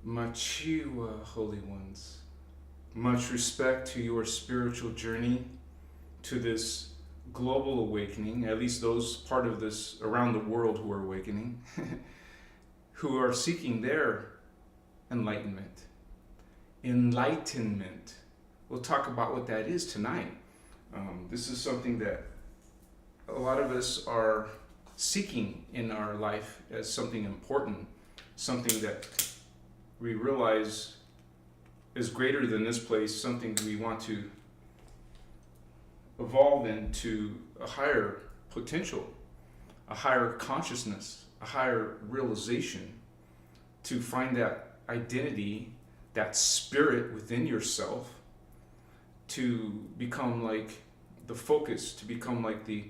Machiwa, holy ones. Much respect to your spiritual journey, to this global awakening, at least those part of this around the world who are awakening, who are seeking their enlightenment. Enlightenment. We'll talk about what that is tonight. This is something that a lot of us are seeking in our life as something important, something that we realize is greater than this place, something we want to evolve into a higher potential, a higher consciousness, a higher realization, to find that identity, that spirit within yourself, to become like the focus, to become like the,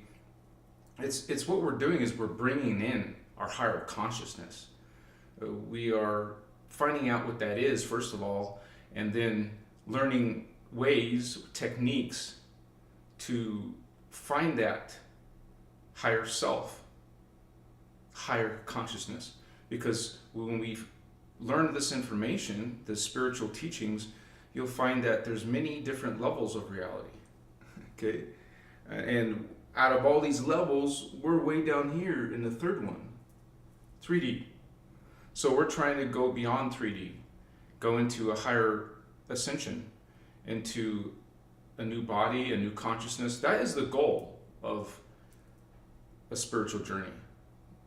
it's what we're doing is we're bringing in our higher consciousness. We are finding out what that is, first of all, and then learning ways, techniques to find that higher self, higher consciousness. Because when we've learned this information, the spiritual teachings, you'll find that there's many different levels of reality. Okay? And out of all these levels, we're way down here in the third one, 3D. So we're trying to go beyond 3D, go into a higher ascension, into a new body, a new consciousness. That is the goal of a spiritual journey,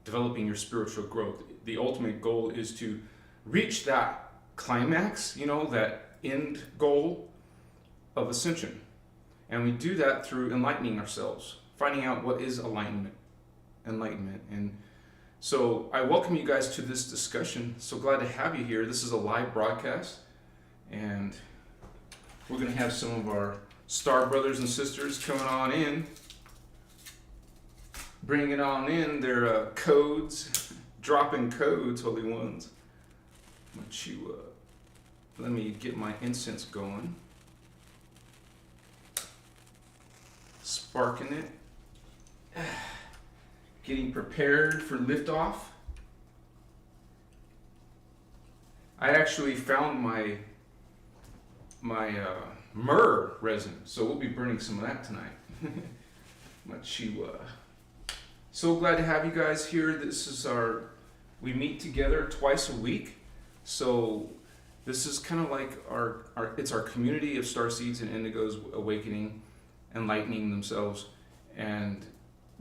developing your spiritual growth. The ultimate goal is to reach that climax, that end goal of ascension. And we do that through enlightening ourselves, finding out what is enlightenment. And so I welcome you guys to this discussion. So glad to have you here. This is a live broadcast, and we're going to have some of our star brothers and sisters coming on in, bringing on in their codes, dropping codes, holy ones. Let me get my incense going, sparking it, getting prepared for liftoff. I actually found my myrrh resin, so we'll be burning some of that tonight. Machiwa. So glad to have you guys here. This is we meet together twice a week. So this is kind of like it's our community of starseeds and indigos awakening, enlightening themselves. And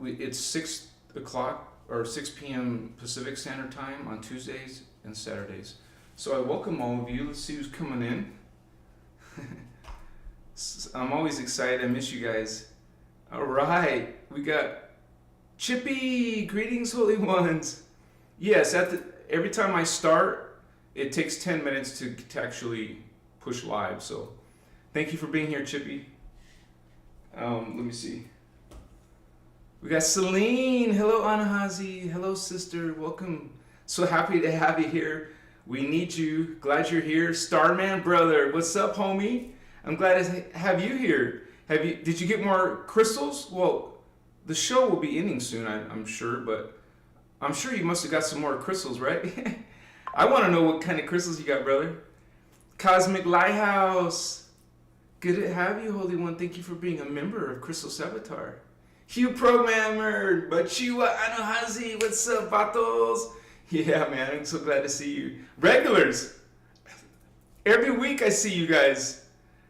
it's 6 o'clock or 6 p.m. Pacific Standard Time on Tuesdays and Saturdays. So I welcome all of you. Let's see who's coming in. I'm always excited. I miss you guys. All right, we got Chippy. Greetings, holy ones. Yes, every time I start, it takes 10 minutes to actually push live. So thank you for being here, Chippy. Let me see. We got Celine. Hello, Anahazi. Hello, sister. Welcome. So happy to have you here. We need you. Glad you're here. Starman brother, what's up, homie? I'm glad to have you here. Did you get more crystals? Well, the show will be ending soon, I'm sure, but I'm sure you must have got some more crystals, right? I want to know what kind of crystals you got, brother. Cosmic Lighthouse. Good to have you, Holy One. Thank you for being a member of Crystal Savitar. Hugh Programmer, Bachiwa Anohazi, what's up, vatos? Yeah, man, I'm so glad to see you. Regulars, every week I see you guys.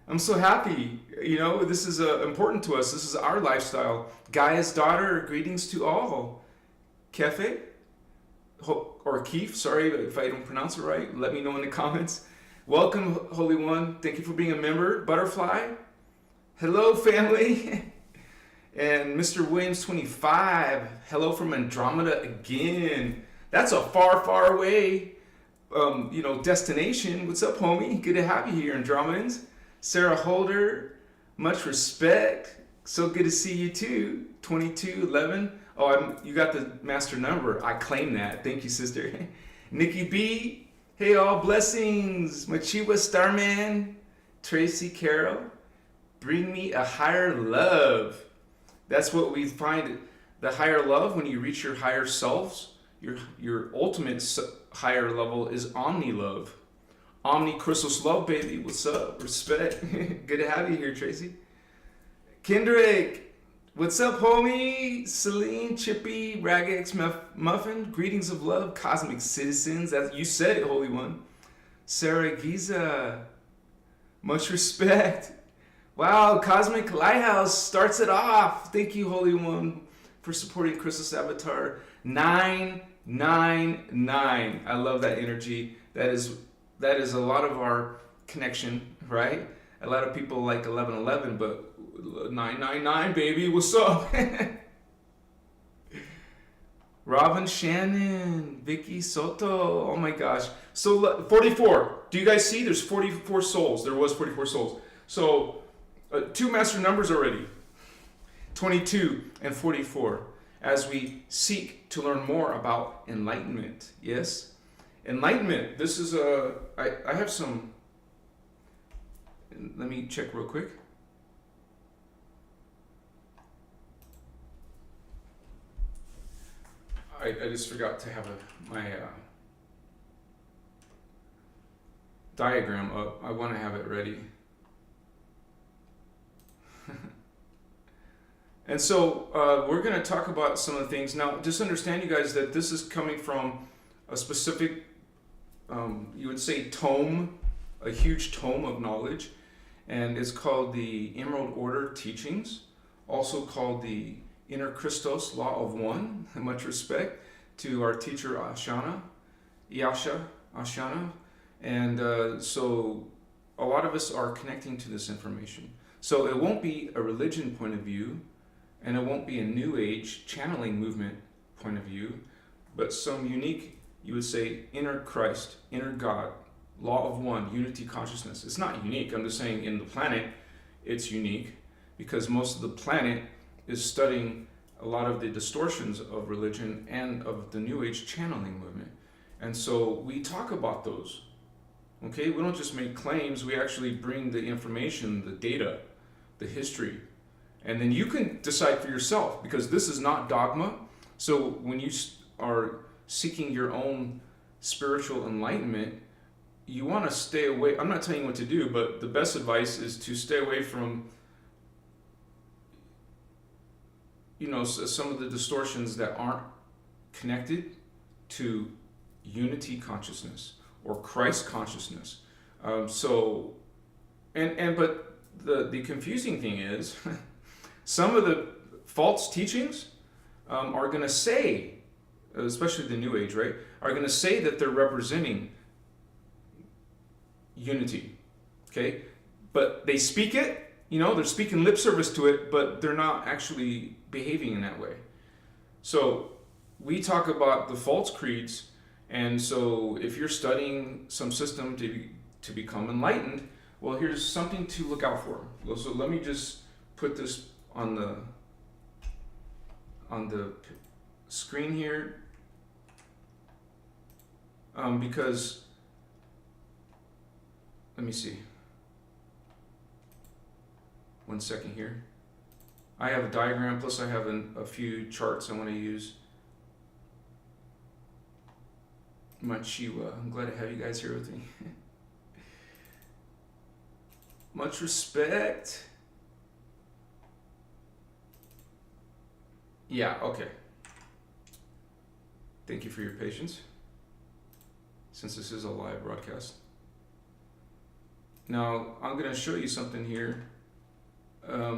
I'm so happy. This is important to us. This is our lifestyle. Gaia's daughter, greetings to all. Kefe, or Keef, sorry if I don't pronounce it right. Let me know in the comments. Welcome, Holy One. Thank you for being a member. Butterfly, hello, family. And Mr. Williams 25, hello from Andromeda again. That's a far, far away, destination. What's up, homie? Good to have you here, Andromedans. Sarah Holder, much respect. So good to see you too. 2211. Oh, you got the master number. I claim that. Thank you, sister. Nikki B. Hey, all blessings. Machiwa Starman. Tracy Carroll. Bring me a higher love. That's what we find. The higher love, when you reach your higher selves, your ultimate higher level is Omni-love. Omni-Christos love, baby. What's up? Respect. Good to have you here, Tracy. Kendrick. What's up, homie? Celine, Chippy, Ragex, Muffin. Greetings of love, cosmic citizens. As you said it, Holy One. Sarah Giza. Much respect. Wow, Cosmic Lighthouse starts it off. Thank you, Holy One, for supporting Christos Avatar. 999. I love that energy. That is a lot of our connection, right? A lot of people like 1111, but 999, baby, what's up? Robin Shannon, Vicky Soto, oh my gosh. So 44, do you guys see? There's 44 souls. There was 44 souls. So 2 master numbers already, 22 and 44, as we seek to learn more about enlightenment. Yes? Enlightenment. This is I have some, let me check real quick. I just forgot to have my diagram up. I want to have it ready. And so we're going to talk about some of the things. Now, just understand, you guys, that this is coming from a specific, you would say, tome, a huge tome of knowledge. And it's called the Emerald Order Teachings, also called the Innerchristos Law of One. Much respect to our teacher, Ashana. And so a lot of us are connecting to this information. So it won't be a religion point of view, and it won't be a New Age channeling movement point of view, but some unique, you would say, inner Christ, inner God, law of one, unity consciousness. It's not unique. I'm just saying in the planet, it's unique because most of the planet is studying a lot of the distortions of religion and of the New Age channeling movement. And so we talk about those. Okay, we don't just make claims, we actually bring the information, the data, the history, and then you can decide for yourself, because this is not dogma. So when you are seeking your own spiritual enlightenment, you want to stay away. I'm not telling you what to do, but the best advice is to stay away from, you know, some of the distortions that aren't connected to unity consciousness or Christ consciousness. But the confusing thing is, some of the false teachings are going to say, especially the New Age, right, are going to say that they're representing unity, okay? But they speak it, you know, they're speaking lip service to it, but they're not actually behaving in that way. So we talk about the false creeds, and so if you're studying some system to become enlightened, well, here's something to look out for. So let me just put this on the screen here, because let me see. 1 second here. I have a diagram, plus I have a few charts I want to use. Machiwa, I'm glad to have you guys here with me. Much respect. Yeah, okay. Thank you for your patience, since this is a live broadcast. Now, I'm going to show you something here.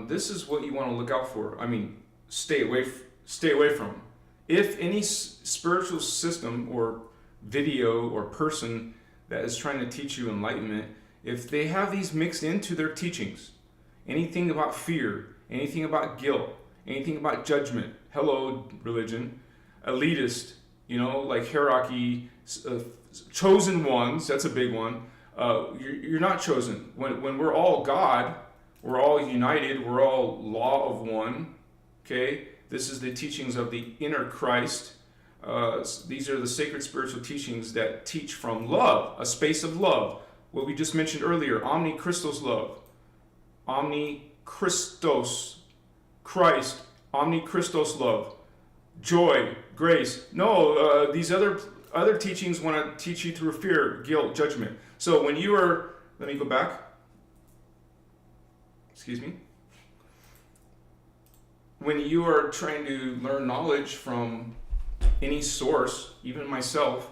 This is what you want to look out for. I mean, stay away from. If any spiritual system or video or person that is trying to teach you enlightenment, if they have these mixed into their teachings, anything about fear, anything about guilt, anything about judgment, hello religion, elitist, you know, like hierarchy, chosen ones, that's a big one. You're not chosen. When we're all God, we're all united, we're all law of one, okay? This is the teachings of the inner Christ. These are the sacred spiritual teachings that teach from love, a space of love. What we just mentioned earlier, Omni-Christos love. Omni-Christos, Christ, Omni-Christos love. Joy, grace. No, these other other teachings want to teach you through fear, guilt, judgment. So when you are, let me go back. Excuse me. When you are trying to learn knowledge from any source, even myself,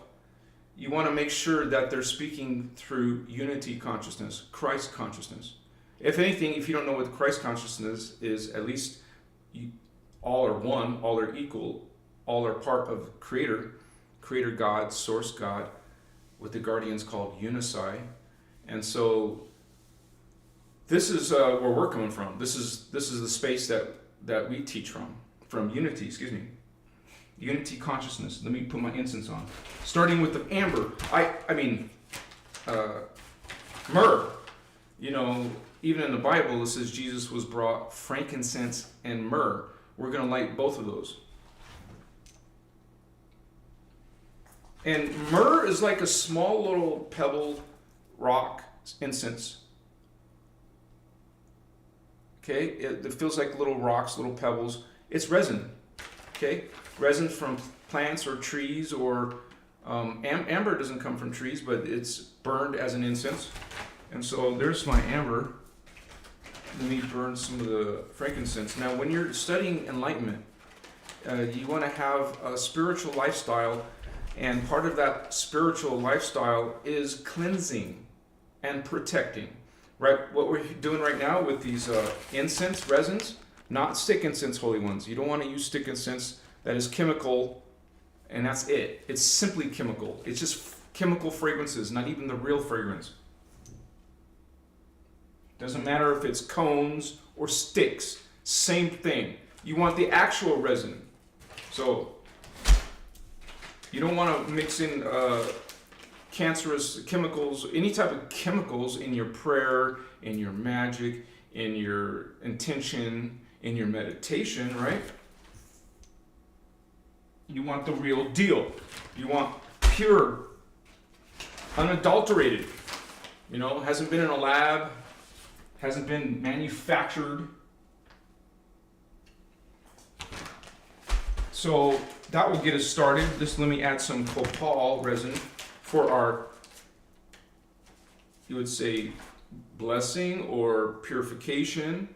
you want to make sure that they're speaking through unity consciousness, Christ consciousness. If anything, if you don't know what Christ consciousness is, at least all are one, all are equal, all are part of Creator God, Source God, what the Guardians called Unici. And so this is where we're coming from. This is the space that we teach from unity, unity consciousness. Let me put my incense on. Starting with the amber, myrrh. You know, even in the Bible it says Jesus was brought frankincense and myrrh. We're going to light both of those. And myrrh is like a small little pebble rock incense. Okay, it feels like little rocks, little pebbles. It's resin. Okay, resin from plants or trees, or amber doesn't come from trees, but it's burned as an incense. And so there's my amber. Let me burn some of the frankincense. Now, when you're studying enlightenment, you want to have a spiritual lifestyle, and part of that spiritual lifestyle is cleansing and protecting. Right, what we're doing right now with these incense resins, not stick incense, holy ones. You don't want to use stick incense that is chemical, and that's it. It's simply chemical. It's just chemical fragrances, not even the real fragrance. Doesn't matter if it's cones or sticks, same thing. You want the actual resin. So you don't want to mix in cancerous chemicals, any type of chemicals in your prayer, in your magic, in your intention, in your meditation, right? You want the real deal. You want pure, unadulterated. You know, hasn't been in a lab, hasn't been manufactured. So that will get us started. Just let me add some copal resin for our, you would say, blessing or purification,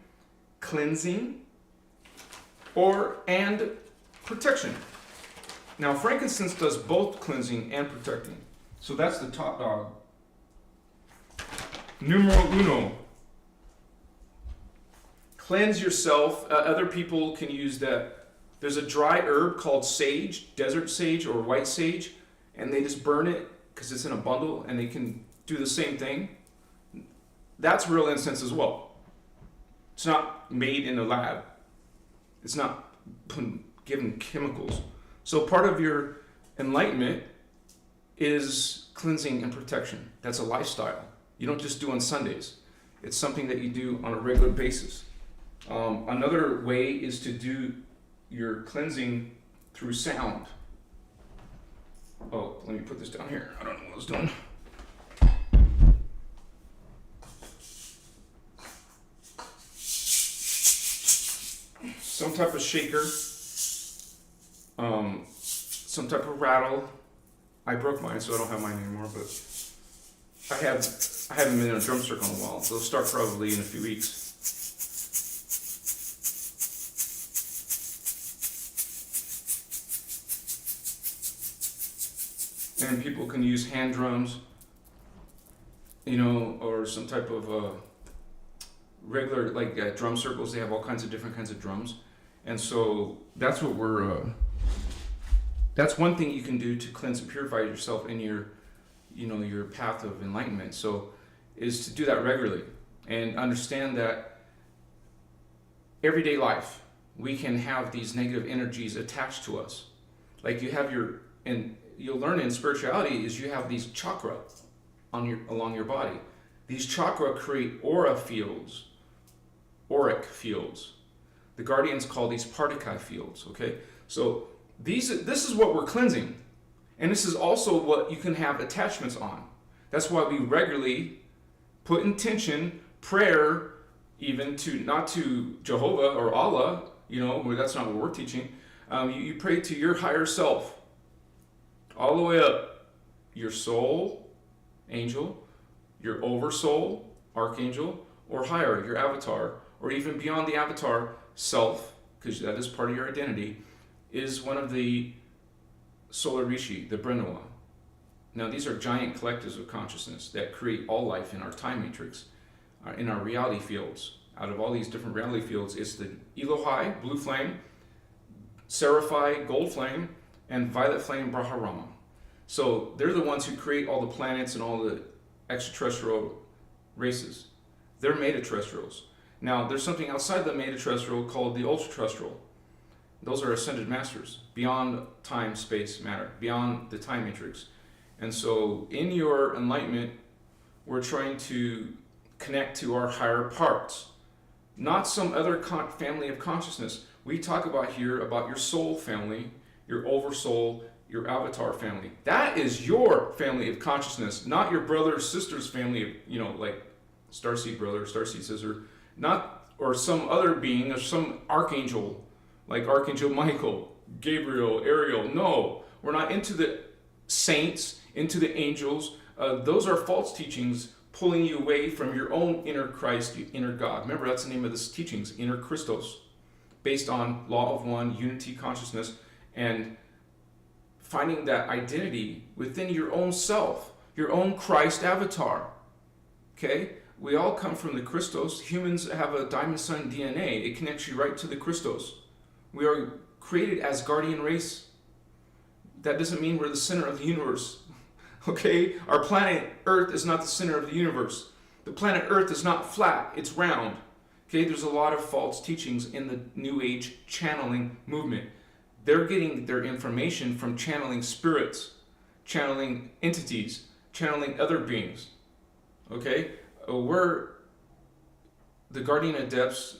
cleansing, and protection. Now, frankincense does both cleansing and protecting. So that's the top dog. Numero uno. Cleanse yourself. Other people can use that. There's a dry herb called sage, desert sage or white sage, and they just burn it because it's in a bundle, and they can do the same thing. That's real incense as well. It's not made in a lab. It's not given chemicals. So part of your enlightenment is cleansing and protection. That's a lifestyle. You don't just do on Sundays. It's something that you do on a regular basis. Another way is to do your cleansing through sound. Oh, let me put this down here. I don't know what I was doing. Some type of shaker, some type of rattle. I broke mine, so I don't have mine anymore, but I haven't been in a drum circle in a while, so it'll start probably in a few weeks. And people can use hand drums, you know, or some type of regular, like drum circles. They have all kinds of different kinds of drums. And so that's what that's one thing you can do to cleanse and purify yourself in your, you know, your path of enlightenment. So is to do that regularly and understand that everyday life, we can have these negative energies attached to us. Like you have and you'll learn in spirituality is you have these chakra along your body. These chakra create aura fields, auric fields. The Guardians call these particle fields, okay? So this is what we're cleansing. And this is also what you can have attachments on. That's why we regularly put intention, prayer, even not to Jehovah or Allah, you know, that's not what we're teaching. You pray to your higher self. all the way up, your soul, angel, your oversoul, archangel, or higher, your avatar, or even beyond the avatar, self, because that is part of your identity, is one of the solar rishi, the Brahma. Now, these are giant collectives of consciousness that create all life in our time matrix, in our reality fields. Out of all these different reality fields, it's the Elohai, blue flame, Seraphai, gold flame, and violet flame, Brahmarama. So they're the ones who create all the planets and all the extraterrestrial races. They're metaterrestrials. Now, there's something outside the metaterrestrial called the ultraterrestrial. Those are ascended masters, beyond time, space, matter, beyond the time matrix. And so in your enlightenment, we're trying to connect to our higher parts, not some other family of consciousness. We talk about here about your soul family, your oversoul, your avatar family. That is your family of consciousness, not your brother or sister's family of, like starseed brother, starseed sister, not, or some other being, or some archangel, like Archangel Michael, Gabriel, Ariel. No, we're not into the saints, into the angels. Those are false teachings pulling you away from your own inner Christ, inner God. Remember, that's the name of this teachings, innerchristos, based on law of one, unity consciousness, and finding that identity within your own self, your own Christ avatar. Okay? We all come from the Christos. Humans have a diamond sun DNA. It connects you right to the Christos. We are created as guardian race. That doesn't mean we're the center of the universe. Okay? Our planet Earth is not the center of the universe. The planet Earth is not flat, it's round. Okay? There's a lot of false teachings in the New Age channeling movement. They're getting their information from channeling spirits, channeling entities, channeling other beings. Okay? We're the guardian adepts,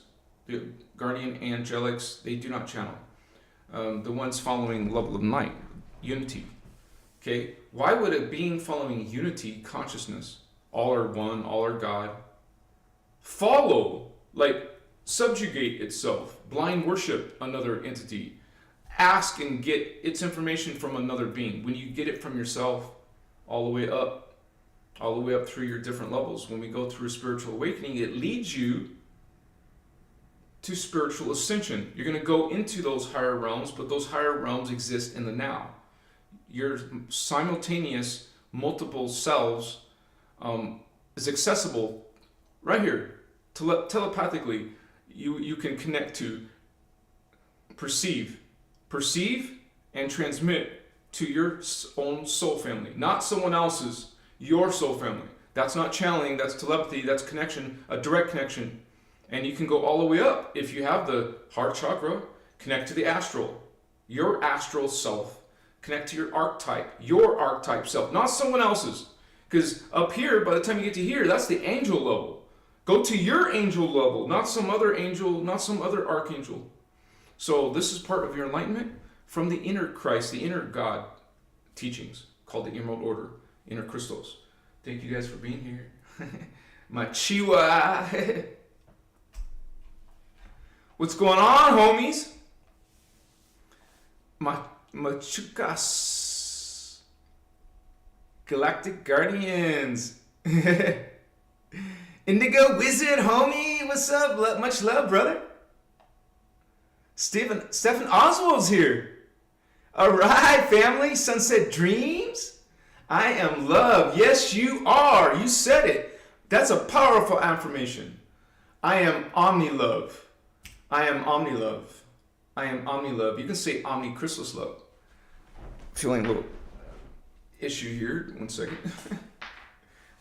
the guardian angelics, they do not channel. The ones following level of light, unity. Okay? Why would a being following unity consciousness, all are one, all are God, follow, like subjugate itself, blind worship another entity, ask and get its information from another being, when you get it from yourself, all the way up through your different levels? When we go through a spiritual awakening, it leads you to spiritual ascension. You're going to go into those higher realms, but those higher realms exist in the now. Your simultaneous multiple selves is accessible right here. Telepathically, you can connect to, perceive and transmit to your own soul family, not someone else's, your soul family. That's not channeling, that's telepathy, that's connection, a direct connection. And you can go all the way up. If you have the heart chakra, connect to the astral, your astral self. Connect to your archetype self, not someone else's. Because up here, by the time you get to here, that's the angel level. Go to your angel level, not some other angel, not some other archangel. So this is part of your enlightenment from the inner Christ, the inner God teachings, called the Emerald Order, innerchristos. Thank you guys for being here. Machiwa. What's going on, homies? Machukas. Galactic Guardians. Indigo Wizard, homie. What's up? Much love, brother. Stephen Oswald's here. All right, family. Sunset Dreams. I am love. Yes, you are. You said it. That's a powerful affirmation. I am Omni-love. I am Omni-love. I am Omni-love. You can say Omni-Christos love. Feeling a little issue here. 1 second.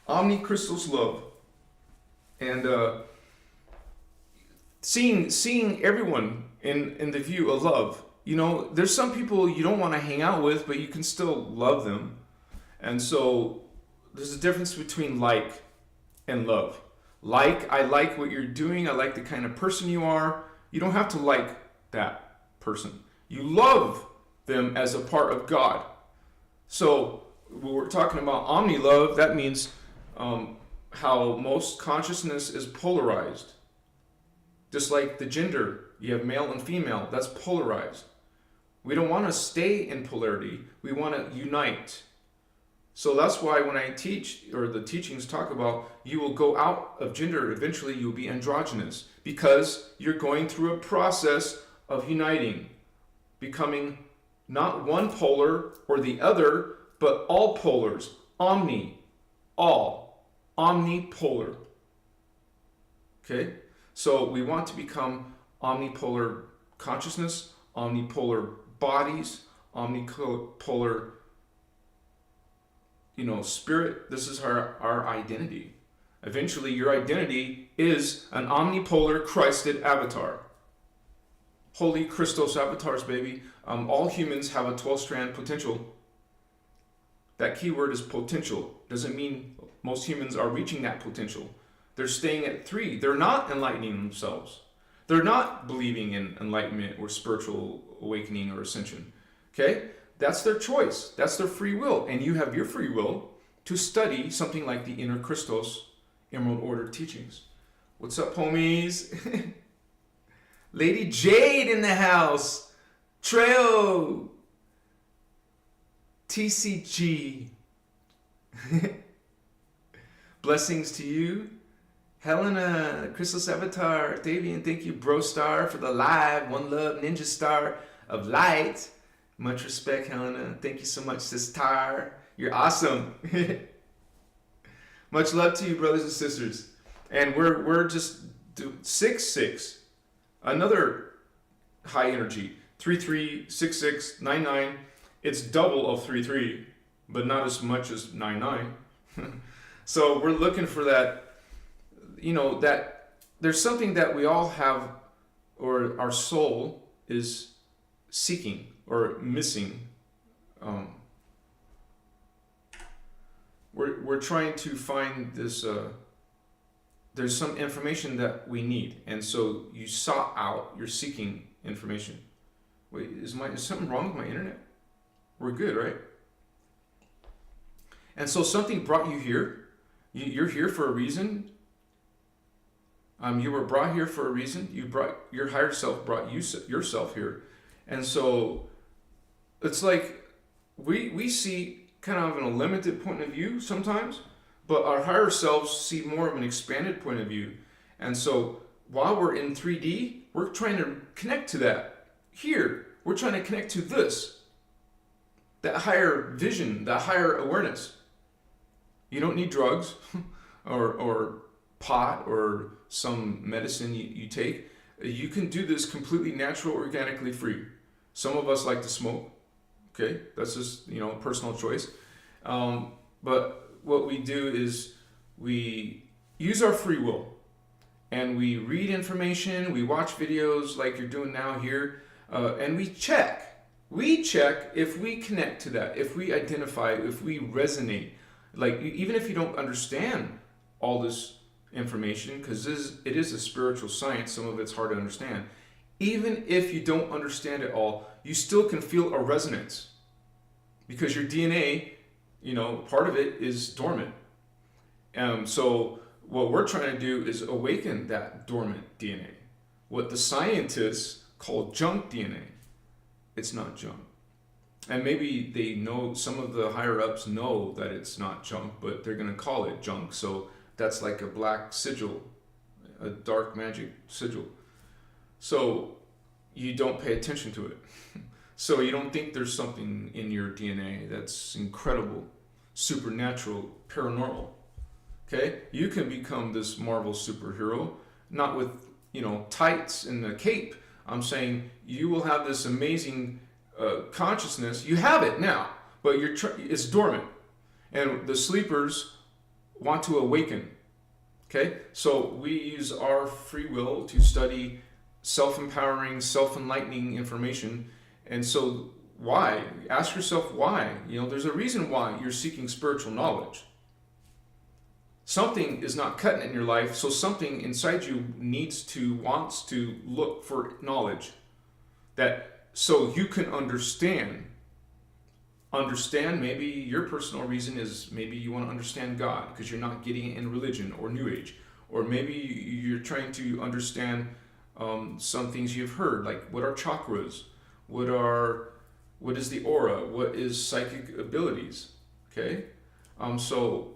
Omni-Christos love. And seeing everyone in the view of love. You know, there's some people you don't want to hang out with, but you can still love them. And so there's a difference between like and love. Like, I like what you're doing. I like the kind of person you are. You don't have to like that person. You love them as a part of God. So when we're talking about omni-love, that means how most consciousness is polarized. Just like the gender, you have male and female, that's polarized. We don't want to stay in polarity. We want to unite. So that's why when I teach, or the teachings talk about, you will go out of gender, eventually you'll be androgynous, because you're going through a process of uniting, becoming not one polar or the other, but all polars, omnipolar. Okay? So we want to become omnipolar consciousness, omnipolar bodies, omnipolar, spirit. This is our identity. Eventually, your identity is an omnipolar Christed avatar. Holy Christos avatars, baby. All humans have a 12-strand potential. That keyword is potential. Doesn't mean most humans are reaching that potential. They're staying at 3. They're not enlightening themselves. They're not believing in enlightenment or spiritual awakening or ascension. Okay? That's their choice. That's their free will. And you have your free will to study something like the innerchristos Emerald Order teachings. What's up, homies? Lady Jade in the house. Treo. TCG. Blessings to you. Helena, Christos Avatar, Davian, thank you, Bro Star, for the live. One love, Ninja Star of Light. Much respect, Helena. Thank you so much, Sister. You're awesome. Much love to you, brothers and sisters. And we're just 6-6. Another high energy. 3-3, 6-6, 9-9. It's double of 3-3, but not as much as 9-9. So we're looking for that. That there's something that we all have, or our soul is seeking or missing. We're trying to find this. There's some information that we need, and so you sought out. You're seeking information. Wait, is something wrong with my internet? We're good, right? And so something brought you here. You're here for a reason. You were brought here for a reason. Your higher self brought yourself here. And so it's like we see kind of in a limited point of view sometimes, but our higher selves see more of an expanded point of view. And so while we're in 3D, we're trying to connect to that. Here, we're trying to connect to this. That higher vision, that higher awareness. You don't need drugs or pot or some medicine you take. You can do this completely natural, organically free. Some of us like to smoke. Okay, that's just personal choice. But what we do is we use our free will, and we read information, we watch videos like you're doing now here, and we check. We check if we connect to that, if we identify, if we resonate. Like, even if you don't understand all this information, because it is a spiritual science, some of it's hard to understand. Even if you don't understand it all, you still can feel a resonance, because your DNA, part of it is dormant. So what we're trying to do is awaken that dormant DNA, what the scientists call junk DNA. It's not junk. And maybe they know, some of the higher ups know that it's not junk, but they're going to call it junk. So that's like a black sigil, a dark magic sigil. So you don't pay attention to it. So you don't think there's something in your DNA that's incredible, supernatural, paranormal. Okay? You can become this Marvel superhero, not with, tights and a cape. I'm saying you will have this amazing consciousness. You have it now, but it's dormant. And the sleepers want to awaken. Okay? So we use our free will to study self-empowering, self-enlightening information. And so why? Ask yourself why. There's a reason why you're seeking spiritual knowledge. Something is not cutting in your life, so something inside you wants to look for knowledge. So you can understand. Maybe your personal reason is maybe you want to understand God because you're not getting it in religion or New Age. Or maybe you're trying to understand some things you've heard, like what are chakras? What are What is the aura? What is psychic abilities? Okay, so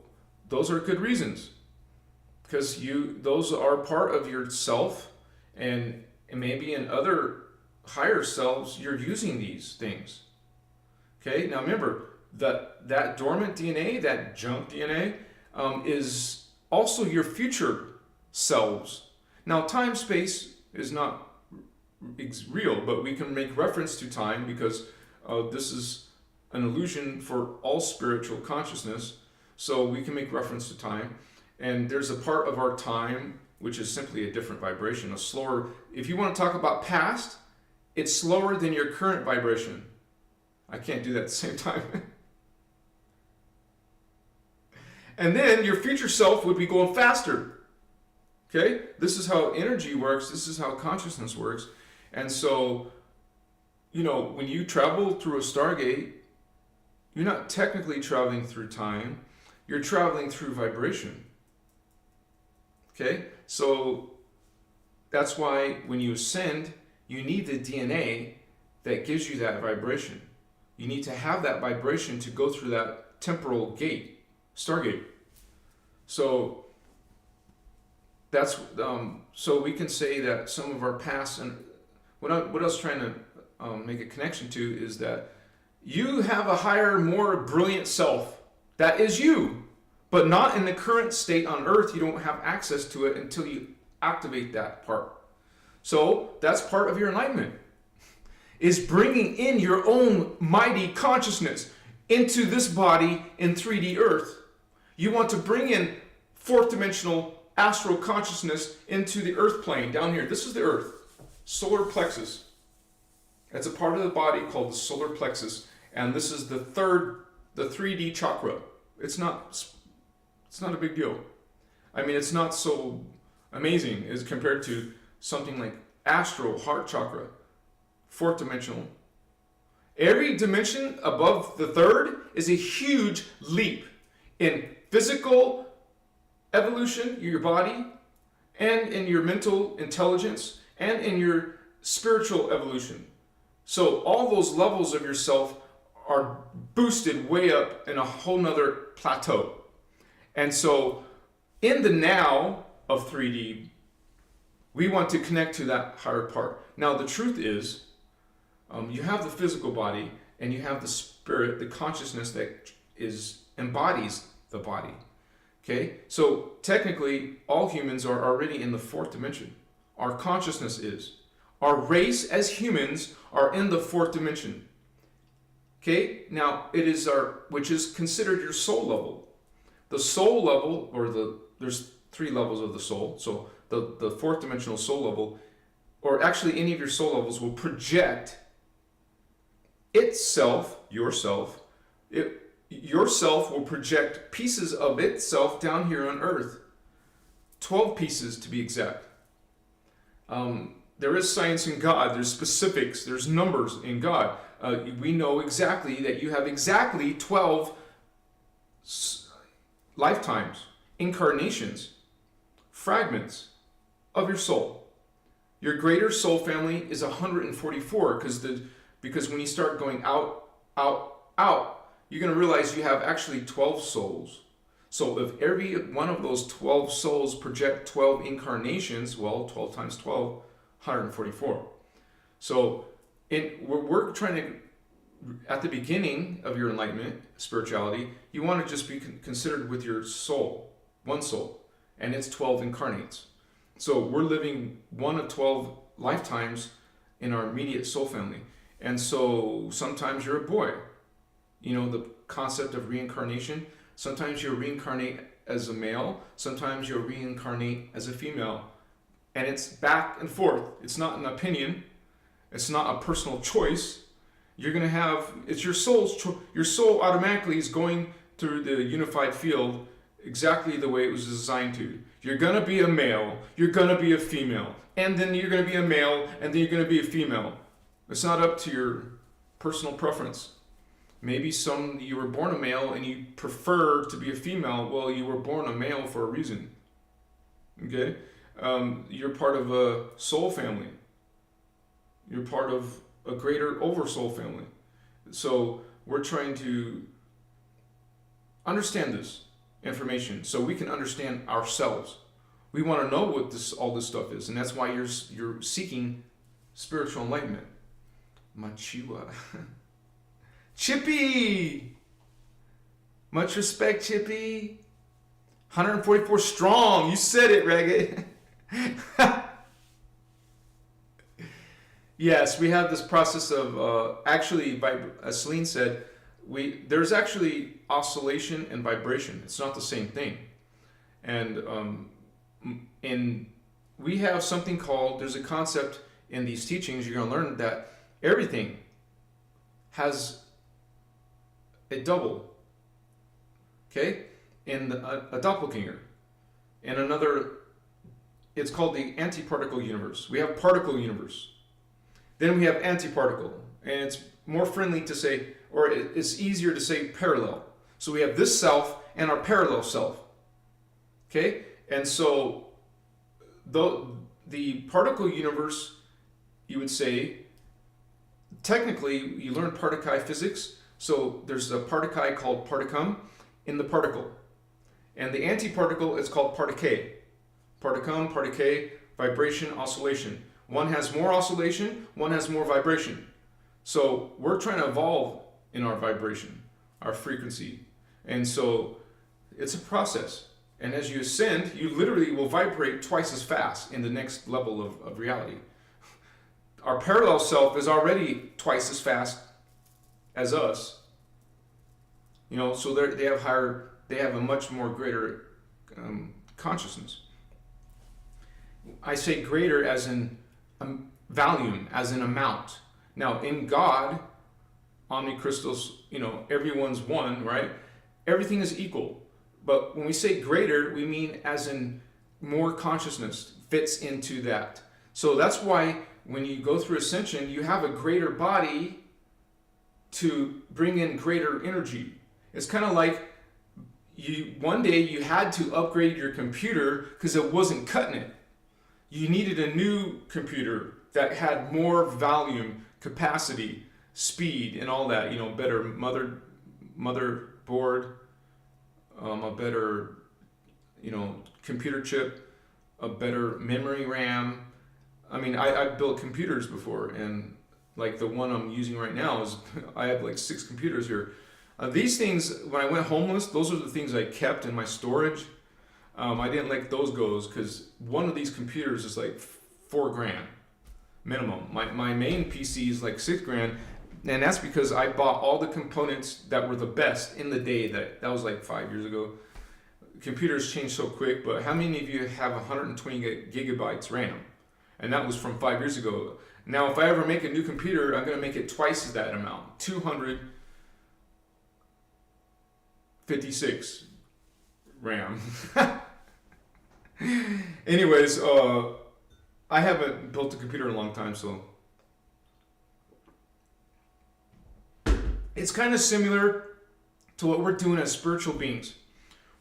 those are good reasons, because those are part of yourself, and maybe in other higher selves you're using these things. Okay, now remember that dormant DNA, that junk DNA, is also your future selves. Now, time space is not real, but we can make reference to time because this is an illusion for all spiritual consciousness. So we can make reference to time, and there's a part of our time which is simply a different vibration, a slower. If you want to talk about past, it's slower than your current vibration. I can't do that at the same time. And then your future self would be going faster. Okay? This is how energy works. This is how consciousness works. And so, when you travel through a Stargate, you're not technically traveling through time. You're traveling through vibration. Okay? So that's why when you ascend, you need the DNA that gives you that vibration. You need to have that vibration to go through that temporal gate, Stargate. So that's so we can say that some of our past, and what I was trying to make a connection to is that you have a higher, more brilliant self. That is you, but not in the current state on Earth. You don't have access to it until you activate that part. So that's part of your enlightenment, is bringing in your own mighty consciousness into this body in 3D Earth. You want to bring in fourth dimensional astral consciousness into the Earth plane down here. This is the Earth, solar plexus. It's a part of the body called the solar plexus, and this is the 3D chakra. It's not a big deal. I mean, it's not so amazing as compared to something like astral heart chakra, fourth dimensional. Every dimension above the third is a huge leap in physical evolution, your body, and in your mental intelligence, and in your spiritual evolution. So all those levels of yourself are boosted way up in a whole nother plateau. And so in the now of 3D, we want to connect to that higher part. Now the truth is, you have the physical body, and you have the spirit, the consciousness that embodies the body. Okay? So technically, all humans are already in the fourth dimension. Our consciousness is. Our race as humans are in the fourth dimension. Okay? Now, which is considered your soul level. The soul level, there's 3 levels of the soul. So the fourth dimensional soul level, or actually any of your soul levels, will project itself, yourself will project pieces of itself down here on Earth. 12 pieces to be exact. There is science in God. There's specifics. There's numbers in God. We know exactly that you have exactly 12 lifetimes, incarnations, fragments of your soul. Your greater soul family is 144 because when you start going out, you're going to realize you have actually 12 souls. So if every one of those 12 souls project 12 incarnations, well, 12 times 12, 144. So we're trying to, at the beginning of your enlightenment, spirituality, you want to just be considered with your soul, one soul, and it's 12 incarnates. So we're living one of 12 lifetimes in our immediate soul family. And so sometimes you're a boy. The concept of reincarnation. Sometimes you'll reincarnate as a male. Sometimes you'll reincarnate as a female. And it's back and forth. It's not an opinion. It's not a personal choice. You're going to have, it's your soul's your soul automatically is going through the unified field exactly the way it was designed to. You're going to be a male. You're going to be a female. And then you're going to be a male. And then you're going to be a female. It's not up to your personal preference. Maybe you were born a male and you prefer to be a female. Well, you were born a male for a reason. Okay? You're part of a soul family. You're part of a greater oversoul family. So we're trying to understand this information so we can understand ourselves. We want to know what all this stuff is, and that's why you're seeking spiritual enlightenment. Machiwa. Chippy! Much respect, Chippy. 144 strong. You said it, Reggae. Yes, we have this process of actually, as Celine said, there's actually oscillation and vibration. It's not the same thing. And we have something called, there's a concept in these teachings, you're going to learn that everything has a double, okay, in a doppelganger. And another, it's called the antiparticle universe. We have particle universe. Then we have antiparticle, and it's more friendly to say, or it's easier to say parallel. So we have this self and our parallel self, okay? And so the particle universe, you would say, technically, you learn particle physics, so there's a particle called particum in the particle. And the antiparticle is called particle. Particum, particle, vibration, oscillation. One has more oscillation, one has more vibration. So we're trying to evolve in our vibration, our frequency. And so it's a process. And as you ascend, you literally will vibrate twice as fast in the next level of reality. Our parallel self is already twice as fast as us. You know, so they have a much more greater consciousness. I say greater as in volume, as in amount. Now, in God, Omni-Christos, you know, everyone's one, right? Everything is equal. But when we say greater, we mean as in more consciousness fits into that. So that's why when you go through Ascension, you have a greater body to bring in greater energy. It's kind of like one day you had to upgrade your computer because it wasn't cutting it. You needed a new computer that had more volume, capacity, speed, and all that. You know, better motherboard, a better, you know, computer chip, a better memory RAM. I mean, I've built computers before, and like the one I'm using right now is, I have like 6 computers here. These things, when I went homeless, those are the things I kept in my storage. I didn't let those go because one of these computers is like $4,000 minimum. My main PC is like $6,000, and that's because I bought all the components that were the best in the day. That was like 5 years ago. Computers change so quick, but how many of you have 120 gigabytes RAM? And that was from 5 years ago. Now, if I ever make a new computer, I'm going to make it twice that amount, 256 RAM. Anyways, I haven't built a computer in a long time, so it's kind of similar to what we're doing as spiritual beings.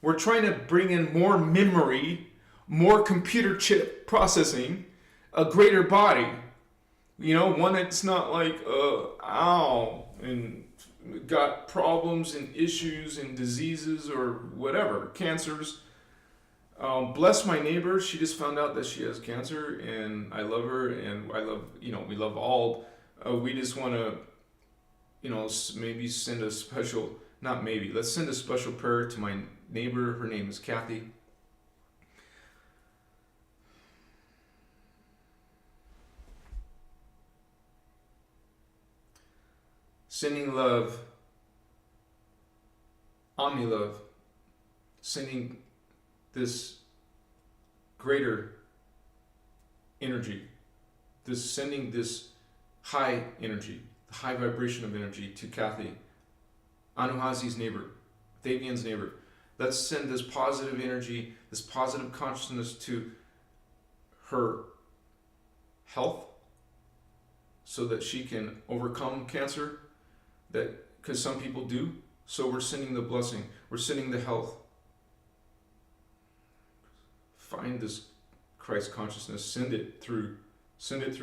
We're trying to bring in more memory, more computer chip processing, a greater body. You know, one that's not like, and got problems and issues and diseases or whatever, cancers. Bless my neighbor. She just found out that she has cancer, and I love her, and I love, you know, we love all. We just want to, you know, maybe send a special, not maybe, let's send a special prayer to my neighbor. Her name is Kathy. Sending love, Omni-love, sending this greater energy, sending this high energy, the high vibration of energy to Kathy, Anuhazi's neighbor, Thavian's neighbor. Let's send this positive energy, this positive consciousness to her health so that she can overcome cancer, because some people do. So we're sending the blessing, we're sending the health. Find this Christ consciousness, send it through, sending it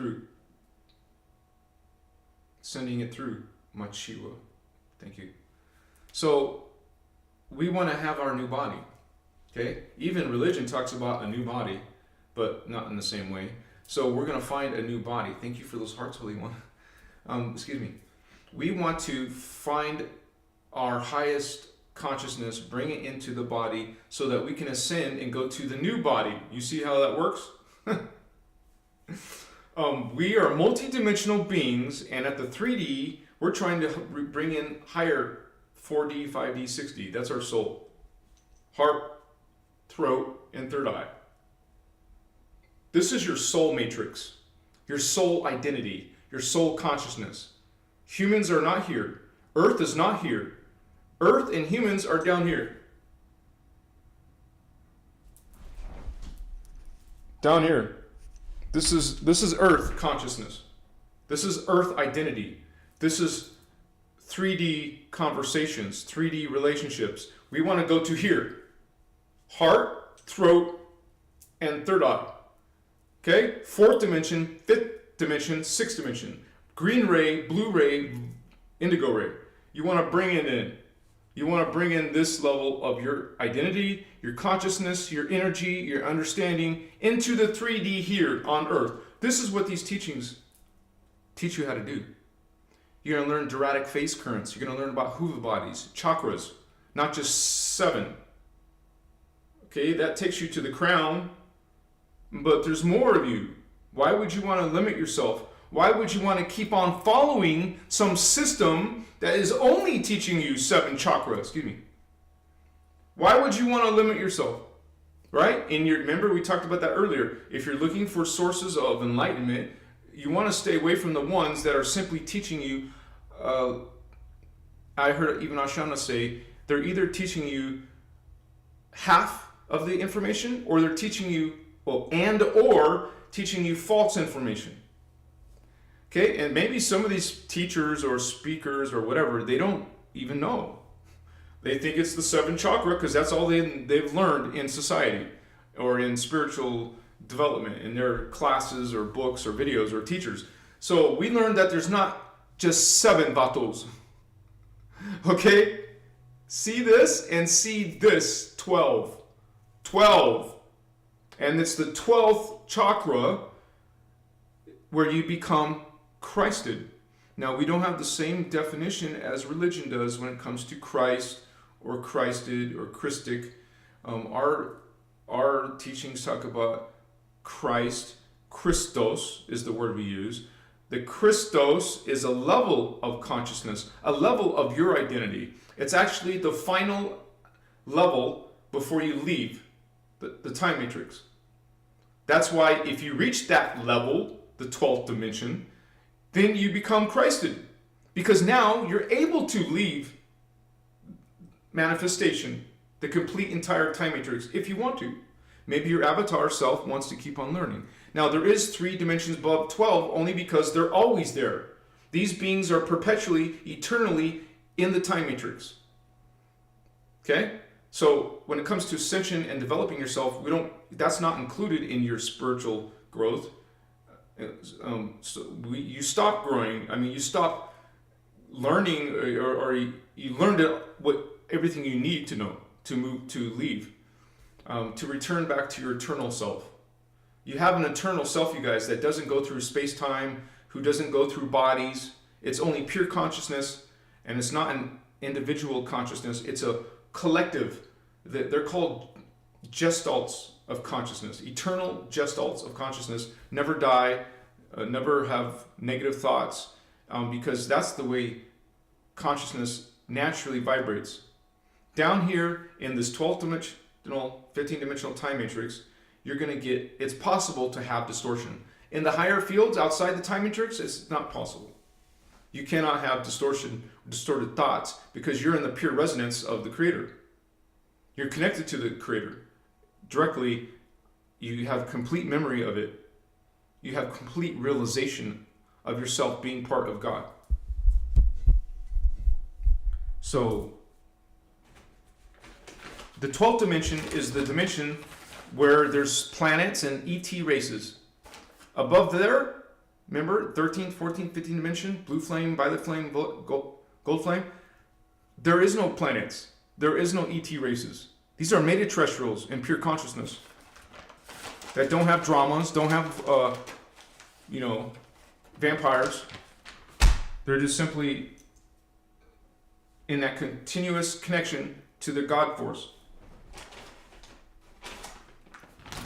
through. Machiwa. Thank you. So we want to have our new body. Okay? Even religion talks about a new body, but not in the same way. So we're going to find a new body. Thank you for those hearts, Holy One. Excuse me. We want to find our highest consciousness, bring it into the body so that we can ascend and go to the new body. You see how that works? We are multidimensional beings, and at the 3D, we're trying to bring in higher 4D, 5D, 6D. That's our soul. Heart, throat, and third eye. This is your soul matrix, your soul identity, your soul consciousness. Humans are not here. Earth is not here. Earth and humans are down here. Down here. This is Earth consciousness. This is Earth identity. This is 3D conversations, 3D relationships. We want to go to here. Heart, throat, and third eye. Okay? Fourth dimension, fifth dimension, sixth dimension. Green ray, blue ray, indigo ray. You want to bring it in. You want to bring in this level of your identity, your consciousness, your energy, your understanding into the 3D here on Earth. This is what these teachings teach you how to do. You're going to learn Duratic phase currents. You're going to learn about Huva bodies, chakras, not just 7. Okay, that takes you to the crown, but there's more of you. Why would you want to limit yourself? Why would you want to keep on following some system that is only teaching you 7 chakras? Excuse me. Why would you want to limit yourself? Right? Remember we talked about that earlier. If you're looking for sources of enlightenment, you want to stay away from the ones that are simply teaching you. I heard even Ashana say they're either teaching you half of the information, or they're teaching you, or teaching you false information. Okay, and maybe some of these teachers or speakers or whatever, they don't even know. They think it's the 7 chakra because that's all they've learned in society or in spiritual development in their classes or books or videos or teachers. So we learned that there's not just 7 vatos. Okay? See this and see this, 12. 12. And it's the 12th chakra where you become Christed. Now, we don't have the same definition as religion does when it comes to Christ or Christed or Christic. Our teachings talk about Christ. Christos is the word we use. The Christos is a level of consciousness, a level of your identity. It's actually the final level before you leave the time matrix. That's why if you reach that level, the 12th dimension, then you become Christed. Because now you're able to leave manifestation, the complete entire time matrix, if you want to. Maybe your avatar self wants to keep on learning. Now there is 3 dimensions above 12 only because they're always there. These beings are perpetually, eternally in the time matrix. Okay? So when it comes to ascension and developing yourself, that's not included in your spiritual growth. You stop growing. I mean, you stop learning, or you learned everything you need to know to leave, to return back to your eternal self. You have an eternal self, you guys, that doesn't go through space-time, who doesn't go through bodies. It's only pure consciousness, and it's not an individual consciousness. It's a collective. They're called gestalts of consciousness, eternal gestalts of consciousness. Never die, never have negative thoughts, because that's the way consciousness naturally vibrates. Down here in this 12th dimensional, 15 dimensional time matrix, you're going to get, it's possible to have distortion. In the higher fields outside the time matrix, it's not possible. You cannot have distorted thoughts, because you're in the pure resonance of the Creator. You're connected to the Creator directly. You have complete memory of it. You have complete realization of yourself being part of God. So the 12th dimension is the dimension where there's planets and ET races. Above there, Remember, 13th, 14th, 15th dimension, blue flame, violet flame, gold flame. There is no planets. There is no ET races. These are meta-terrestrials in pure consciousness that don't have dramas, don't have, vampires. They're just simply in that continuous connection to the God force.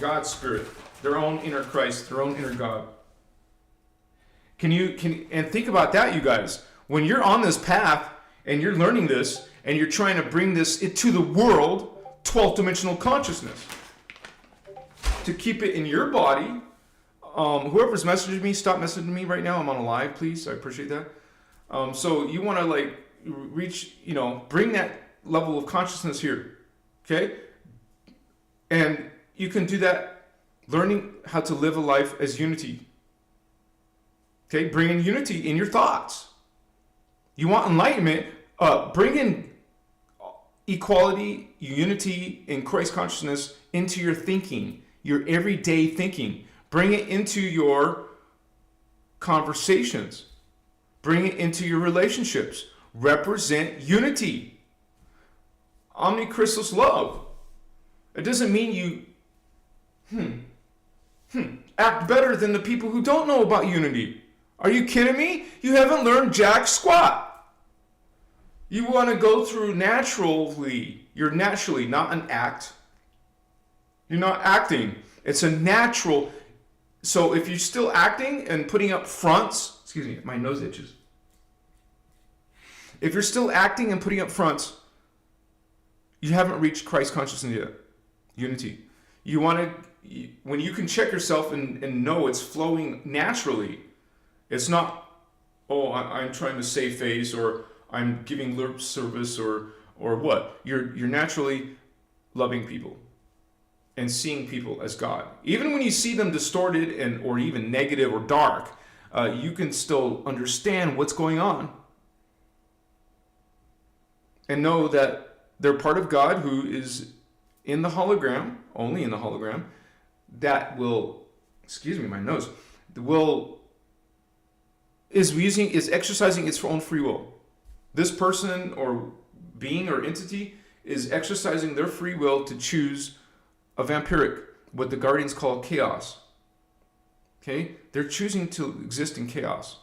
God spirit, their own inner Christ, their own inner God. And think about that, you guys. When you're on this path and you're learning this and you're trying to bring this into the world, 12th dimensional consciousness, to keep it in your body. Whoever's messaging me, stop messaging me right now. I'm on a live, please. I appreciate that. So you want to reach, bring that level of consciousness here. Okay? And you can do that learning how to live a life as unity. Okay? Bring in unity in your thoughts. You want enlightenment, bring in equality, unity, and Christ consciousness into your thinking, your everyday thinking. Bring it into your conversations. Bring it into your relationships. Represent unity. Omni-Christos love. It doesn't mean you act better than the people who don't know about unity. Are you kidding me? You haven't learned jack squat. You want to go through naturally. You're naturally, not an act. You're not acting. It's a natural. So if you're still acting and putting up fronts, excuse me, my nose itches. If you're still acting and putting up fronts, you haven't reached Christ consciousness yet. Unity. You want to, when you can check yourself and know it's flowing naturally, it's not, I'm trying to save face, or I'm giving lip service, or what. You're naturally loving people and seeing people as God. Even when you see them distorted or even negative or dark, you can still understand what's going on and know that they're part of God, who is in the hologram, only in the hologram, that will, excuse me, my nose, is exercising its own free will. This person or being or entity is exercising their free will to choose a vampiric, what the Guardians call chaos. Okay? They're choosing to exist in chaos,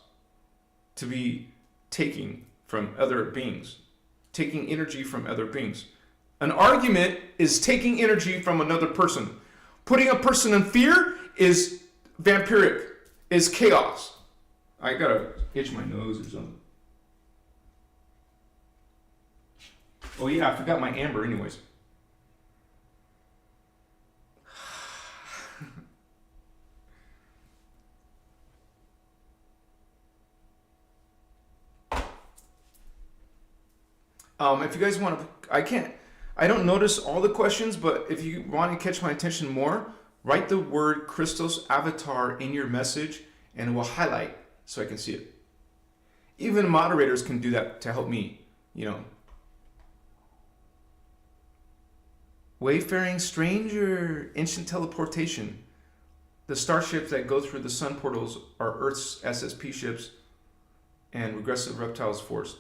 to be taking from other beings, taking energy from other beings. An argument is taking energy from another person. Putting a person in fear is vampiric, is chaos. I gotta itch my nose or something. Oh yeah, I forgot my amber anyways. If you guys want to, I don't notice all the questions, but if you want to catch my attention more, write the word Christos avatar in your message and it will highlight so I can see it. Even moderators can do that to help me, Wayfaring stranger, instant teleportation. The starships that go through the sun portals are Earth's SSP ships and regressive reptiles force.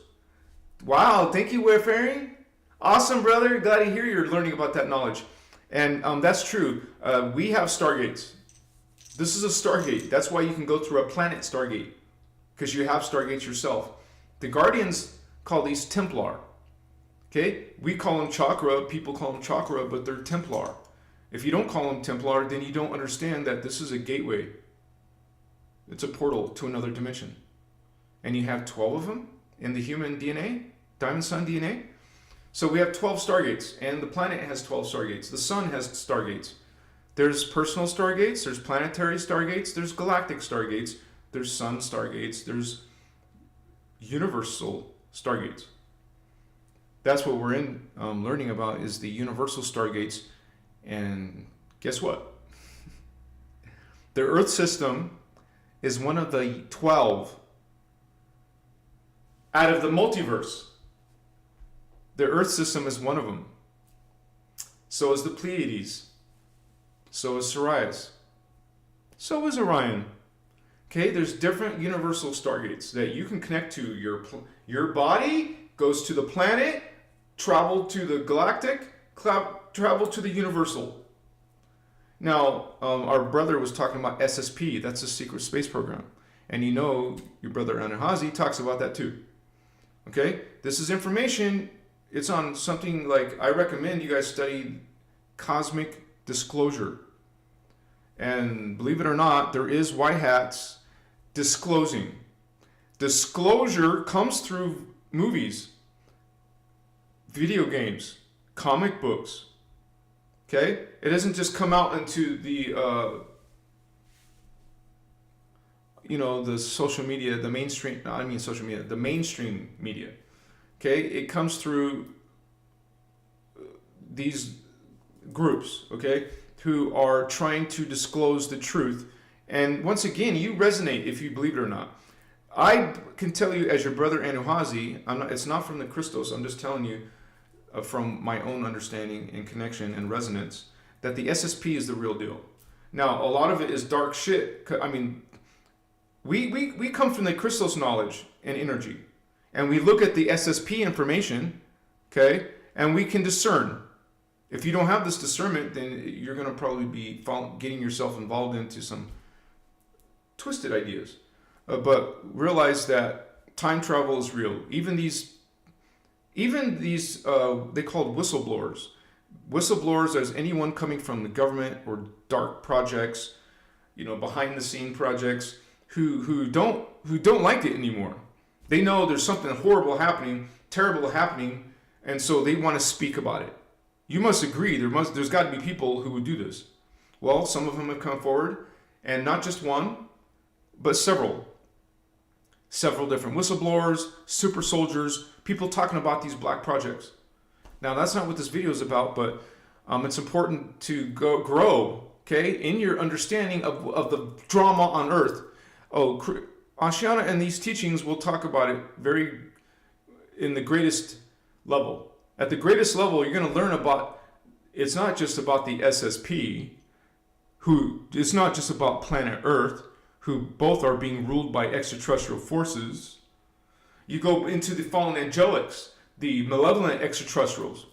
Wow, thank you, Wayfaring. Awesome, brother. Glad to hear you're learning about that knowledge. And that's true. We have Stargates. This is a Stargate. That's why you can go through a planet Stargate, because you have Stargates yourself. The Guardians call these Templar. Okay? We call them chakra. People call them chakra, but they're Templar. If you don't call them Templar, then you don't understand that this is a gateway. It's a portal to another dimension. And you have 12 of them in the human DNA, Diamond Sun DNA. So we have 12 Stargates, and the planet has 12 Stargates. The sun has Stargates. There's personal Stargates, there's planetary Stargates, there's galactic Stargates, there's sun Stargates, there's universal Stargates. That's what we're learning about, is the universal Stargates. And guess what? The Earth system is one of the 12 out of the multiverse. The Earth system is one of them. So is the Pleiades. So is Sirius. So is Orion. Okay, there's different universal stargates that you can connect to. Your body goes to the planet, travel to the galactic, travel to the universal. Now, our brother was talking about SSP. That's a secret space program. And you know, your brother Anahazi talks about that too. Okay, this is information. It's on something like, I recommend you guys study cosmic disclosure. And believe it or not, there is white hats disclosing. Disclosure comes through movies, video games, comic books. Okay? It doesn't just come out into the the social media, the mainstream, the mainstream media. Okay? It comes through these groups, okay, who are trying to disclose the truth. And once again, you resonate if you believe it or not. I can tell you, as your brother Anuhazi, it's not from the Christos, I'm just telling you from my own understanding and connection and resonance, that the SSP is the real deal. Now, a lot of it is dark shit. I mean, we come from the Christos knowledge and energy, and we look at the SSP information, okay, and we can discern. If you don't have this discernment, then you're going to probably be getting yourself involved into some twisted ideas. But realize that time travel is real. Even these they called whistleblowers. Whistleblowers is anyone coming from the government or dark projects, behind the scene projects, who don't like it anymore. They know there's something horrible happening, terrible happening, and so they want to speak about it. You must agree, there's got to be people who would do this. Well, some of them have come forward, and not just one, but several different whistleblowers, super soldiers, people talking about these black projects. Now, that's not what this video is about, but it's important to grow, okay, in your understanding of the drama on Earth. Ashiana and these teachings will talk about it in the greatest level. At the greatest level, you're going to learn about, it's not just about the SSP, it's not just about planet Earth, who both are being ruled by extraterrestrial forces. You go into the fallen angelics, the malevolent extraterrestrials,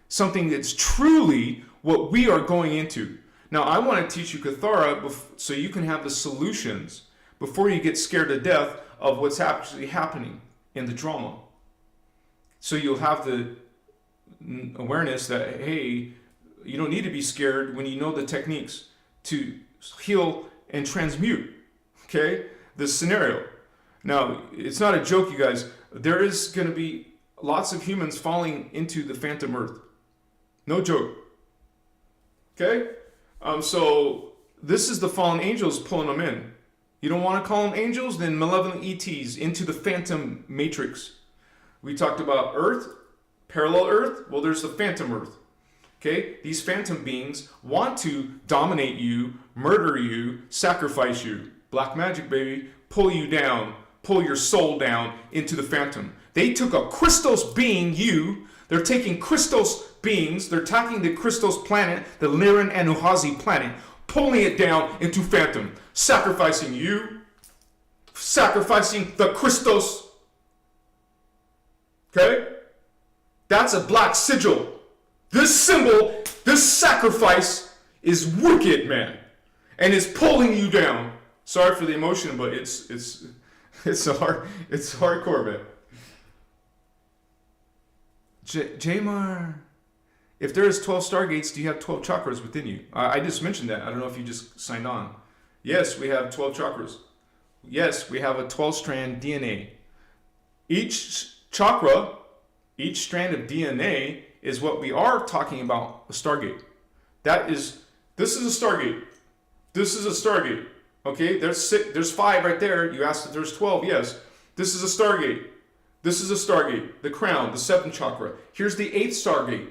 something that's truly what we are going into. Now, I want to teach you Kathara so you can have the solutions before you get scared to death of what's actually happening in the drama. So you'll have the awareness that, hey, you don't need to be scared when you know the techniques to heal and transmute, okay, this scenario. Now, it's not a joke, you guys. There is going to be lots of humans falling into the phantom Earth. No joke. Okay? So this is the fallen angels pulling them in. You don't want to call them angels? Then malevolent ETs into the phantom matrix. We talked about Earth, parallel Earth. Well, there's the phantom Earth. Okay? These phantom beings want to dominate you, murder you, sacrifice you. Black magic, baby. Pull you down. Pull your soul down into the phantom. They took a Christos being, you. They're taking Christos beings. They're attacking the Christos planet, the Lyran and Uhazi planet, pulling it down into phantom. Sacrificing you. Sacrificing the Christos. Okay? That's a black sigil. This symbol, this sacrifice is wicked, man. And it's pulling you down. Sorry for the emotion, but it's hardcore, man. Jamar, if there is 12 Stargates, do you have 12 chakras within you? I just mentioned that. I don't know if you just signed on. Yes, we have 12 chakras. Yes, we have a 12-strand DNA. Each chakra, each strand of DNA is what we are talking about, a Stargate. This is a Stargate. This is a Stargate. Okay, there's 5 right there. You asked if there's 12. Yes. This is a Stargate. This is a Stargate. The crown, the 7th chakra. Here's the 8th Stargate.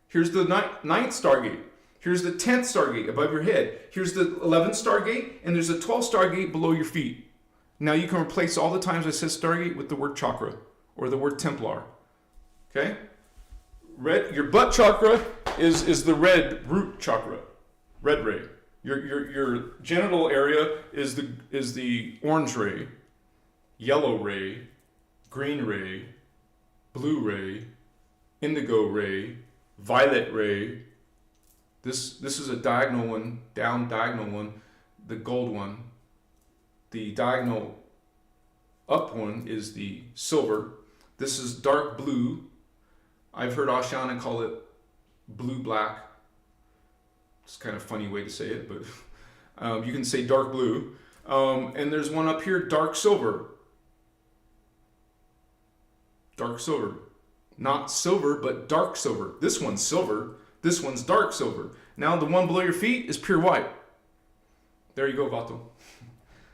Here's the 9th Stargate. Here's the 10th Stargate above your head. Here's the 11th Stargate, and there's a 12th Stargate below your feet. Now you can replace all the times I said Stargate with the word chakra or the word Templar. Okay? Your butt chakra is the red root chakra. Red ray. Your genital area is the orange ray, yellow ray, green ray, blue ray, indigo ray, violet ray. This is a diagonal one, down diagonal one, the gold one. The diagonal up one is the silver. This is dark blue. I've heard Ashana call it blue-black. It's kind of a funny way to say it, but you can say dark blue. And there's one up here, dark silver. Dark silver. Not silver, but dark silver. This one's silver. This one's dark silver. Now the one below your feet is pure white. There you go, Vato.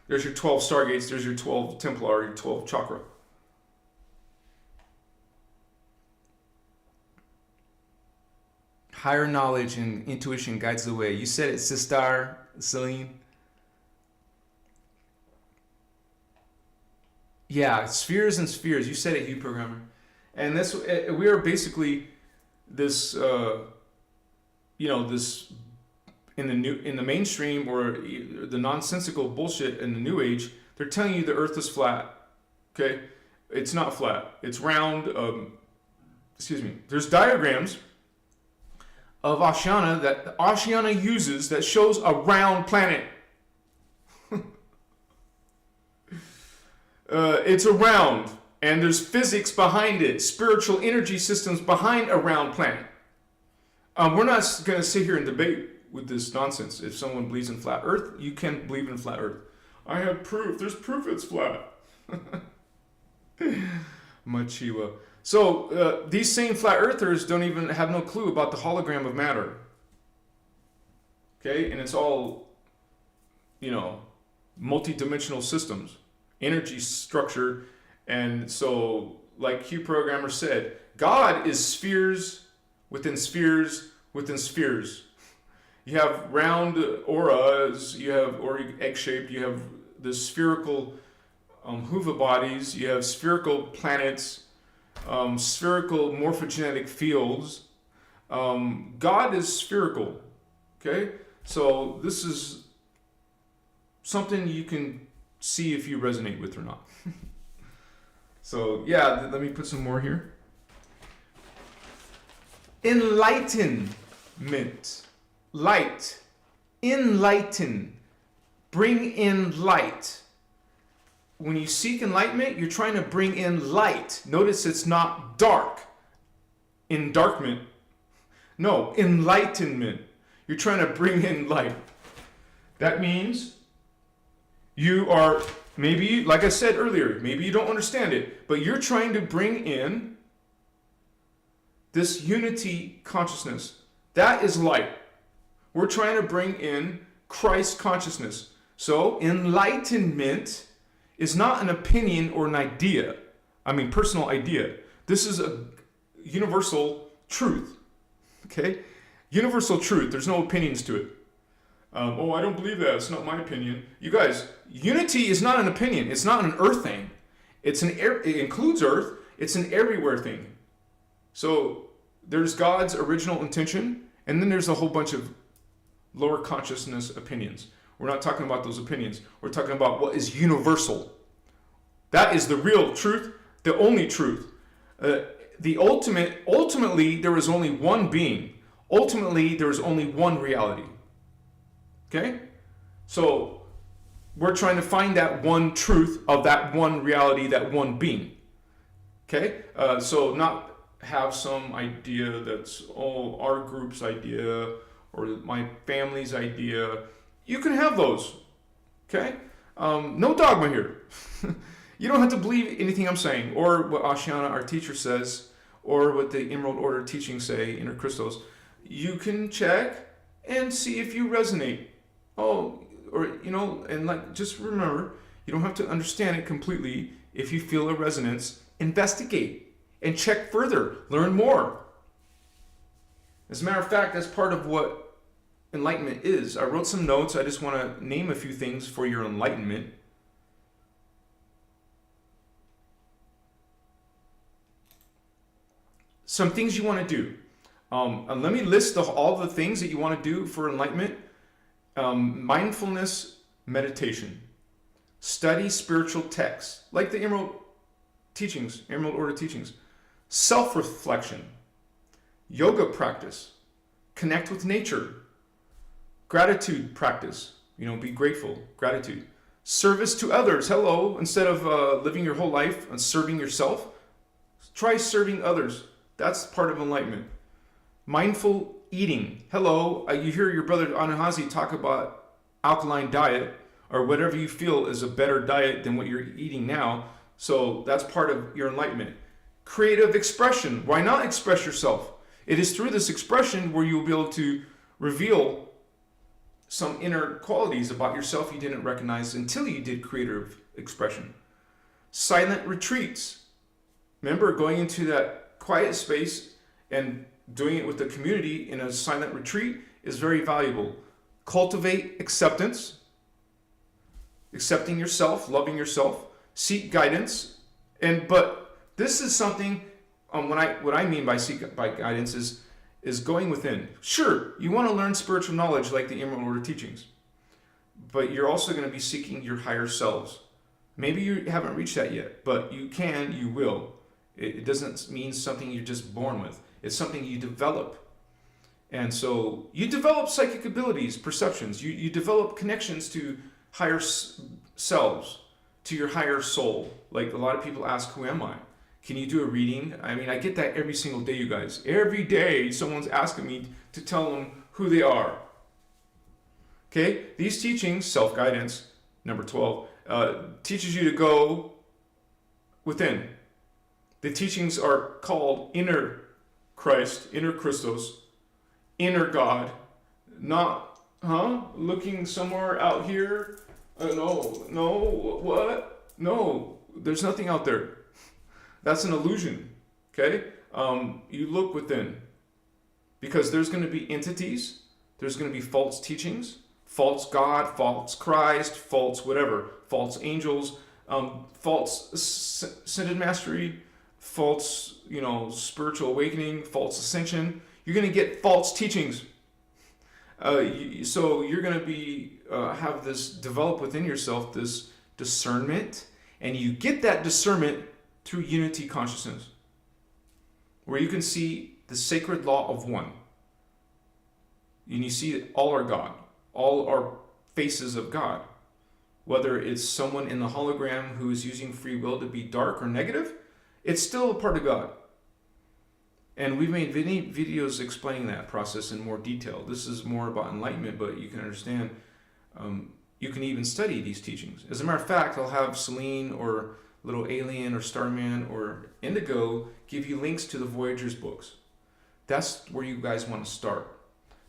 There's your 12 Stargates. There's your 12 Templar, your 12 chakra. Higher knowledge and intuition guides the way. You said it, Sister Celine. Yeah, spheres and spheres. You said it, you programmer. And this, we are basically this, this in the mainstream or the nonsensical bullshit in the New Age. They're telling you the Earth is flat. Okay, it's not flat. It's round. There's diagrams of Ashana that Ashana uses that shows a round planet. It's a round, and there's physics behind it, spiritual energy systems behind a round planet. We're not going to sit here and debate with this nonsense. If someone believes in flat Earth, you can believe in flat Earth. I have proof. There's proof it's flat. Machiwa. So these same flat earthers don't even have no clue about the hologram of matter. Okay, and it's all, multi-dimensional systems, energy structure, and so like Q Programmer said, God is spheres within spheres within spheres. You have round auras, or egg-shaped. You have the spherical Huva bodies. You have spherical planets. Spherical morphogenetic fields. God is spherical. Okay? So this is something you can see if you resonate with or not. So yeah, let me put some more here. Enlightenment. Light. Enlighten. Bring in light. When you seek enlightenment, you're trying to bring in light. Notice it's not dark. Endarkment. No, enlightenment. You're trying to bring in light. That means you are, maybe, like I said earlier, maybe you don't understand it, but you're trying to bring in this unity consciousness. That is light. We're trying to bring in Christ consciousness. So enlightenment is not an opinion or an idea. Personal idea. This is a universal truth. Okay? Universal truth. There's no opinions to it. I don't believe that. It's not my opinion. You guys, unity is not an opinion. It's not an earth thing. It includes earth. It's an everywhere thing. So there's God's original intention, and then there's a whole bunch of lower consciousness opinions. We're not talking about those opinions. We're talking about what is universal. That is the real truth, the only truth. Ultimately, there is only one being. Ultimately, there is only one reality. Okay? So, we're trying to find that one truth of that one reality, that one being. Okay? So, not have some idea that's our group's idea or my family's idea. You can have those, okay? No dogma here. You don't have to believe anything I'm saying, or what Ashana, our teacher, says, or what the Emerald Order teachings say, innerchristos. You can check and see if you resonate. Just remember, you don't have to understand it completely. If you feel a resonance, investigate and check further, learn more. As a matter of fact, that's part of what enlightenment is. I wrote some notes. I just want to name a few things for your enlightenment. Some things you want to do. And let me list all the things that you want to do for enlightenment. Mindfulness meditation. Study spiritual texts, like the Emerald Order teachings. Self-reflection. Yoga practice. Connect with nature. Gratitude practice. Be grateful. Gratitude. Service to others. Hello. Instead of living your whole life and serving yourself, try serving others. That's part of enlightenment. Mindful eating. Hello. You hear your brother Anahazi talk about alkaline diet, or whatever you feel is a better diet than what you're eating now. So that's part of your enlightenment. Creative expression. Why not express yourself? It is through this expression where you'll be able to reveal some inner qualities about yourself you didn't recognize until you did creative expression. Silent retreats. Remember, going into that quiet space and doing it with the community in a silent retreat is very valuable. Cultivate acceptance. Accepting yourself, loving yourself. Seek guidance. But this is something, what I mean by seek by guidance is going within. Sure, you want to learn spiritual knowledge like the Emerald Order teachings, but you're also going to be seeking your higher selves. Maybe you haven't reached that yet, but you will. It doesn't mean something you're just born with. It's something you develop. And so you develop psychic abilities, perceptions. You develop connections to higher selves, to your higher soul. Like a lot of people ask, who am I? Can you do a reading? I mean, I get that every single day, you guys. Every day, someone's asking me to tell them who they are. Okay? These teachings, self-guidance, number 12, teaches you to go within. The teachings are called inner Christ, inner Christos, inner God, not, looking somewhere out here. No, there's nothing out there. That's an illusion, okay? You look within, because there's going to be entities, there's going to be false teachings, false God, false Christ, false whatever, false angels, false ascended mastery, false, spiritual awakening, false ascension. You're going to get false teachings. So you're going to be have this develop within yourself, this discernment, and you get that discernment through unity consciousness, where you can see the sacred law of one. And you see all are God, all are faces of God. Whether it's someone in the hologram who is using free will to be dark or negative, it's still a part of God. And we've made many videos explaining that process in more detail. This is more about enlightenment, but you can understand, you can even study these teachings. As a matter of fact, I'll have Celine or Little Alien or Starman or Indigo give you links to the Voyagers books. That's where you guys want to start.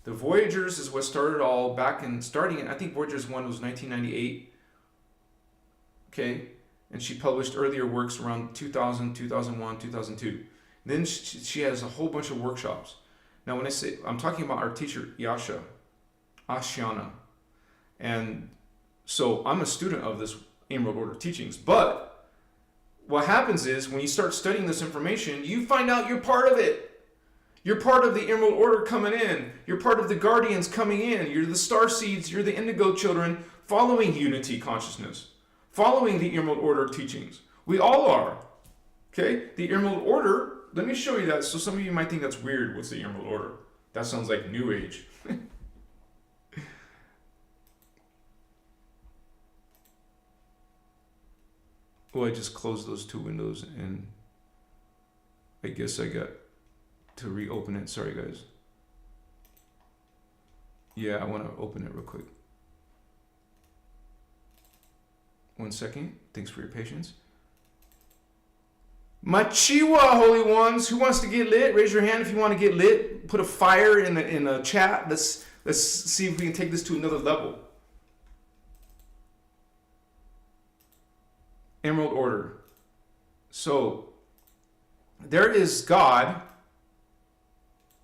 The Voyagers is what started all back in, I think Voyagers 1 was 1998. Okay? And she published earlier works around 2000, 2001, 2002. Then she has a whole bunch of workshops. Now when I say, I'm talking about our teacher, Ashiana. And so I'm a student of this Emerald Order teachings. But what happens is when you start studying this information, you find out you're part of it. You're part of the Emerald Order coming in. You're part of the Guardians coming in. You're the Star Seeds. You're the Indigo Children following unity consciousness, following the Emerald Order teachings. We all are. Okay? The Emerald Order, let me show you that. So some of you might think that's weird. What's the Emerald Order? That sounds like New Age. Well, I just closed those two windows and I guess I got to reopen it. Sorry, guys. Yeah, I want to open it real quick. 1 second. Thanks for your patience. Machiwa, holy ones. Who wants to get lit? Raise your hand if you want to get lit. Put a fire in the chat. Let's see if we can take this to another level. Emerald Order. So there is God.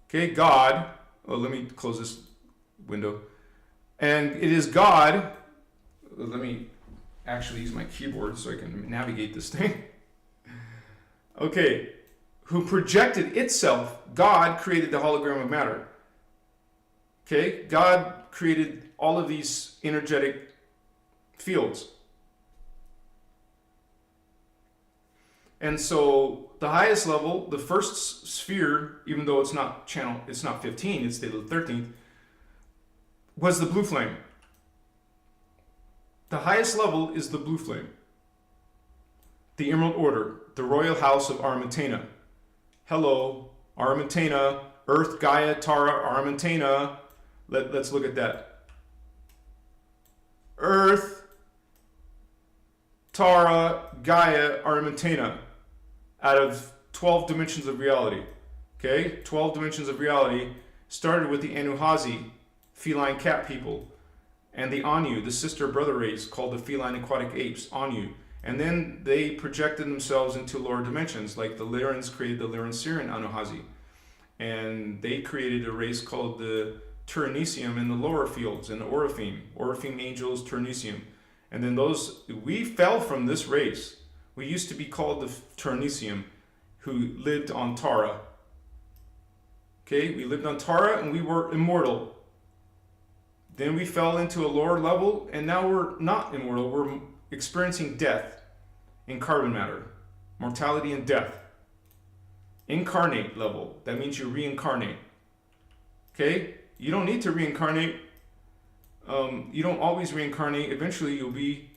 Okay, God. Well, let me close this window. And it is God. Let me actually use my keyboard so I can navigate this thing. Okay, who projected itself. God created the hologram of matter. Okay, God created all of these energetic fields. And so the highest level, the first sphere, even though it's not 15, it's the 13th, was the blue flame. The highest level is the blue flame. The Emerald Order, the Royal House of Armentana. Hello, Armentana, Earth, Gaia, Tara, Armentana. Let's look at that. Earth, Tara, Gaia, Armentana. Out of 12 dimensions of reality. Okay? 12 dimensions of reality started with the Anuhazi, feline cat people, and the Anu, the sister brother race called the feline aquatic apes, Anu. And then they projected themselves into lower dimensions, like the Lyrans created the Lyran-Syrian Anuhazi. And they created a race called the Turanesium in the lower fields, and the Orifeme angels, Turanesium. And then we fell from this race. We used to be called the Turanesium, who lived on Tara. Okay, we lived on Tara and we were immortal. Then we fell into a lower level, and now we're not immortal. We're experiencing death in carbon matter, mortality and death. Incarnate level, that means you reincarnate. Okay, you don't need to reincarnate. You don't always reincarnate. Eventually you'll be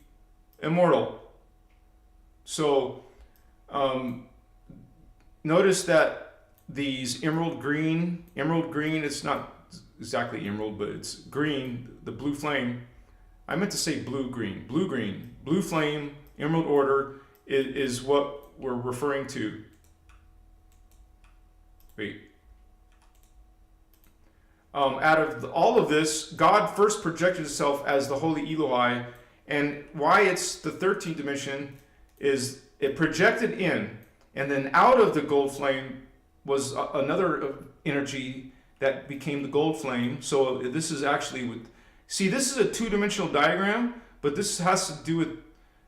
immortal. So notice that these emerald green, it's not exactly emerald, but it's green, the blue flame. I meant to say blue-green. Blue-green. Blue flame, Emerald Order is what we're referring to. Wait. Out of all of this, God first projected itself as the Holy Eloi, and why it's the 13th dimension is it projected in, and then out of the gold flame was another energy that became the gold flame. So this is actually with, see, this is a two-dimensional diagram, but this has to do with,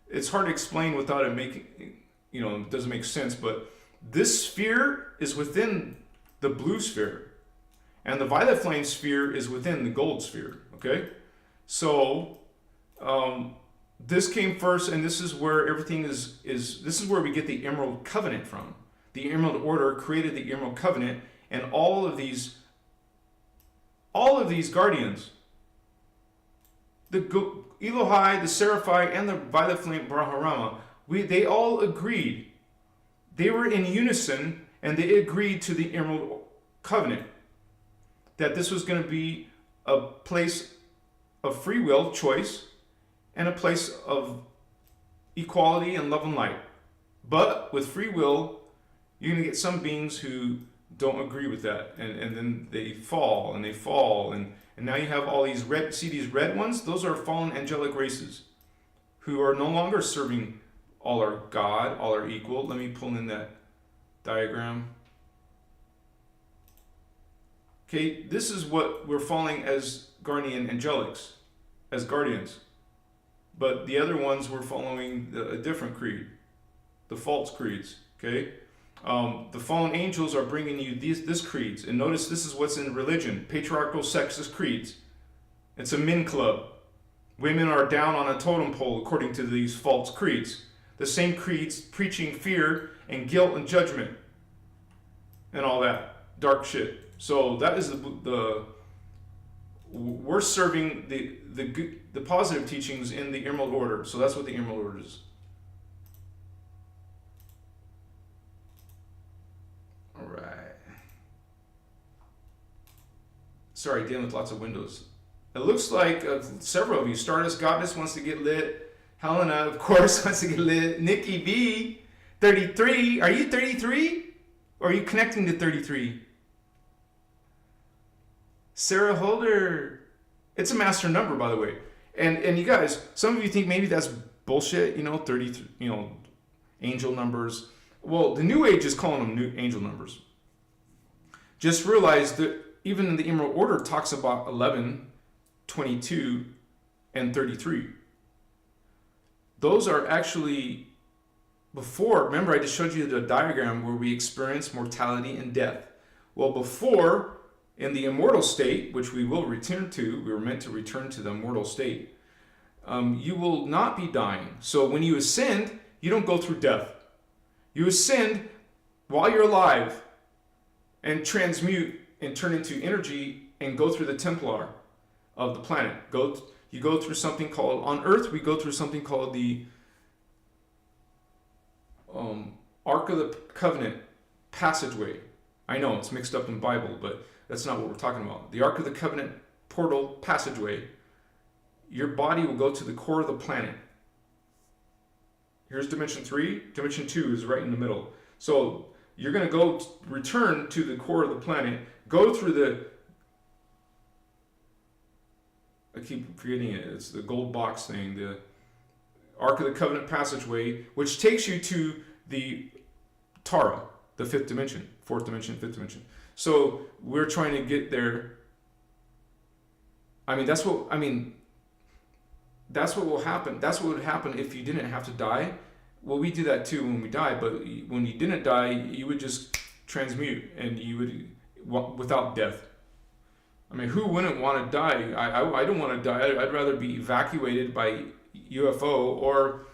it's hard to explain without it making, it doesn't make sense, but this sphere is within the blue sphere, and the violet flame sphere is within the gold sphere, okay? So, this came first, and this is where everything is this is where we get the Emerald Covenant from. The Emerald Order created the Emerald Covenant, and all of these guardians, the Elohai, the Seraphite, and the Violet Flame Brahmarama, they all agreed. They were in unison, and they agreed to the Emerald Covenant, that this was going to be a place of free will, choice, and a place of equality and love and light. But with free will, you're going to get some beings who don't agree with that, and then they fall, and now you have all these these red ones? Those are fallen angelic races who are no longer serving all our God, all our equal. Let me pull in that diagram. Okay, this is what we're falling as guardian angelics, as guardians. But the other ones were following a different creed, the false creeds, okay? The fallen angels are bringing you this creeds. And notice this is what's in religion, patriarchal sexist creeds. It's a men club. Women are down on a totem pole according to these false creeds. The same creeds preaching fear and guilt and judgment and all that dark shit. So that is we're serving the positive teachings in the Emerald Order. So that's what the Emerald Order is. All right. Sorry, dealing with lots of windows. It looks like several of you. Stardust Goddess wants to get lit. Helena, of course, wants to get lit. Nikki B, 33. Are you 33? Or are you connecting to 33? Sarah Holder. It's a master number, by the way. And you guys, some of you think maybe that's bullshit, 33, angel numbers. Well, the New Age is calling them new angel numbers. Just realize that even in the Emerald Order talks about 11, 22, and 33. Those are actually before, remember I just showed you the diagram where we experience mortality and death. Well, before in the immortal state, which we will return to, we were meant to return to the immortal state, you will not be dying. So when you ascend, you don't go through death. You ascend while you're alive and transmute and turn into energy and go through the Templar of the planet. You go through something called, on Earth, we go through something called the Ark of the Covenant passageway. I know it's mixed up in Bible, but that's not what we're talking about. The Ark of the Covenant portal passageway. Your body will go to the core of the planet. Here's dimension 3. Dimension 2 is right in the middle. So you're going to return to the core of the planet, go through the, I keep forgetting it, it's the gold box thing, the Ark of the Covenant passageway, which takes you to the Tara, the 5th dimension, 4th dimension, 5th dimension. So we're trying to get there. That's what will happen. That's what would happen if you didn't have to die. Well, we do that too when we die, but when you didn't die, you would just transmute and you would, without death. Who wouldn't want to die? I don't want to die. I'd rather be evacuated by UFO or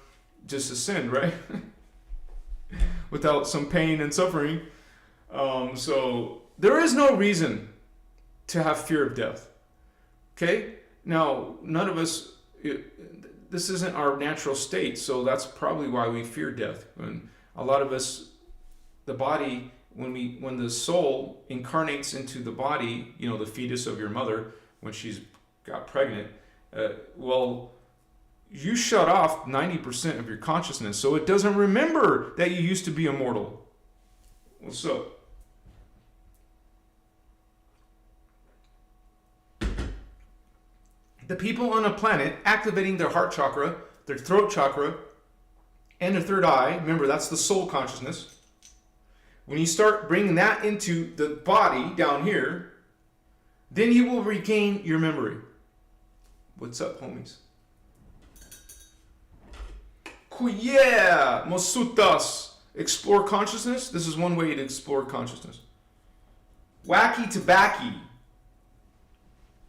just ascend, right? Without some pain and suffering. So there is no reason to have fear of death. Okay? Now, none of us, this isn't our natural state, so that's probably why we fear death. When a lot of us, the body, when the soul incarnates into the body, the fetus of your mother, when she's got pregnant, you shut off 90% of your consciousness, so it doesn't remember that you used to be immortal. What's up? The people on a planet activating their heart chakra, their throat chakra, and their third eye, remember that's the soul consciousness. When you start bringing that into the body down here, then you will regain your memory. What's up, homies? Yeah, Mosutas. Explore consciousness. This is one way to explore consciousness. Wacky tobacco.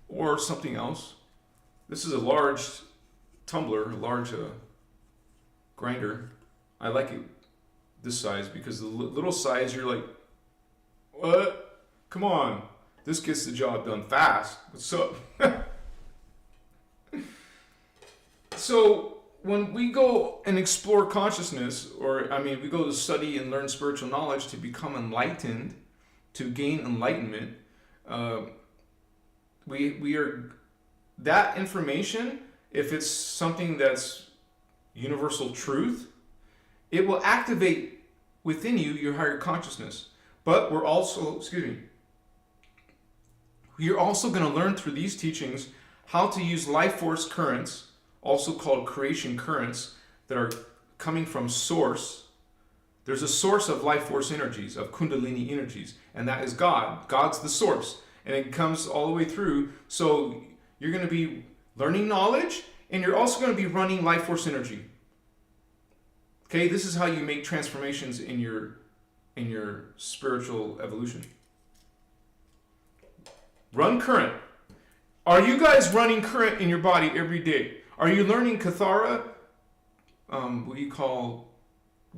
Or something else. This is a large tumbler, a large grinder. I like it this size because the little size, you're like, what? Come on. This gets the job done fast. What's up? So when we go and explore consciousness, we go to study and learn spiritual knowledge to become enlightened, to gain enlightenment, we are, that information, if it's something that's universal truth, it will activate within you your higher consciousness. But we're also, you're also going to learn through these teachings how to use life force currents, also called creation currents, that are coming from source. There's a source of life force energies, of kundalini energies, and that is God. God's the source, and it comes all the way through. So you're going to be learning knowledge, and you're also going to be running life force energy. Okay, this is how you make transformations in your spiritual evolution. Run current. Are you guys running current in your body every day? Are you learning Kathara, what you call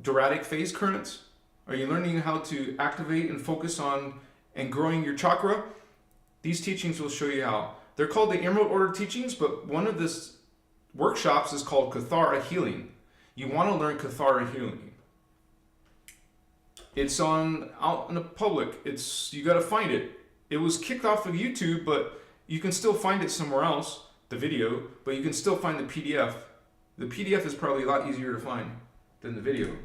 Doratic phase currents? Are you learning how to activate and focus on and growing your chakra? These teachings will show you how. They're called the Emerald Order teachings, but one of this workshops is called Kathara Healing. You want to learn Kathara Healing. It's out in the public. You got to find it. It was kicked off of YouTube, but you can still find it somewhere else, the video, but you can still find the PDF. The PDF is probably a lot easier to find than the video.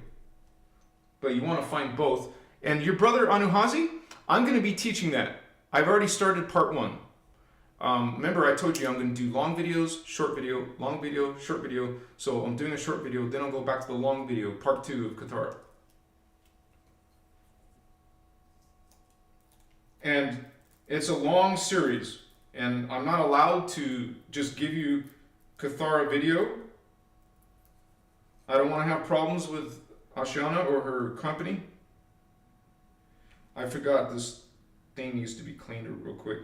But you want to find both. And your brother Anuhazi, I'm going to be teaching that. I've already started part 1. Remember I told you I'm going to do long videos, short video, long video, short video. So I'm doing a short video, then I'll go back to the long video, part 2 of Kathara. And it's a long series, and I'm not allowed to just give you Kathara video. I don't want to have problems with Ashiana or her company. I forgot this thing needs to be cleaned real quick.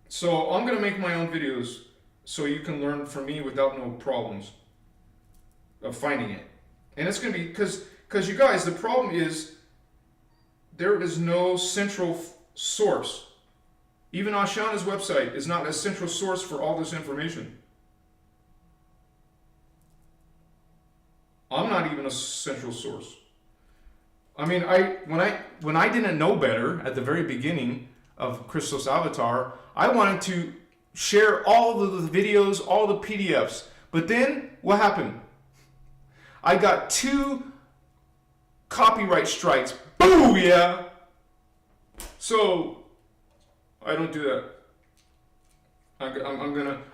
So I'm gonna make my own videos so you can learn from me without no problems of finding it. And it's gonna be because you guys, the problem is there is no central source. Even Ashana's website is not a central source for all this information. I'm not even a central source. I mean, when I didn't know better at the very beginning of Christos Avatar, I wanted to share all of the videos, all the PDFs. But then what happened? I got 2 copyright strikes. Boo, yeah. So I don't do that.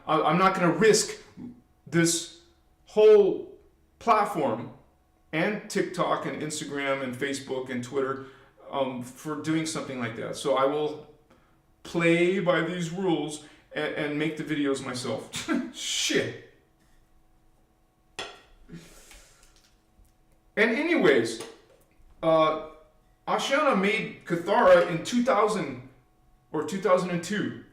I'm not gonna risk this whole platform and TikTok and Instagram and Facebook and Twitter for doing something like that. So I will play by these rules and make the videos myself. Shit. And anyways, Ashana made Cathara in 2000 or 2002.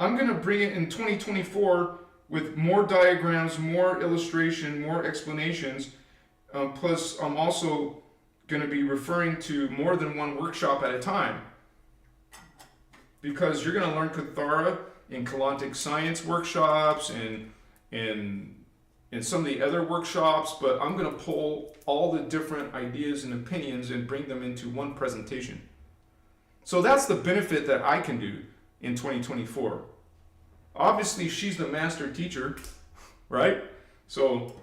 I'm gonna bring it in 2024 with more diagrams, more illustration, more explanations. Plus, I'm also gonna be referring to more than one workshop at a time, because you're gonna learn Cathara in Kalantic science workshops and in some of the other workshops, but I'm gonna pull all the different ideas and opinions and bring them into one presentation. So that's the benefit that I can do in 2024. Obviously, she's the master teacher, right? So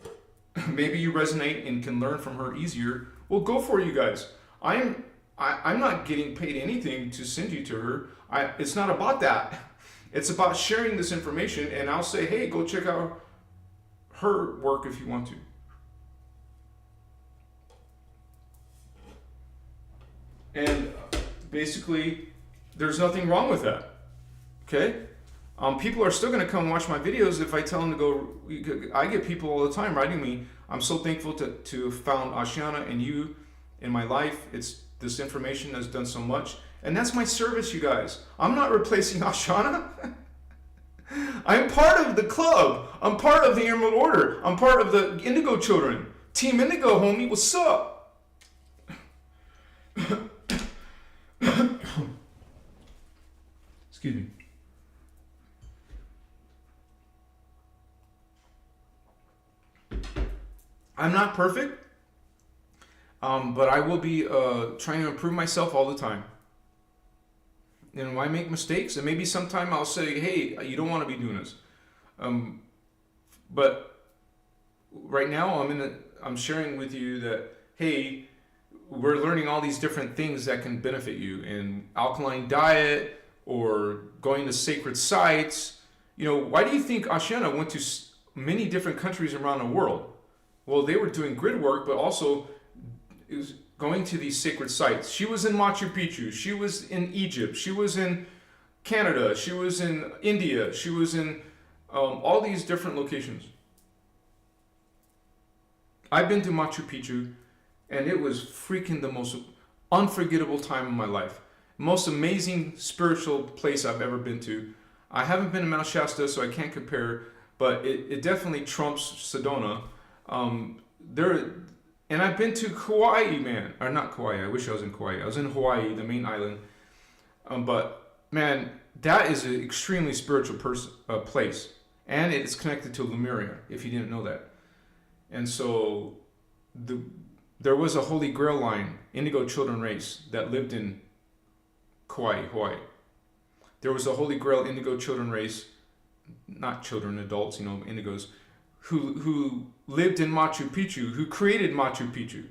maybe you resonate and can learn from her easier. Well, go for it, you guys. I'm not getting paid anything to send you to her. It's not about that. It's about sharing this information, and I'll say, hey, go check out her work if you want to. And basically, there's nothing wrong with that. Okay? People are still going to come watch my videos if I tell them to go. I get people all the time writing me. I'm so thankful to have found Ashana and you in my life. This information has done so much. And that's my service, you guys. I'm not replacing Ashana. I'm part of the club. I'm part of the Emerald Order. I'm part of the Indigo Children. Team Indigo, homie, what's up? Excuse me. I'm not perfect, but I will be trying to improve myself all the time. And when I make mistakes, and maybe sometime I'll say, hey, you don't want to be doing this. But right now I'm sharing with you that, hey, we're learning all these different things that can benefit you in alkaline diet or going to sacred sites. You know, why do you think Ashana went to many different countries around the world? Well, they were doing grid work, but also going to these sacred sites. She was in Machu Picchu. She was in Egypt. She was in Canada. She was in India. She was in all these different locations. I've been to Machu Picchu, and it was freaking the most unforgettable time of my life. Most amazing spiritual place I've ever been to. I haven't been to Mount Shasta, so I can't compare, but it definitely trumps Sedona. And I've been to Kauai, man. Or not Kauai, I wish I was in Kauai. I was in Hawaii, the main island. But, man, that is an extremely spiritual place. And it is connected to Lemuria, if you didn't know that. And so, there was a Holy Grail line, Indigo Children race, that lived in Kauai, Hawaii. There was a Holy Grail Indigo Children race, not children, adults, indigos, who lived in Machu Picchu, who created Machu Picchu.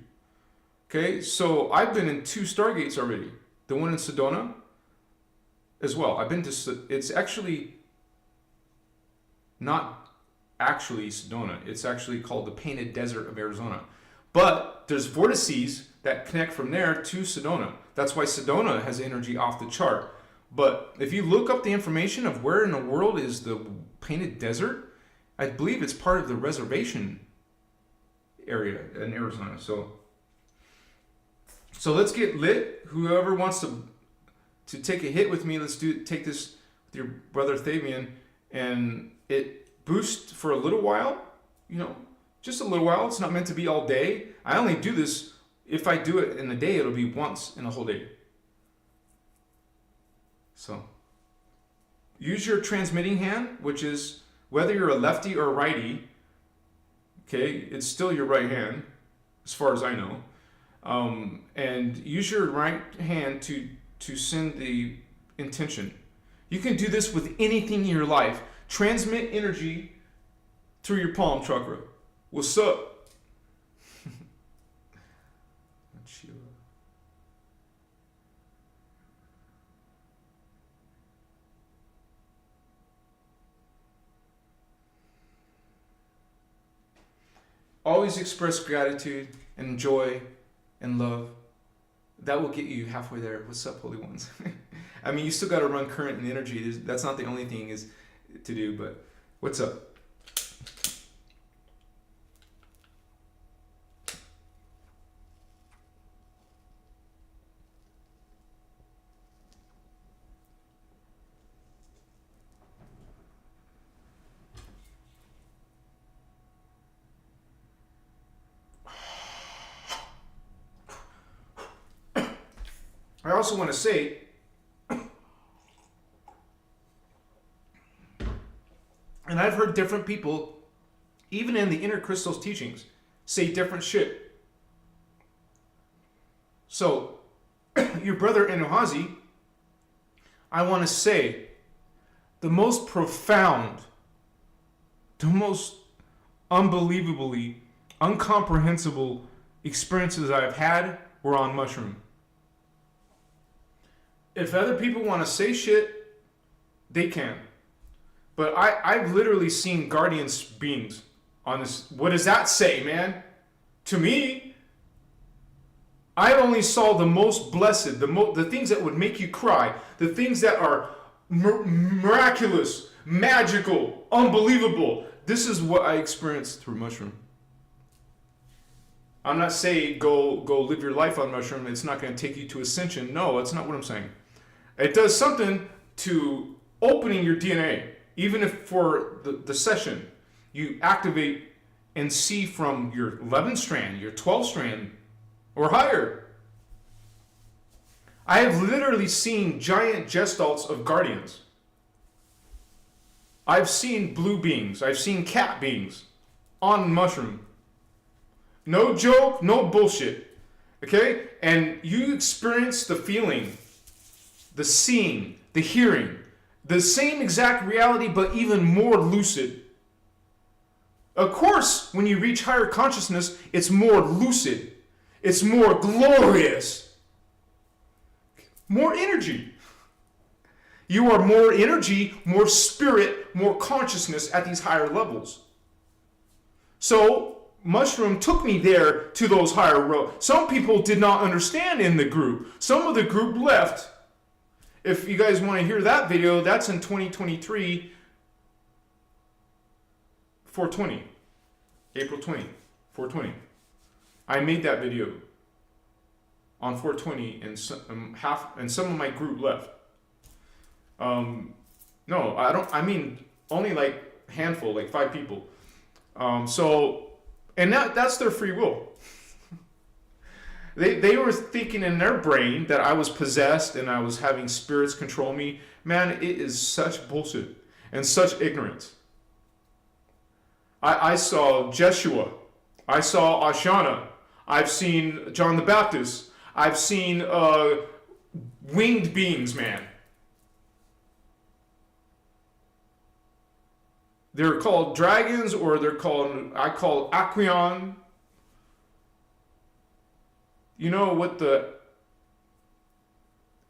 Okay, so I've been in 2 Stargates already. The one in Sedona as well. I've been to, it's actually not actually Sedona. It's actually called the Painted Desert of Arizona. But there's vortices that connect from there to Sedona. That's why Sedona has energy off the chart. But if you look up the information of where in the world is the Painted Desert, I believe it's part of the reservation area in Arizona. So So let's get lit. Whoever wants to take a hit with me, take this with your brother Thavian, and it boosts for a little while, just a little while. It's not meant to be all day. I only do this, if I do it in a day, it'll be once in a whole day. So use your transmitting hand, which is whether you're a lefty or a righty, okay, it's still your right hand, as far as I know. And use your right hand to send the intention. You can do this with anything in your life. Transmit energy through your palm chakra. What's up? Always express gratitude and joy and love. That will get you halfway there. What's up, holy ones? I mean, you still got to run current and energy. That's not the only thing is to do, but what's up? I also want to say, and I've heard different people, even in the innerchristos teachings, say different shit. So, your brother Enuhazi, I want to say, the most profound, the most unbelievably, incomprehensible experiences I've had were on mushroom. If other people want to say shit, they can. But I've literally seen guardian beings on this. What does that say, man? To me, I only saw the most blessed, the things that would make you cry, the things that are miraculous, magical, unbelievable. This is what I experienced through mushroom. I'm not saying go live your life on mushroom. It's not going to take you to ascension. No, that's not what I'm saying. It does something to opening your DNA. Even if for the session, you activate and see from your 11 strand, your 12 strand, or higher. I have literally seen giant gestalts of guardians. I've seen blue beings. I've seen cat beings on mushroom. No joke, no bullshit. Okay? And you experience the feeling, the seeing, the hearing, the same exact reality, but even more lucid. Of course, when you reach higher consciousness, it's more lucid. It's more glorious. More energy. You are more energy, more spirit, more consciousness at these higher levels. So, mushroom took me there to those higher roads. Some people did not understand in the group. Some of the group left. If you guys want to hear that video, that's in 2023, 420, April 20, 420. I made that video on 420, and some of my group left. No, I don't. I mean, only like handful, like 5 people. And that's their free will. They were thinking in their brain that I was possessed and I was having spirits control me. Man, it is such bullshit and such ignorance. I saw Jeshua. I saw Ashana. I've seen John the Baptist. I've seen winged beings, man. They're called dragons, or I call Aquion. You know what the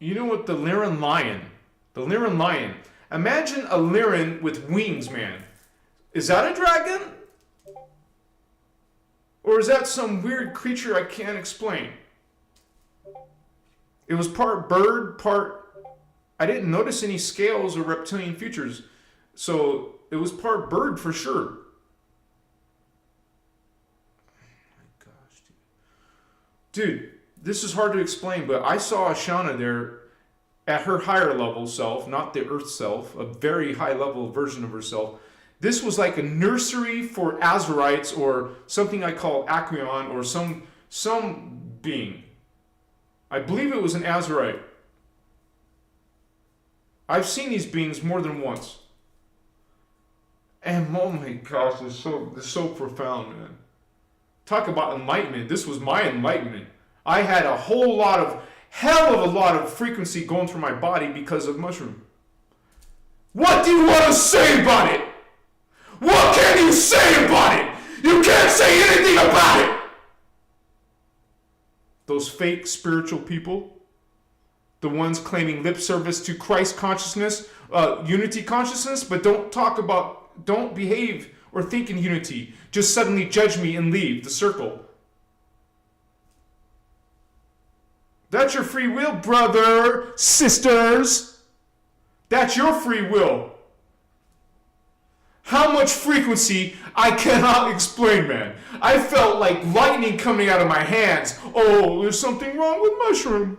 Lyran lion. Imagine a Lyran with wings, man. Is that a dragon? Or is that some weird creature I can't explain? It was part bird, I didn't notice any scales or reptilian features. So it was part bird for sure. Oh my gosh, dude. this is hard to explain, but I saw Ashana there at her higher level self, not the earth self, a very high level version of herself. This was like a nursery for Azarites, or something I call Aquion, or some being. I believe it was an Azarite. I've seen these beings more than once. And oh my gosh, it's so profound, man. Talk about enlightenment. This was my enlightenment. I had a hell of a lot of frequency going through my body because of mushroom. What do you want to say about it? What can you say about it? You can't say anything about it. Those fake spiritual people, the ones claiming lip service to Christ consciousness, unity consciousness, but don't behave or think in unity. Just suddenly judge me and leave the circle. That's your free will, brother, sisters. That's your free will. How much frequency, I cannot explain, man. I felt like lightning coming out of my hands. Oh, there's something wrong with mushroom.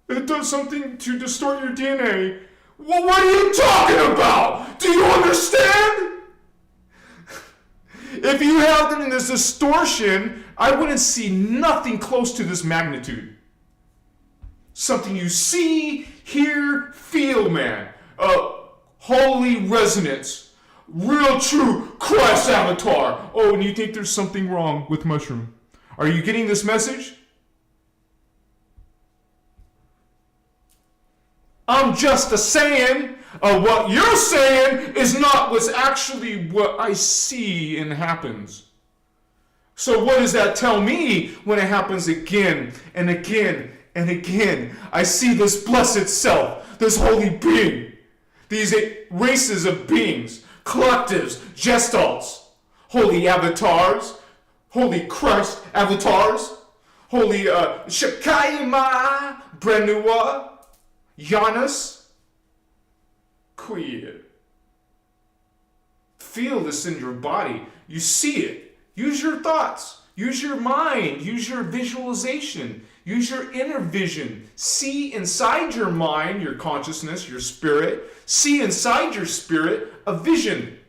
It does something to distort your DNA. Well, what are you talking about? Do you understand? If you held it in this distortion, I wouldn't see nothing close to this magnitude. Something you see, hear, feel, man. Holy resonance. Real true Christ avatar. Oh, and you think there's something wrong with mushroom. Are you getting this message? I'm just a saying. What you're saying is not what's actually what I see and happens. So what does that tell me when it happens again and again and again? I see this blessed self, this holy being, these races of beings, collectives, gestalts, holy avatars, holy Christ avatars, holy Shakaima, Brenua, Janus, queer. Feel this in your body. You see it. Use your thoughts. Use your mind. Use your visualization. Use your inner vision. See inside your mind, your consciousness, your spirit. See inside your spirit a vision.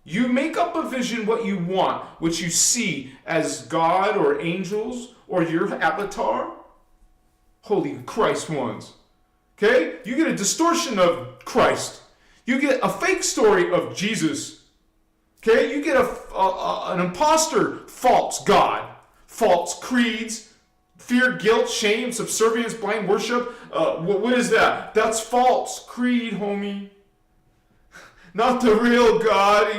You make up a vision what you want, what you see as God or angels or your avatar. Holy Christ ones. Okay? You get a distortion of Christ. You get a fake story of Jesus. Okay? You get an imposter, false God, false creeds, fear, guilt, shame, subservience, blind worship. What is that? That's false creed, homie. Not the real God.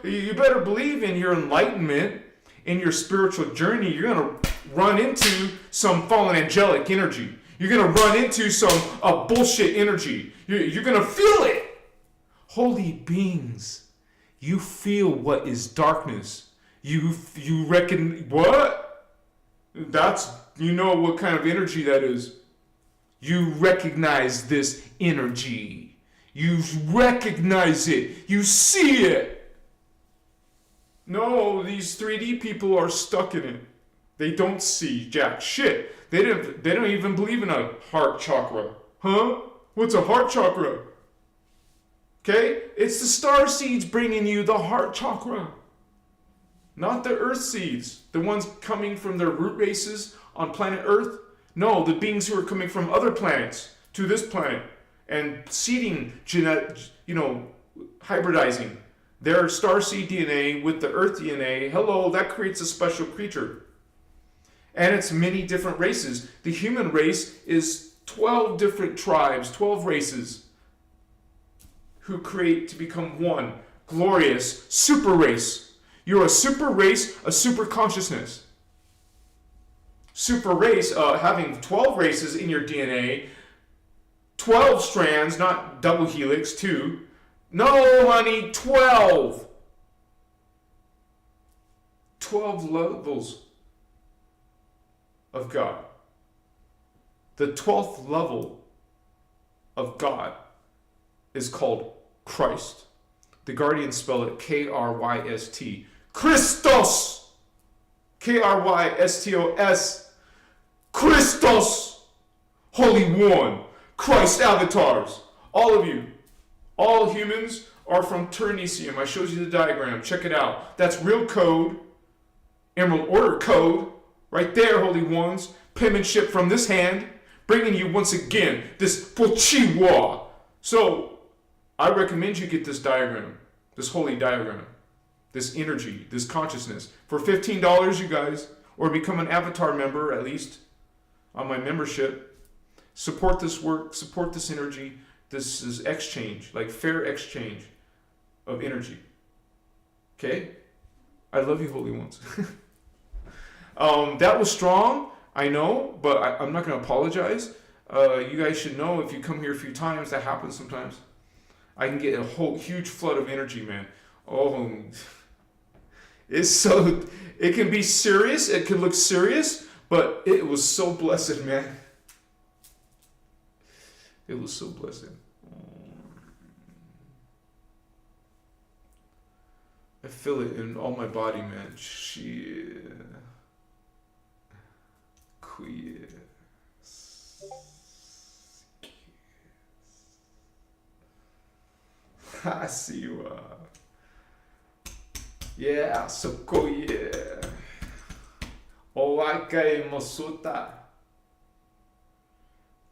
You better believe in your enlightenment, in your spiritual journey. You're going to run into some fallen angelic energy. You're going to run into some bullshit energy. You're going to feel it. Holy beings, you feel what is darkness. You reckon, what? That's, you know what kind of energy that is. You recognize this energy. You recognize it. You see it. No, these 3D people are stuck in it. They don't see jack shit. They don't even believe in a heart chakra. Huh? What's a heart chakra? Okay? It's the star seeds bringing you the heart chakra. Not the earth seeds. The ones coming from their root races on planet Earth. No, the beings who are coming from other planets to this planet and seeding, hybridizing their star seed DNA with the earth DNA. Hello, that creates a special creature. And it's many different races. The human race is 12 different tribes, 12 races who create to become one glorious super race. You're a super race, a super consciousness. Super race, having 12 races in your DNA, 12 strands, not double helix, 2. No, honey, 12. 12 levels of God. The 12th level of God is called Christ. The Guardians spell it K-R-Y-S-T. Christos! Krystos, Christos, Holy One, Christ avatars. All of you, all humans are from Terahertz. I showed you the diagram. Check it out. That's real code, Emerald Order code, right there, Holy Ones. Penmanship from this hand, bringing you once again this Pochiwa. So, I recommend you get this diagram, this holy diagram, this energy, this consciousness, for $15, you guys, or become an avatar member, at least, on my membership. Support this work, support this energy. This is exchange, like fair exchange of energy. Okay? I love you, Holy Ones. That was strong, I know, but I'm not going to apologize. You guys should know, if you come here a few times, that happens sometimes. I can get a whole huge flood of energy, man. Oh, it's so, it can be serious, it can look serious, but it was so blessed, man. It was so blessed. I feel it in all my body, man. Shit. Queer. I see you. Yeah, so cool, yeah. Oakai mosuta.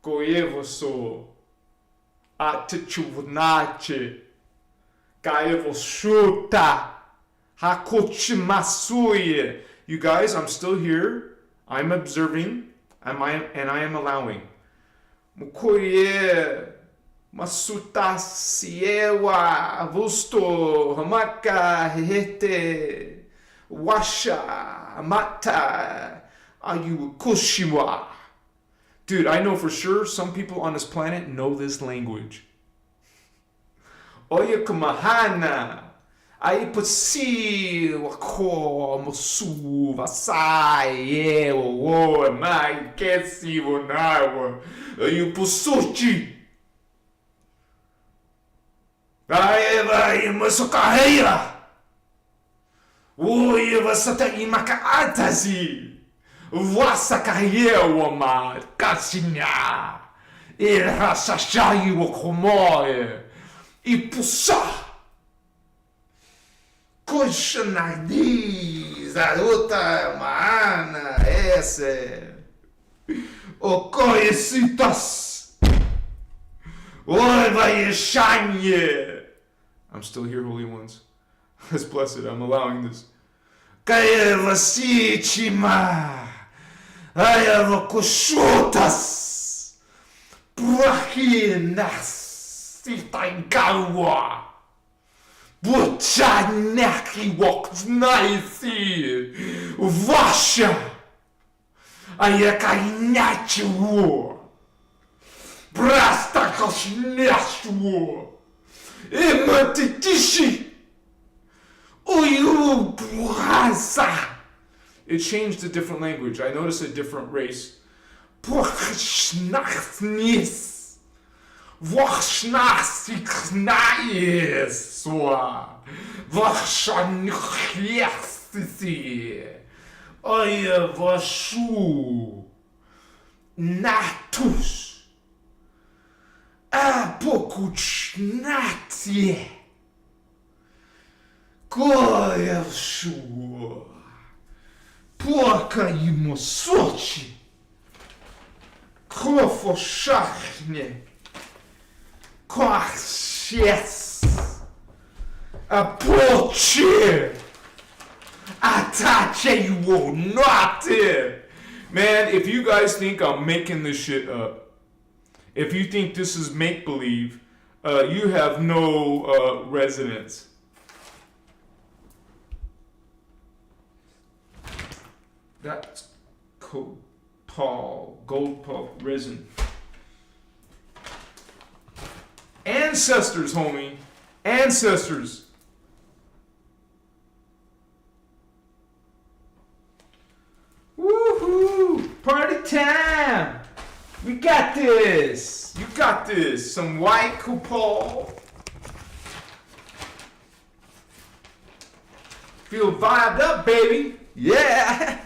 Koyevoso. Atichunache. Kaevoshuta. Hakochimasuye. You guys, I'm still here. I'm observing. And I am allowing. Mukoye. Masuta siewa vusto hamaka hete washa mata ayu kushiwa. Dude, I know for sure some people on this planet know this language. Oya kumahana aipasi wako musu vasai wo mai kesi wonawa ayu pusuchi. Vai masukaheira. Oi, você tá em macaatazi. Vossa carreira, ma casinha. E rachachai o comoe. E puxar. Coxa nariz, a outra mana, essa. O conhecidas. Oi, vai shine. I'm still here, Holy Ones. That's blessed. I'm allowing this. Kaevasichima. Ayavakushutas. Prahinas. Sitaikawa. Buchanaki walks nice. Vasha. Ayakainachu. Brasta koshnashwo. Ematitishi. Oyu brasa. It changed a different language. I noticed a different race. Pochnachnis. Vachnachsiknaiswa. Vachanichiasisi. Oya vashu. Natus. Apokuchnatie. Koyashu. Porca imosochi. Krofoshachne. Koaches. Apoche. Atache you will not. Man, if you guys think I'm making this shit up, if you think this is make-believe, you have no resonance. That's Paul, gold pulp resin. Ancestors, homie. Ancestors. Woohoo! Party time! We got this! You got this! Some white coupon. Feel vibed up, baby! Yeah.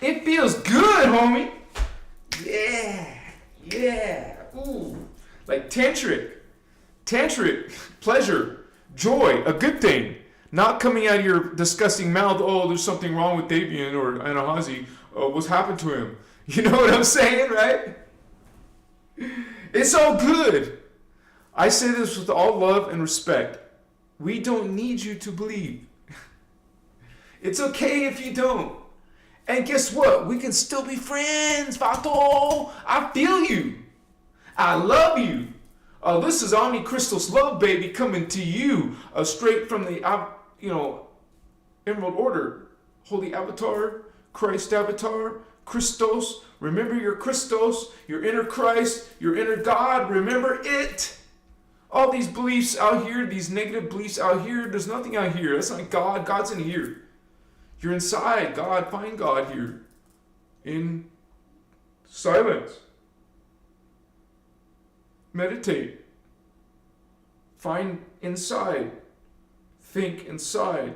It feels good, homie. Yeah. Yeah. Ooh. Like tantric pleasure, joy, a good thing. Not coming out of your disgusting mouth, oh, there's something wrong with Davian or Anahazi. Oh, what's happened to him? You know what I'm saying, right? It's all good. I say this with all love and respect. We don't need you to believe. It's okay if you don't. And guess what? We can still be friends, Vato. I feel you. I love you. This is Omni-Christos love, baby, coming to you straight from the, Emerald Order. Holy Avatar, Christ Avatar, Christos. Remember your Christos, your inner Christ, your inner God. Remember it. All these beliefs out here, these negative beliefs out here, there's nothing out here. That's not God. God's in here. You're inside God. Find God here. In silence. Meditate. Find inside. Think inside.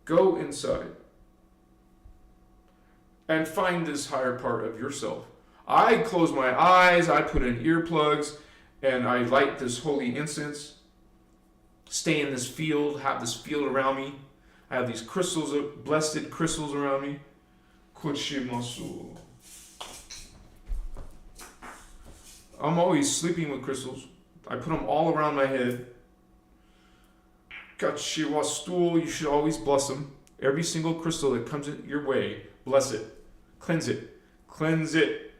Go inside. And find this higher part of yourself. I close my eyes, I put in earplugs, and I light this holy incense. Stay in this field, have this field around me. I have these crystals, blessed crystals around me. I'm always sleeping with crystals. I put them all around my head. You should always bless them. Every single crystal that comes your way, bless it. Cleanse it. Cleanse it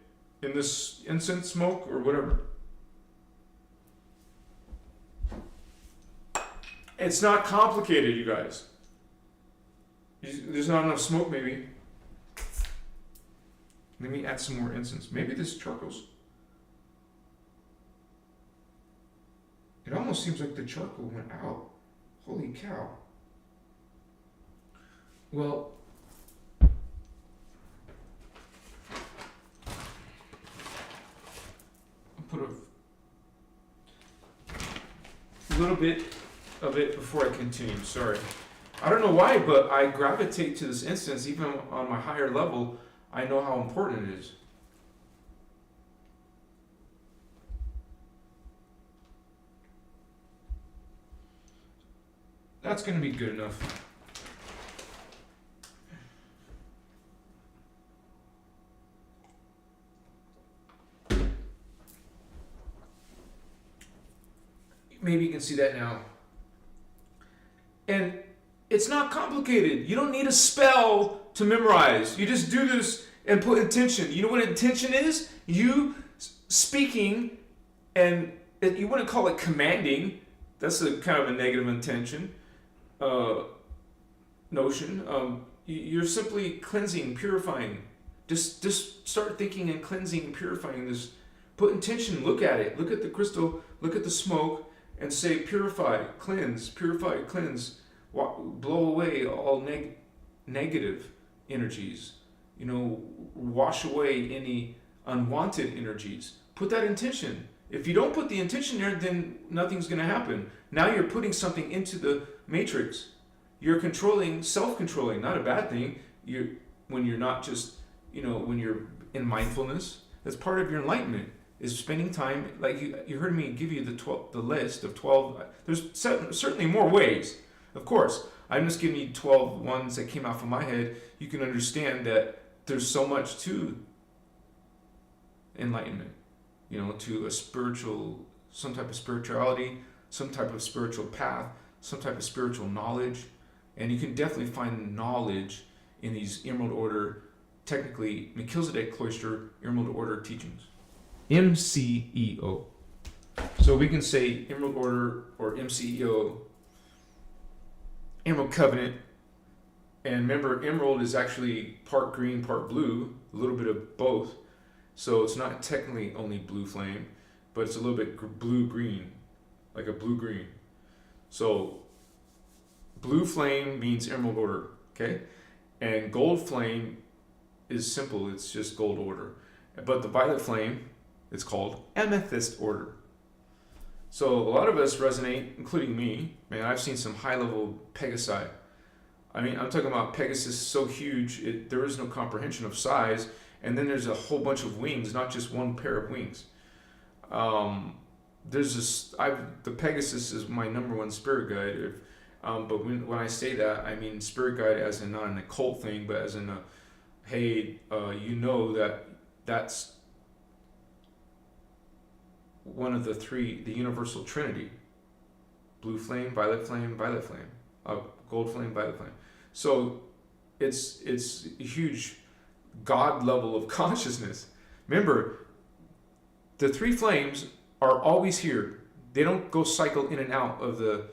in this incense smoke or whatever. It's not complicated, you guys. There's not enough smoke, maybe. Let me add some more incense. Maybe this charcoal's... It almost seems like the charcoal went out. Holy cow. Well... I'll put a little bit of it before I continue. Sorry. I don't know why, but I gravitate to this instance. Even on my higher level, I know how important it is. That's going to be good enough. Maybe you can see that now. And it's not complicated. You don't need a spell to memorize. You just do this and put intention. You know what intention is? You speaking, and you wouldn't call it commanding. That's a kind of a negative intention notion. You're simply cleansing, purifying. Just start thinking and cleansing and purifying this. Put intention. Look at it. Look at the crystal. Look at the smoke. And say, purify, cleanse, blow away all negative energies. Wash away any unwanted energies. Put that intention. If you don't put the intention there, then nothing's going to happen. Now you're putting something into the matrix. You're controlling, self-controlling, not a bad thing. When you're not just, when you're in mindfulness, that's part of your enlightenment. Is spending time, like you heard me give you the list of 12. There's certainly more ways, of course. I'm just giving you 12 ones that came out from my head. You can understand that there's so much to enlightenment, to a spiritual, some type of spirituality, some type of spiritual path, some type of spiritual knowledge. And you can definitely find knowledge in these Emerald Order, technically Melchizedek Cloister Emerald Order teachings. MCEO. So we can say Emerald Order or MCEO, Emerald Covenant. And remember, Emerald is actually part green, part blue, a little bit of both. So it's not technically only blue flame, but it's a little bit blue-green, like a blue-green. So blue flame means Emerald Order, okay? And gold flame is simple, it's just gold order. But the violet flame, it's called Amethyst Order. So a lot of us resonate, including me. Man, I've seen some high-level Pegasi. I mean, I'm talking about Pegasus so huge, there is no comprehension of size. And then there's a whole bunch of wings, not just one pair of wings. There's this. The Pegasus is my number one spirit guide. But when I say that, I mean spirit guide as in not an occult thing, but as in a, hey, you know that's one of the three, the universal trinity: blue flame, violet flame, gold flame, violet flame. So it's a huge God level of consciousness. Remember, the three flames are always here. They don't go cycle in and out of the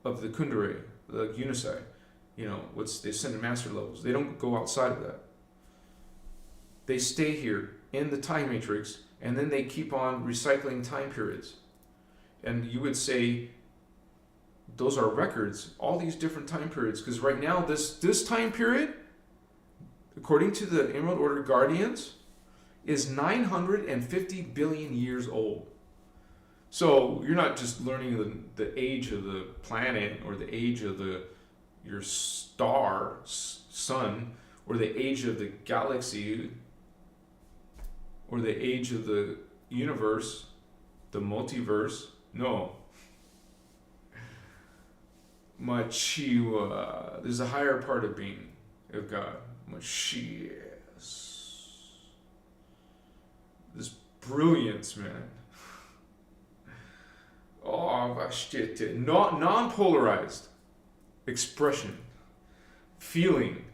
Kundalini, the Unisai. You know, what's the ascended master levels. They don't go outside of that. They stay here in the time matrix, and then they keep on recycling time periods. And you would say those are records, all these different time periods, because right now this time period, according to the Emerald Order Guardians, is 950 billion years old. So you're not just learning the age of the planet or the age of your star, sun, or the age of the galaxy, or the age of the universe, the multiverse. No. Machiwa. There's a higher part of being of God. Machias. This brilliance, man. Oh, shit. Non-polarized expression, feeling.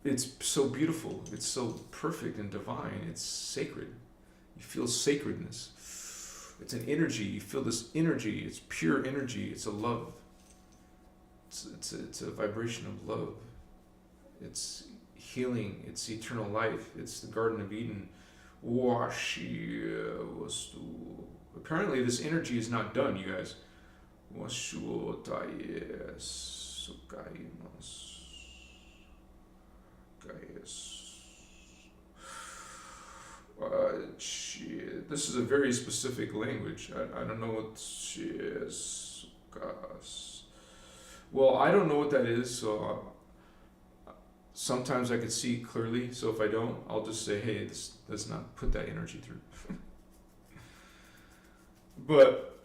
It's so beautiful. It's so perfect and divine. It's sacred. You feel sacredness. It's an energy. You feel this energy. It's pure energy. It's a love. It's a vibration of love. It's healing. It's eternal life. It's the Garden of Eden. Apparently this energy is not done, you guys. This is a very specific language. I don't know what is. Well, I don't know what that is, so sometimes I could see clearly. So if I don't, I'll just say, hey, let's not put that energy through. But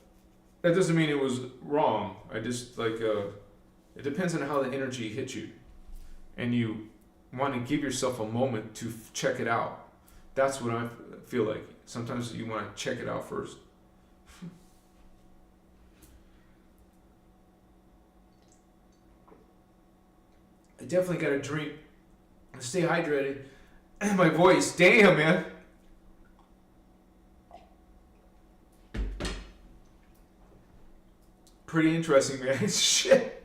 that doesn't mean it was wrong. I just it depends on how the energy hits you, and you want to give yourself a moment to check it out. That's what I feel like. Sometimes you want to check it out first. I definitely got to drink and stay hydrated. My voice, damn, man. Pretty interesting, man. Shit.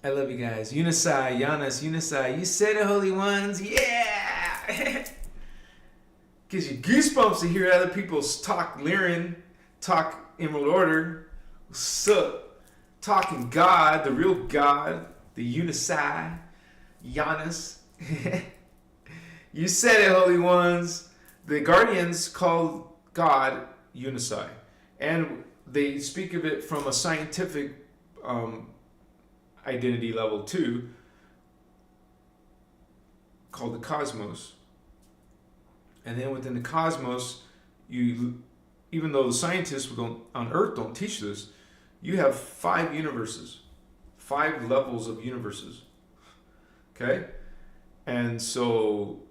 I love you guys. Unisai, Giannis, Unisai. You said it, Holy Ones. Yeah! Gives you goosebumps to hear other people's talk Lyran, talk Emerald Order. What's up? Talking God, the real God, the Unisai, Giannis. You said it, Holy Ones. The Guardians call God Unisai. And they speak of it from a scientific identity level too, called the cosmos. And then within the cosmos, even though the scientists on Earth don't teach this, you have 5 universes, 5 levels of universes. Okay? And so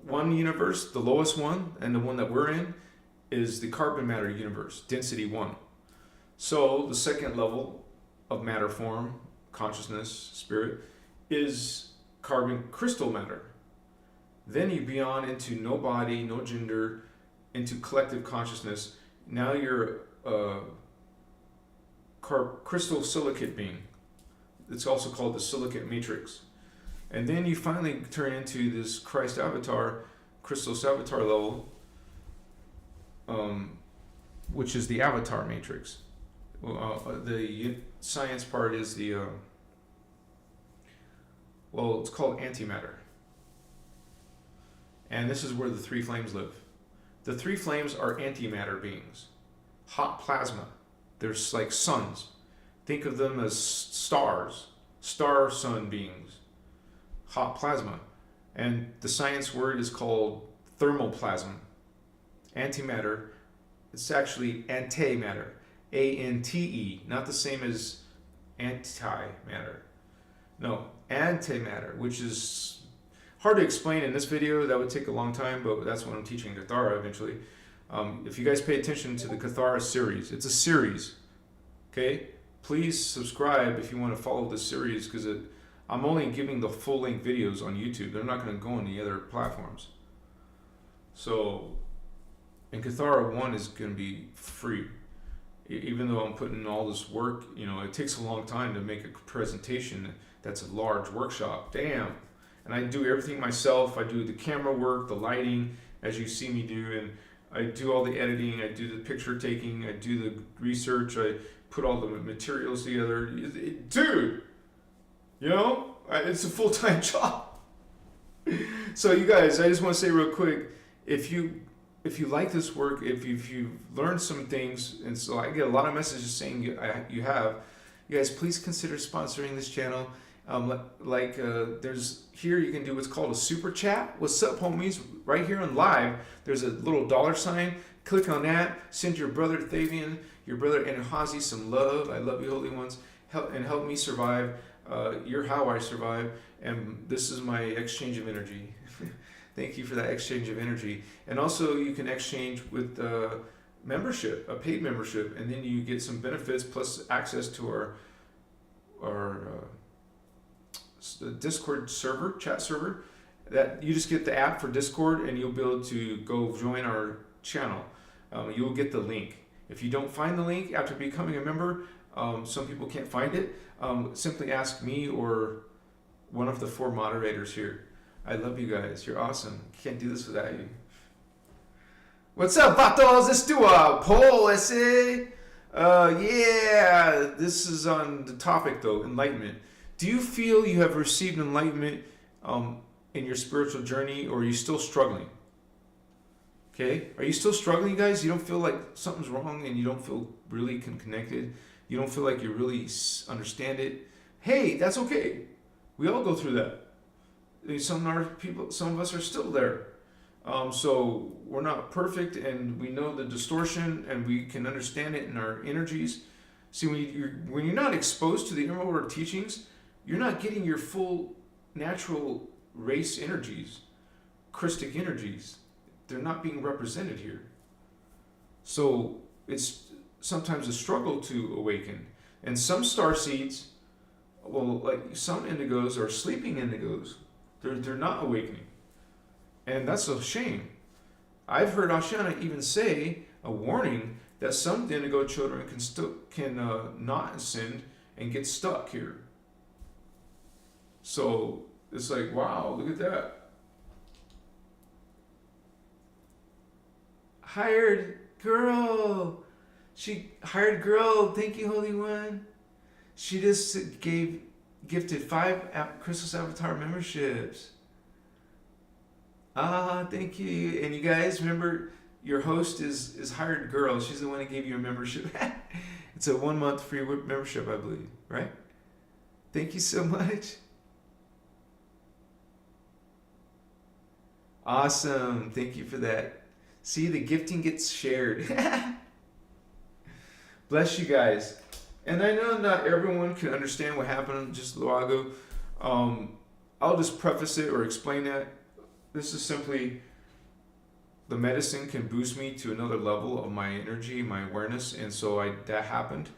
one universe, the lowest one, and the one that we're in, is the carbon matter universe, density 1. So the second level of matter form, consciousness, spirit, is carbon crystal matter. Then you be on into no body, no gender, into collective consciousness. Now you're a crystal silicate being. It's also called the silicate matrix. And then you finally turn into this Christ avatar, Christos avatar level, which is the avatar matrix. The science part is the, it's called antimatter. And this is where the three flames live. The three flames are antimatter beings, hot plasma. They're like suns. Think of them as stars, star sun beings, hot plasma. And the science word is called thermoplasm. Antimatter, it's actually antimatter, A-N-T-E, not the same as antimatter. No, antimatter, which is hard to explain in this video. That would take a long time, but that's what I'm teaching Cathara eventually. If you guys pay attention to the Cathara series, it's a series, okay? Please subscribe if you want to follow this series, because I'm only giving the full-length videos on YouTube. They're not going to go on the other platforms. So, and Cathara 1 is going to be free. Even though I'm putting in all this work, you know, it takes a long time to make a presentation that's a large workshop. Damn. And I do everything myself. I do the camera work, the lighting, as you see me do, and I do all the editing, I do the picture taking, I do the research, I put all the materials together. Dude, you know, it's a full-time job. So you guys, I just want to say real quick, if you like this work, if you've learned some things, and so I get a lot of messages saying you guys, please consider sponsoring this channel. There's here you can do what's called a super chat. What's up, homies? Right here on live, there's a little $sign. Click on that. Send your brother Thavian, your brother Enahazi some love. I love you, holy ones. Help me survive. You're how I survive, and this is my exchange of energy. Thank you for that exchange of energy. And also you can exchange with membership, a paid membership, and then you get some benefits plus access to our Discord server, chat server. That you just get the app for Discord, and you'll be able to go join our channel. You'll get the link. If you don't find the link after becoming a member, some people can't find it. Simply ask me or one of the 4 moderators here. I love you guys. You're awesome. Can't do this without you. What's up, vatos? Let's do a poll essay. Yeah, this is on the topic though, enlightenment. Do you feel you have received enlightenment in your spiritual journey, or are you still struggling? Okay, are you still struggling, guys? You don't feel like something's wrong, and you don't feel really connected. You don't feel like you really understand it. Hey, that's okay. We all go through that. Some of us are still there. So we're not perfect, and we know the distortion, and we can understand it in our energies. See, when you're not exposed to the Immortal teachings, you're not getting your full natural race energies, Christic energies. They're not being represented here. So it's sometimes a struggle to awaken. And some starseeds, well, like some indigos are sleeping indigos. They're not awakening. And that's a shame. I've heard Ashana even say a warning that some indigo children can not ascend and get stuck here. So it's like, wow, look at that. Hired girl. Hired girl. Thank you, Holy One. She just gifted 5 Christos Avatar memberships. Thank you. And you guys remember, your host is Hired Girl. She's the one that gave you a membership. It's a 1-month free membership, I believe, right? Thank you so much. Awesome. Thank you for that. See, the gifting gets shared. Bless you guys. And I know not everyone can understand what happened just a while ago. I'll just preface it or explain that. This is simply, the medicine can boost me to another level of my energy, my awareness, and so that happened.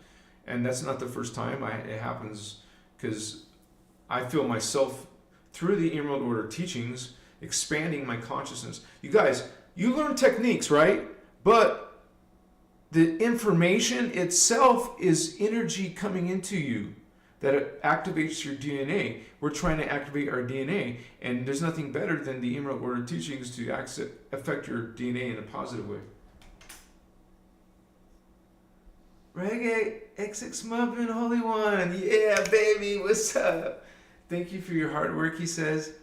And that's not the first time it happens, because I feel myself, through the Emerald Order teachings, expanding my consciousness. You guys, you learn techniques, right? But the information itself is energy coming into you that activates your DNA. We're trying to activate our DNA, and there's nothing better than the Emerald Order teachings to affect your DNA in a positive way. Reggae XX Muffin, Holy One. Yeah, baby, what's up? Thank you for your hard work, he says.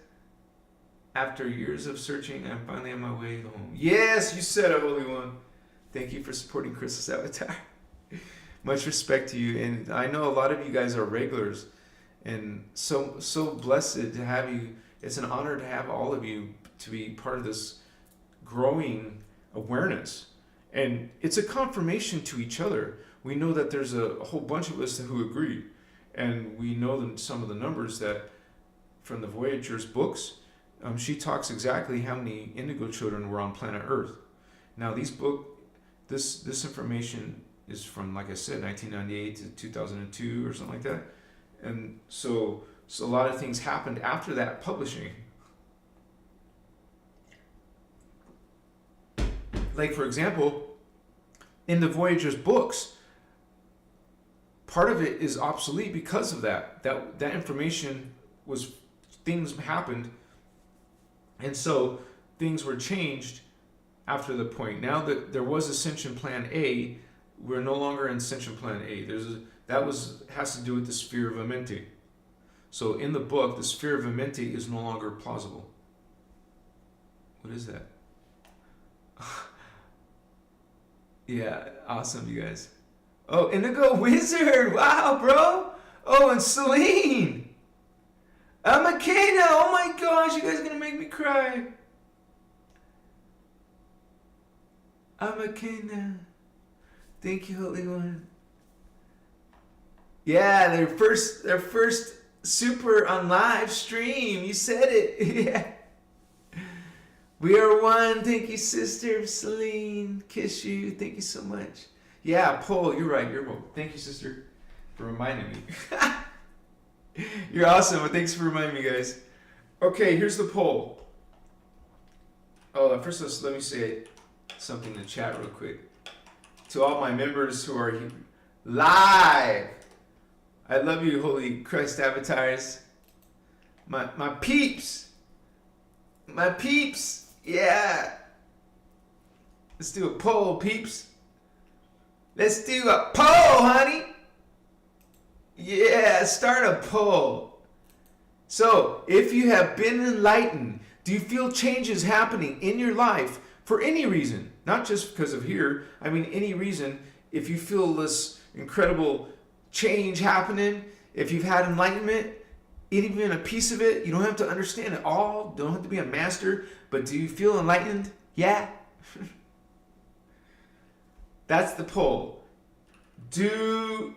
After years of searching, I'm finally on my way home. Yes, you said it, Holy One. Thank you for supporting Christos Avatar. Much respect to you. And I know a lot of you guys are regulars. And so blessed to have you. It's an honor to have all of you to be part of this growing awareness. And it's a confirmation to each other. We know that there's a whole bunch of us who agree. And we know some of the numbers that from the Voyager's books, she talks exactly how many indigo children were on planet Earth. Now this information is from, like I said, 1998 to 2002 or something like that. And so a lot of things happened after that publishing. Like, for example, in the Voyager's books, part of it is obsolete because of that. That information was, things happened, and so things were changed after the point. Now that there was Ascension Plan A, we're no longer in Ascension Plan A. Has to do with the sphere of Amenti. So in the book, the sphere of Amenti is no longer plausible. What is that? Yeah, awesome, you guys. Oh, Indigo Wizard! Wow, bro! Oh, and Celine! Makena! Oh my gosh, you guys are gonna make me cry. Makena. Thank you, Holy One. Yeah, their first super on live stream. You said it. Yeah. We are one. Thank you, sister Celine. Kiss you. Thank you so much. Yeah, Paul, you're right. Thank you, sister, for reminding me. You're awesome. Thanks for reminding me, guys. Okay, here's the poll. Oh, first let me say something in the chat real quick. To all my members who are here live, I love you, Holy Christ avatars. My peeps. My peeps. Yeah. Let's do a poll, peeps. Let's do a poll, honey. Yeah, start a poll. So, if you have been enlightened, do you feel changes happening in your life for any reason? Not just because of here. I mean, any reason. If you feel this incredible change happening, if you've had enlightenment, even a piece of it, you don't have to understand it all. Don't have to be a master. But do you feel enlightened? Yeah. That's the poll. Do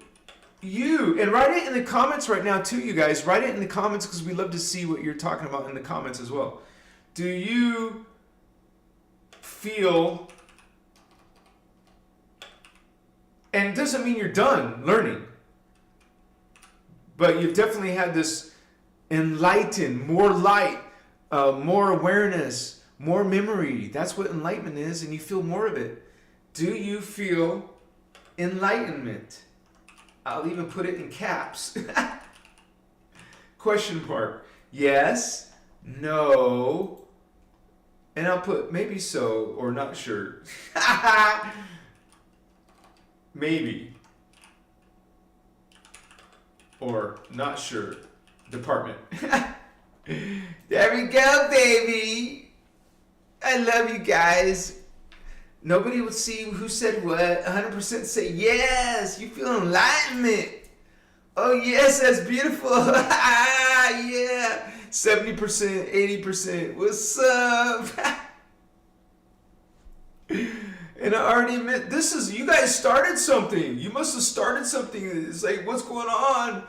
you, and write it in the comments right now too, you guys. Write it in the comments because we love to see what you're talking about in the comments as well. Do you feel, and it doesn't mean you're done learning, but you've definitely had this enlightened, more light, more awareness, more memory. That's what enlightenment is, and you feel more of it. Do you feel enlightenment? I'll even put it in caps. Question mark. Yes, no, and I'll put maybe so or not sure. Maybe. Or not sure. Department. There we go, baby. I love you guys. Nobody would see who said what. 100% say yes. You feel enlightenment. Oh yes, that's beautiful. Yeah. 70%, 80%. What's up? And I already admit, you guys started something. You must have started something. It's like, what's going on?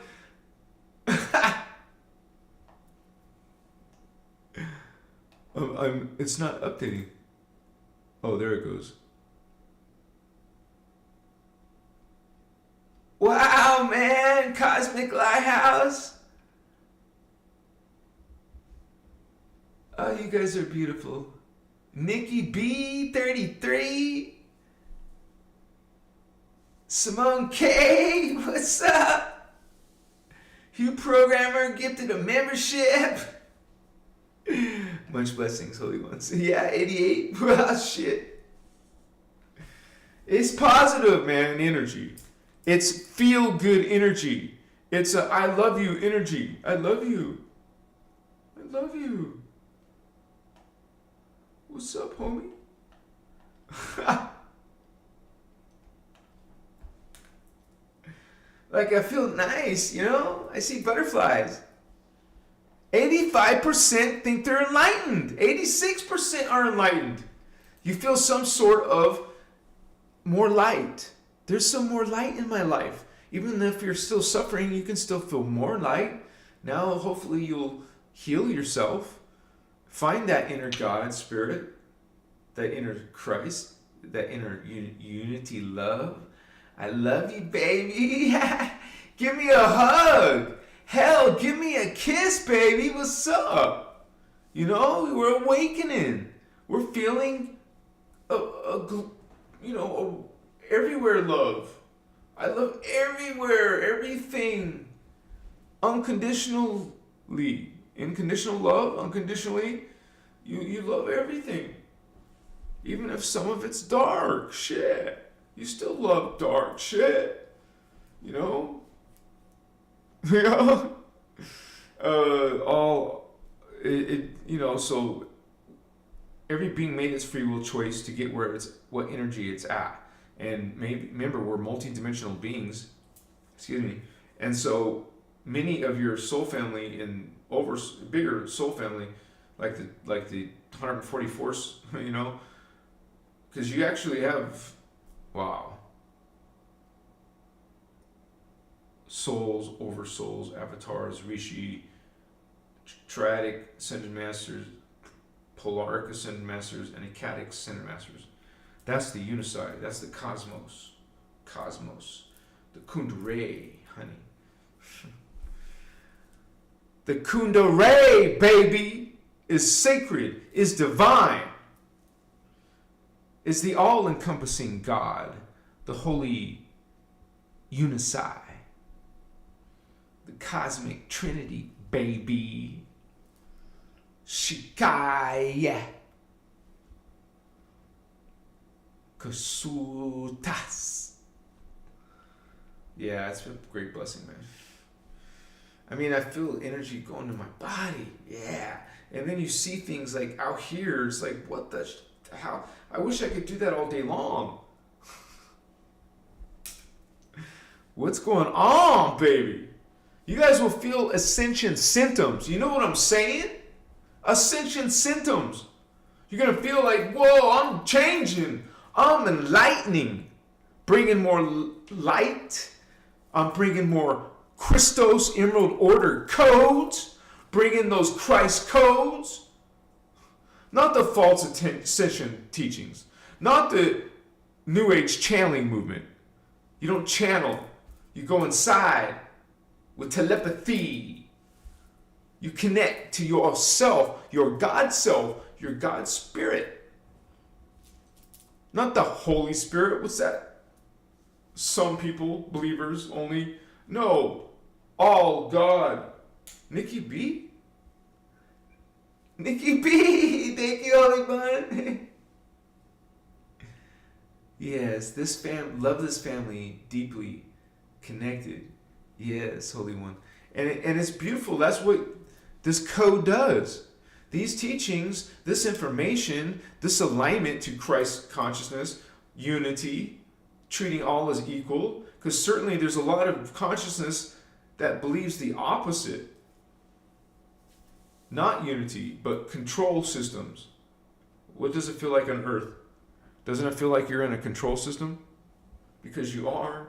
It's not updating. Oh, there it goes. Wow, man. Cosmic Lighthouse. Oh, you guys are beautiful. Nikki B, 33. Simone K, what's up? Hugh Programmer gifted a membership. Much blessings, Holy Ones. Yeah, 88. Wow, shit. It's positive, man, energy. It's feel-good energy. It's a I love you energy. I love you. I love you. What's up, homie? Like, I feel nice, I see butterflies. 85% think they're enlightened. 86% are enlightened. You feel some sort of more light. There's some more light in my life. Even if you're still suffering, you can still feel more light. Now, hopefully, you'll heal yourself. Find that inner God spirit, that inner Christ, that inner unity love. I love you, baby. Give me a hug. Hell, give me a kiss, baby. What's up? We're awakening. We're feeling everywhere love. I love everywhere, everything. Unconditionally. Unconditional love, unconditionally. You love everything. Even if some of it's dark shit. You still love dark shit. So every being made its free will choice to get what energy it's at. And remember, we're multi-dimensional beings. And so many of your soul family and bigger soul family, like the 144th, because you actually have, souls, oversouls, avatars, rishi, triadic ascended masters, polaric ascended masters, and ecadic ascended masters. That's the unicide. That's the cosmos. The kundalini, honey. The kundalini, baby, is sacred, is divine, is the all-encompassing God, the holy unicide, the cosmic trinity, baby. Shikaya. Kasutas. Yeah, it's been a great blessing, man. I feel energy going to my body. Yeah. And then you see things like out here. It's like, what the... How? I wish I could do that all day long. What's going on, baby? You guys will feel ascension symptoms. You know what I'm saying? Ascension symptoms. You're going to feel like, whoa, I'm changing. I'm enlightening. Bringing more light. I'm bringing more Christos Emerald Order codes. Bringing those Christ codes. Not the false ascension teachings. Not the New Age channeling movement. You don't channel. You go inside with telepathy. You connect to yourself, your God self, your God spirit. Not the Holy Spirit. What's that? Some people, believers only. No. All God. Nikki B? Nikki B! Thank you, Holy One. Yes, love this family deeply connected. Yes, Holy One. And it's beautiful. That's what this code does. These teachings, this information, this alignment to Christ consciousness, unity, treating all as equal, because certainly there's a lot of consciousness that believes the opposite. Not unity, but control systems. What does it feel like on Earth? Doesn't it feel like you're in a control system? Because you are.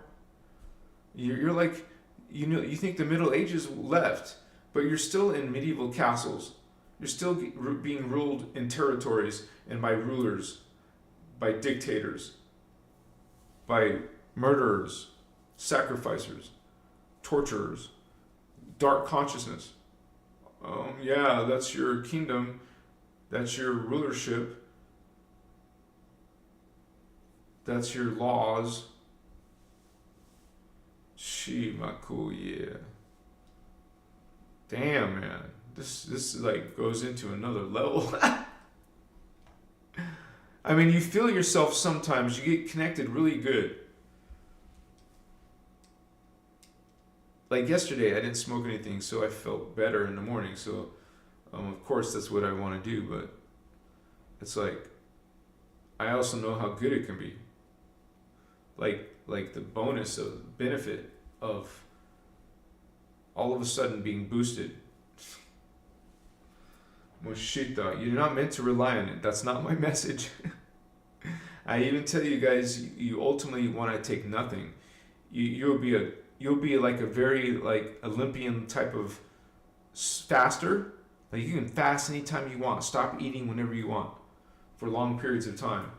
You're like, you think the Middle Ages left, but you're still in medieval castles. You're still being ruled in territories and by rulers, by dictators, by murderers, sacrificers, torturers, dark consciousness. Yeah, that's your kingdom. That's your rulership. That's your laws. Shimaku, yeah. Damn, man. This like goes into another level. You feel yourself sometimes. You get connected really good. Like yesterday, I didn't smoke anything, so I felt better in the morning. So, of course, that's what I want to do. But it's like, I also know how good it can be. Like the bonus of benefit of all of a sudden being boosted. Moshita, you're not meant to rely on it. That's not my message. I even tell you guys, you ultimately want to take nothing. You'll be like a very like Olympian type of faster. Like you can fast anytime you want. Stop eating whenever you want for long periods of time.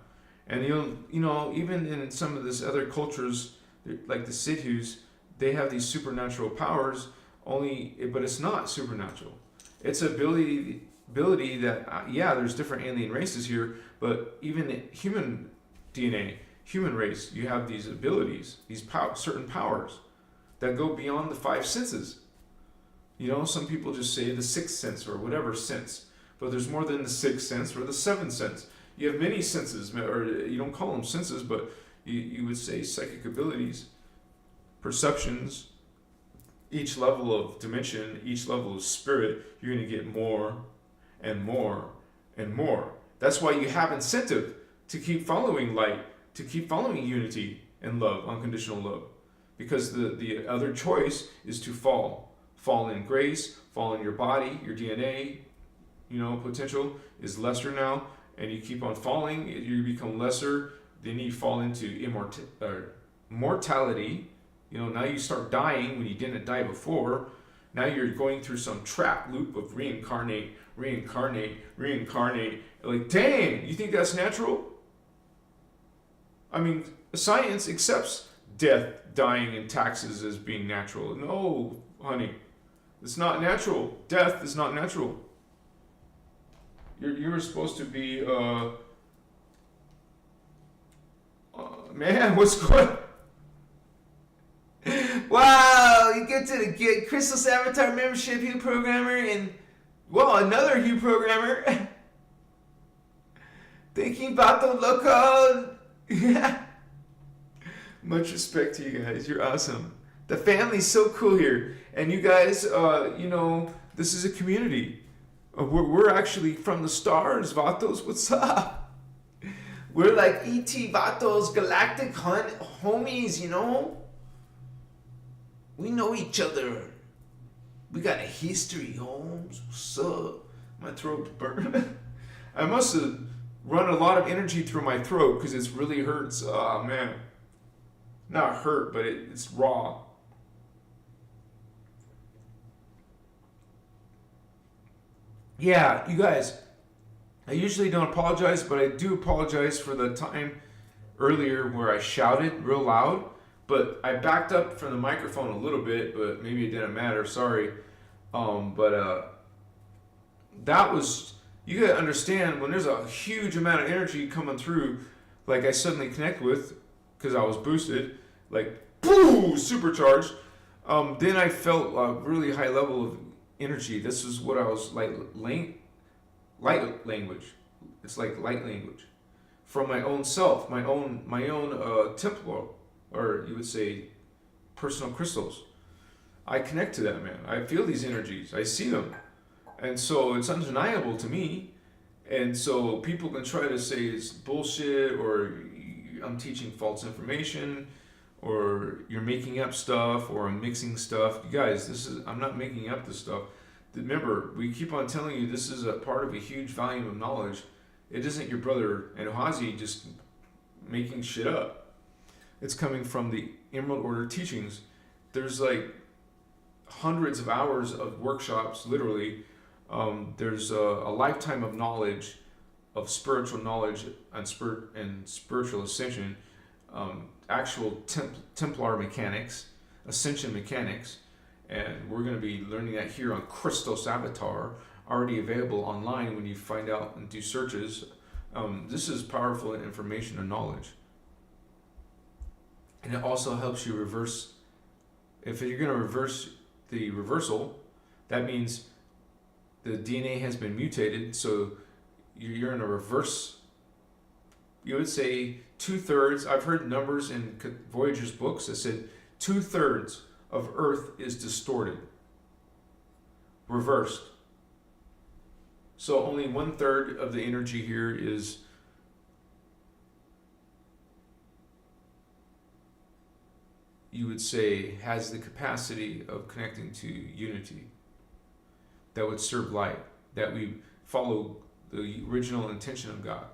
And even in some of this other cultures, like the Sidhus, they have these supernatural powers. But it's not supernatural. It's ability that there's different alien races here, but even in human DNA, human race, you have these abilities, these certain powers that go beyond the five senses. Some people just say the sixth sense or whatever sense, but there's more than the sixth sense or the seventh sense. You have many senses, or you don't call them senses, but you would say psychic abilities, perceptions. Each level of dimension, each level of spirit, you're going to get more and more and more. That's why you have incentive to keep following light, to keep following unity and love, unconditional love. Because the other choice is to fall. Fall in grace, fall in your body, your DNA, potential is lesser now, and you keep on falling, you become lesser, then you fall into mortality. Now you start dying when you didn't die before. Now you're going through some trap loop of reincarnate. Like, dang, you think that's natural? I mean, science accepts death, dying, and taxes as being natural. No, honey, it's not natural. Death is not natural. You're supposed to be, man, what's going on? Wow, you get to get Christos Avatar membership, Hue Programmer, and, another Hue Programmer. Thinking Vato Loco. Much respect to you guys. You're awesome. The family's so cool here. And you guys, this is a community. We're actually from the stars, Vatos. What's up? We're like ET Vatos, galactic homies, We know each other. We got a history, Holmes. What's up? My throat's burning. I must have run a lot of energy through my throat because it really hurts. Oh, man. Not hurt, but it's raw. Yeah, you guys, I usually don't apologize, but I do apologize for the time earlier where I shouted real loud. But I backed up from the microphone a little bit, but maybe it didn't matter. Sorry. That was, you gotta understand, when there's a huge amount of energy coming through, like I suddenly connect with, because I was boosted, like, boom, supercharged. Then I felt a really high level of energy. This is what I was like, light language. It's like light language from my own self, my own Templar, or you would say personal crystals. I connect to that, man. I feel these energies. I see them. And so it's undeniable to me. And so people can try to say it's bullshit, or I'm teaching false information, or you're making up stuff, or I'm mixing stuff. You guys, I'm not making up this stuff. Remember, we keep on telling you this is a part of a huge volume of knowledge. It isn't your brother Enohazi just making shit up. It's coming from the Emerald Order teachings. There's like hundreds of hours of workshops, literally. There's a lifetime of knowledge, of spiritual knowledge and spiritual ascension, actual Templar mechanics, Ascension mechanics, and we're going to be learning that here on Christos Avatar, already available online when you find out and do searches. This is powerful information and knowledge. And it also helps you reverse. If you're going to reverse the reversal, that means the DNA has been mutated, so you're in a reverse. You would say 2/3. I've heard numbers in Voyager's books that said 2/3 of Earth is distorted, reversed. So only 1/3 of the energy here is you would say has the capacity of connecting to unity that would serve light, that we follow the original intention of God,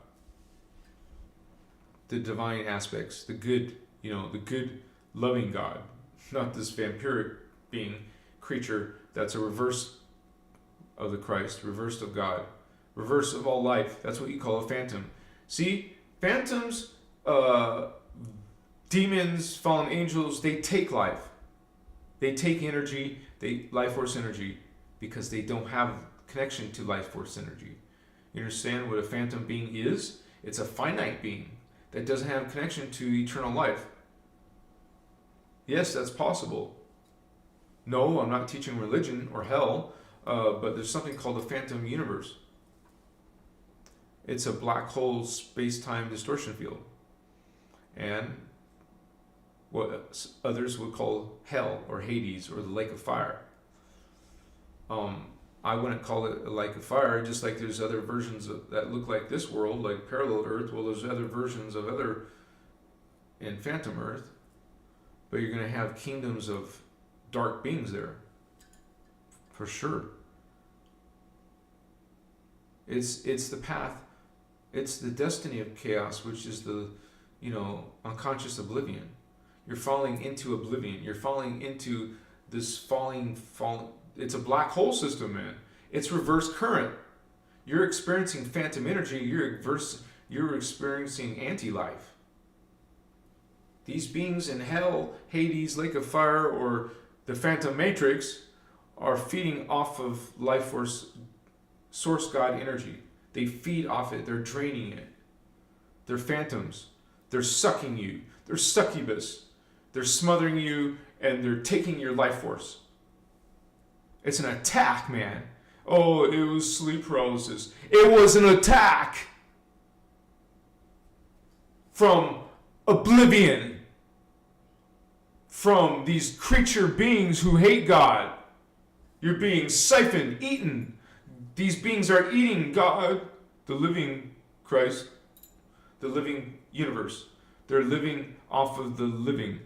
the divine aspects, the good, the good loving God, not this vampiric being, creature that's a reverse of the Christ, reverse of God, reverse of all life. That's what you call a phantom. See, phantoms, demons, fallen angels, they take life. They take energy, life force energy, because they don't have connection to life force energy. You understand what a phantom being is? It's a finite being that doesn't have connection to eternal life. Yes, that's possible. No, I'm not teaching religion or hell, but there's something called the phantom universe. It's a black hole space-time distortion field. And what others would call hell or Hades or the lake of fire. I wouldn't call it a lake of fire, just like there's other versions that look like this world, like parallel Earth. Well, there's other versions of in Phantom Earth, but you're going to have kingdoms of dark beings there, for sure. It's the path, it's the destiny of chaos, which is the unconscious oblivion. You're falling into oblivion. You're falling into this falling. It's a black hole system, man. It's reverse current. You're experiencing phantom energy. You're experiencing anti-life. These beings in hell, Hades, lake of fire, or the phantom matrix are feeding off of life force, source God energy. They feed off it. They're draining it. They're phantoms. They're sucking you. They're succubus. They're smothering you, and they're taking your life force. It's an attack, man. Oh, it was sleep paralysis. It was an attack from oblivion, from these creature beings who hate God. You're being siphoned, eaten. These beings are eating God, the living Christ, the living universe. They're living off of the living.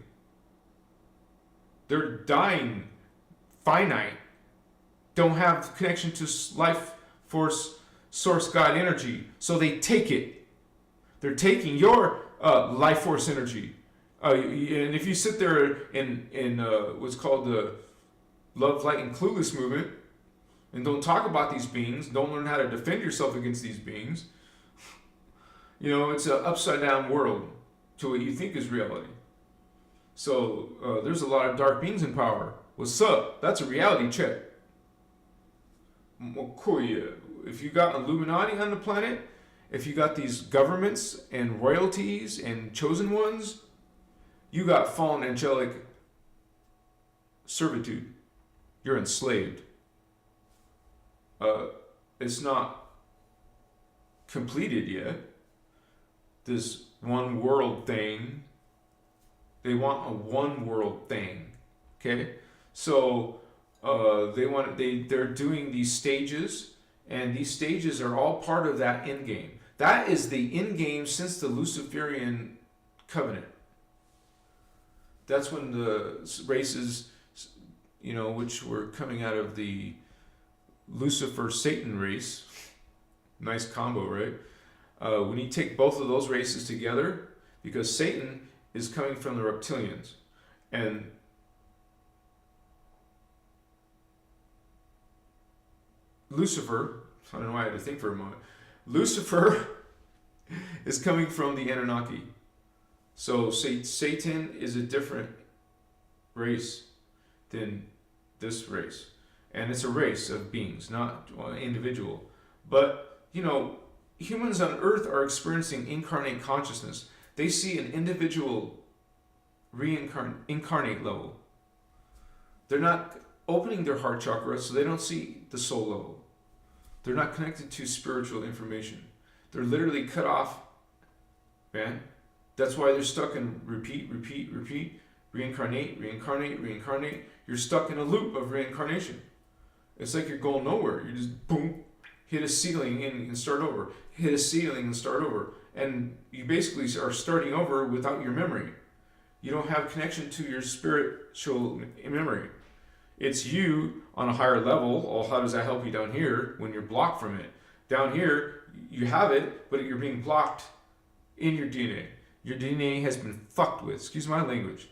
They're dying, finite, don't have connection to life force, source God energy, so they take it. They're taking your life force energy. And if you sit there in what's called the Love, Light, and Clueless movement, and don't talk about these beings, don't learn how to defend yourself against these beings, it's an upside down world to what you think is reality. So there's a lot of dark beings in power. What's up? That's a reality check. If you got Illuminati on the planet, if you got these governments and royalties and chosen ones, you got fallen angelic servitude. You're enslaved. It's not completed yet. This one world thing. They want a one world thing. Okay? So they're doing these stages, and these stages are all part of that end game. That is the end game since the Luciferian covenant. That's when the races, which were coming out of the Lucifer-Satan race, nice combo, right? When you take both of those races together, because Satan is coming from the reptilians, and Lucifer, I don't know why I had to think for a moment. Lucifer is coming from the Anunnaki. So Satan is a different race than this race. And it's a race of beings, not an individual. But, humans on Earth are experiencing incarnate consciousness. They see an individual incarnate level. They're not opening their heart chakra, so they don't see the soul level. They're not connected to spiritual information. They're literally cut off, man. That's why they're stuck in repeat, reincarnate. You're stuck in a loop of reincarnation. It's like you're going nowhere. You're just boom, hit a ceiling and start over, hit a ceiling and start over. And you basically are starting over without your memory. You don't have connection to your spiritual memory. It's you on a higher level. Oh, how does that help you down here when you're blocked from it? Down here, you have it, but you're being blocked in your DNA. Your DNA has been fucked with. Excuse my language.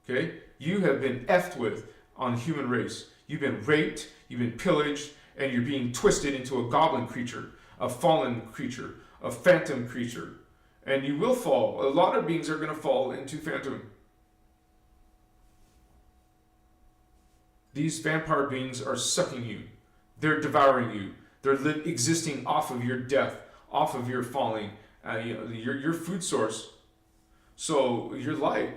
Okay? You have been effed with on the human race. You've been raped, you've been pillaged, and you're being twisted into a goblin creature, a fallen creature, a phantom creature. And you will fall. A lot of beings are going to fall into phantom. These vampire beings are sucking you. They're devouring you. They're existing off of your death, off of your falling, your food source. So your light,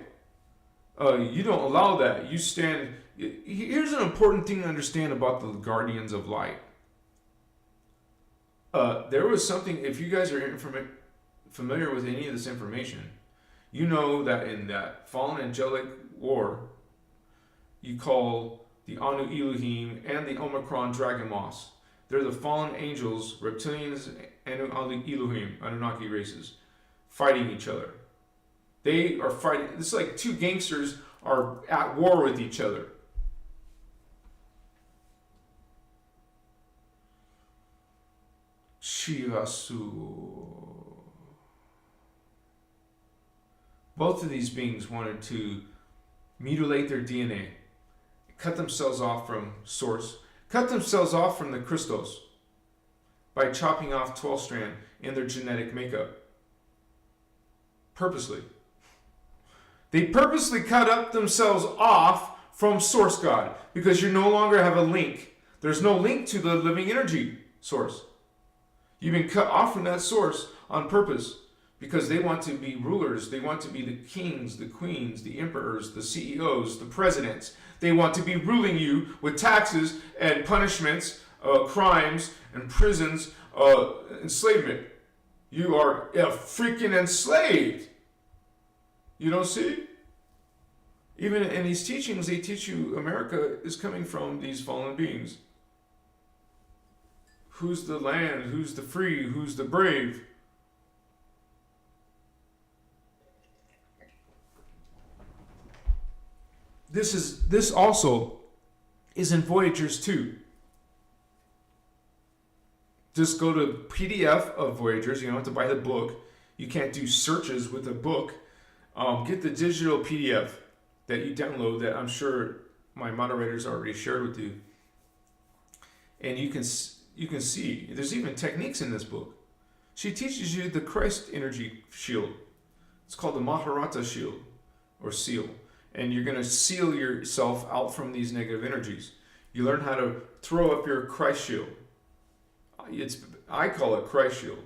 you don't allow that. You stand. Here's an important thing to understand about the guardians of light. There was something, if you guys are familiar with any of this information, you know that in that fallen angelic war, you call the Anu Elohim and the Omicron Dragon Moss. They're the fallen angels, reptilians, and Anu Elohim, Anunnaki races, fighting each other. They are fighting. It's like two gangsters are at war with each other. Shivasu. Both of these beings wanted to mutilate their DNA, cut themselves off from source, cut themselves off from the Christos by chopping off 12 strand in their genetic makeup. Purposely. They purposely cut up themselves off from source God because you no longer have a link. There's no link to the living energy source. You've been cut off from that source on purpose because they want to be rulers. They want to be the kings, the queens, the emperors, the CEOs, the presidents. They want to be ruling you with taxes and punishments, crimes and prisons, enslavement. You are freaking enslaved. You don't see? Even in these teachings, they teach you America is coming from these fallen beings. Who's the land? Who's the free? Who's the brave? This also is in Voyagers 2. Just go to PDF of Voyagers. You don't have to buy the book. You can't do searches with a book. Get the digital PDF that you download that I'm sure my moderators already shared with you. And you can see, there's even techniques in this book. She teaches you the Christ energy shield. It's called the Maharata shield or seal. And you're going to seal yourself out from these negative energies. You learn how to throw up your Christ shield. I call it Christ shield.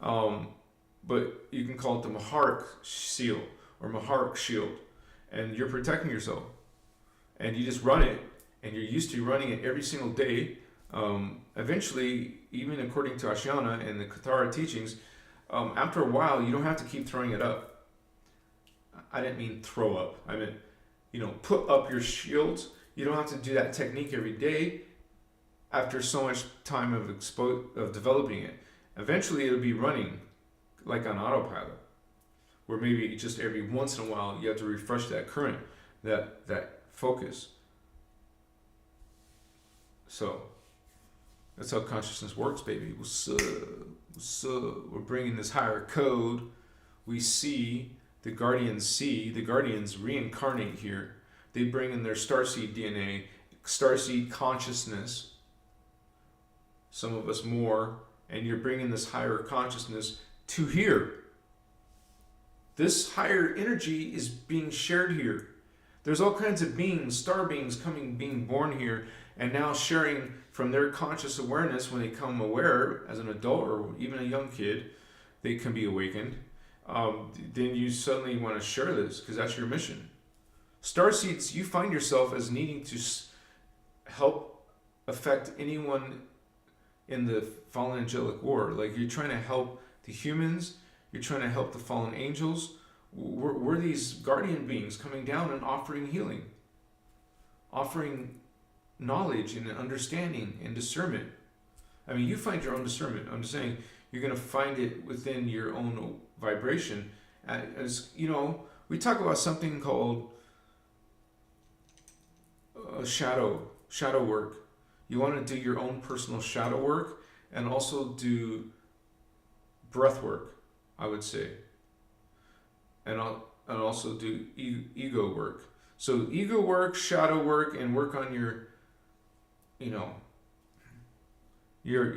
But you can call it the Mahark seal or Mahark shield. And you're protecting yourself. And you just run it. And you're used to running it every single day. Eventually, even according to Ashiana and the Kathara teachings, after a while, you don't have to keep throwing it up. I didn't mean throw up. I meant, put up your shields. You don't have to do that technique every day after so much time of developing it. Eventually, it'll be running like on autopilot, where maybe just every once in a while, you have to refresh that current, that focus. So that's how consciousness works, baby. What's up? What's up? We're bringing this higher code. We see, the guardians reincarnate here. They bring in their starseed DNA, starseed consciousness. Some of us more, and you're bringing this higher consciousness to here. This higher energy is being shared here. There's all kinds of beings, star beings being born here, and now sharing from their conscious awareness when they come aware as an adult or even a young kid, they can be awakened. Then you suddenly want to share this because that's your mission. Starseeds, you find yourself as needing to help affect anyone in the fallen angelic war. Like you're trying to help the humans, you're trying to help the fallen angels. We're these guardian beings coming down and offering healing, offering knowledge and understanding and discernment. I mean, you find your own discernment. I'm just saying, you're going to find it within your own vibration. As you know, we talk about something called shadow work. You want to do your own personal shadow work, and also do breath work, I would say, and also do ego work. So ego work, shadow work, and work on your,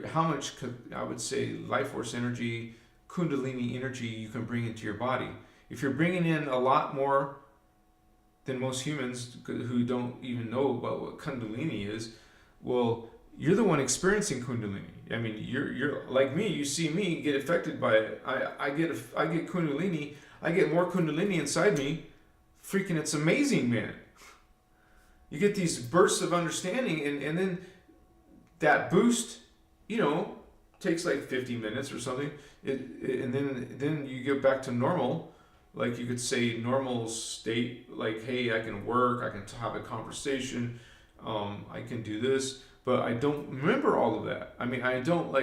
how much, I would say, life force energy, kundalini energy you can bring into your body. If you're bringing in a lot more than most humans who don't even know about what kundalini is, well, you're the one experiencing kundalini. I mean, you're like me. You see me get affected by it. I get kundalini. I get more kundalini inside me. Freaking, it's amazing, man. You get these bursts of understanding, and then that boost, takes like 50 minutes or something. And then you get back to normal. Like you could say normal state, like, hey, I can work, I can have a conversation, I can do this, but I don't remember all of that. I mean, I don't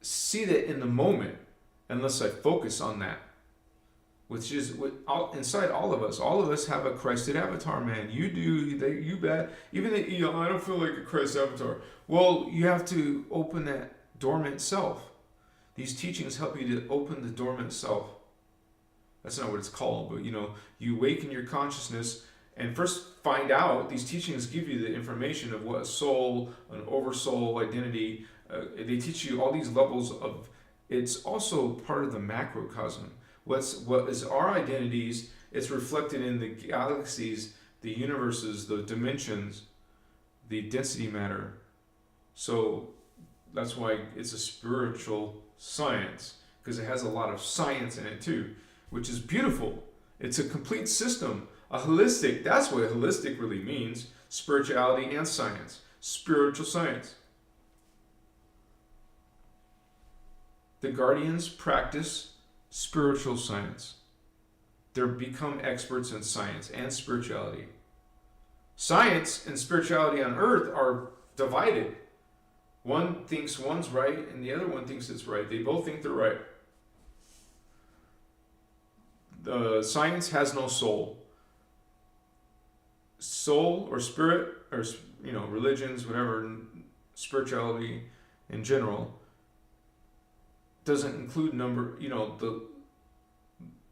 see that in the moment unless I focus on that, which is inside all of us. All of us have a Christed avatar, man. You do, you bet. Even that, I don't feel like a Christ avatar. Well, you have to open that dormant self. These teachings help you to open the dormant self. That's not what it's called, but you awaken your consciousness and first find out. These teachings give you the information of what a soul, an oversoul identity. They teach you all these levels of. It's also part of the macrocosm. What is our identities? It's reflected in the galaxies, the universes, the dimensions, the density matter. So that's why it's a spiritual science, because it has a lot of science in it too, which is beautiful. It's a complete system, a holistic. That's what holistic really means: spirituality and science, spiritual science. The guardians practice spiritual science. They become experts in science and spirituality. Science and spirituality on Earth are divided. One thinks one's right and the other one thinks it's right. They both think they're right. The science has no soul. Soul or spirit, or religions, whatever, spirituality in general, doesn't include the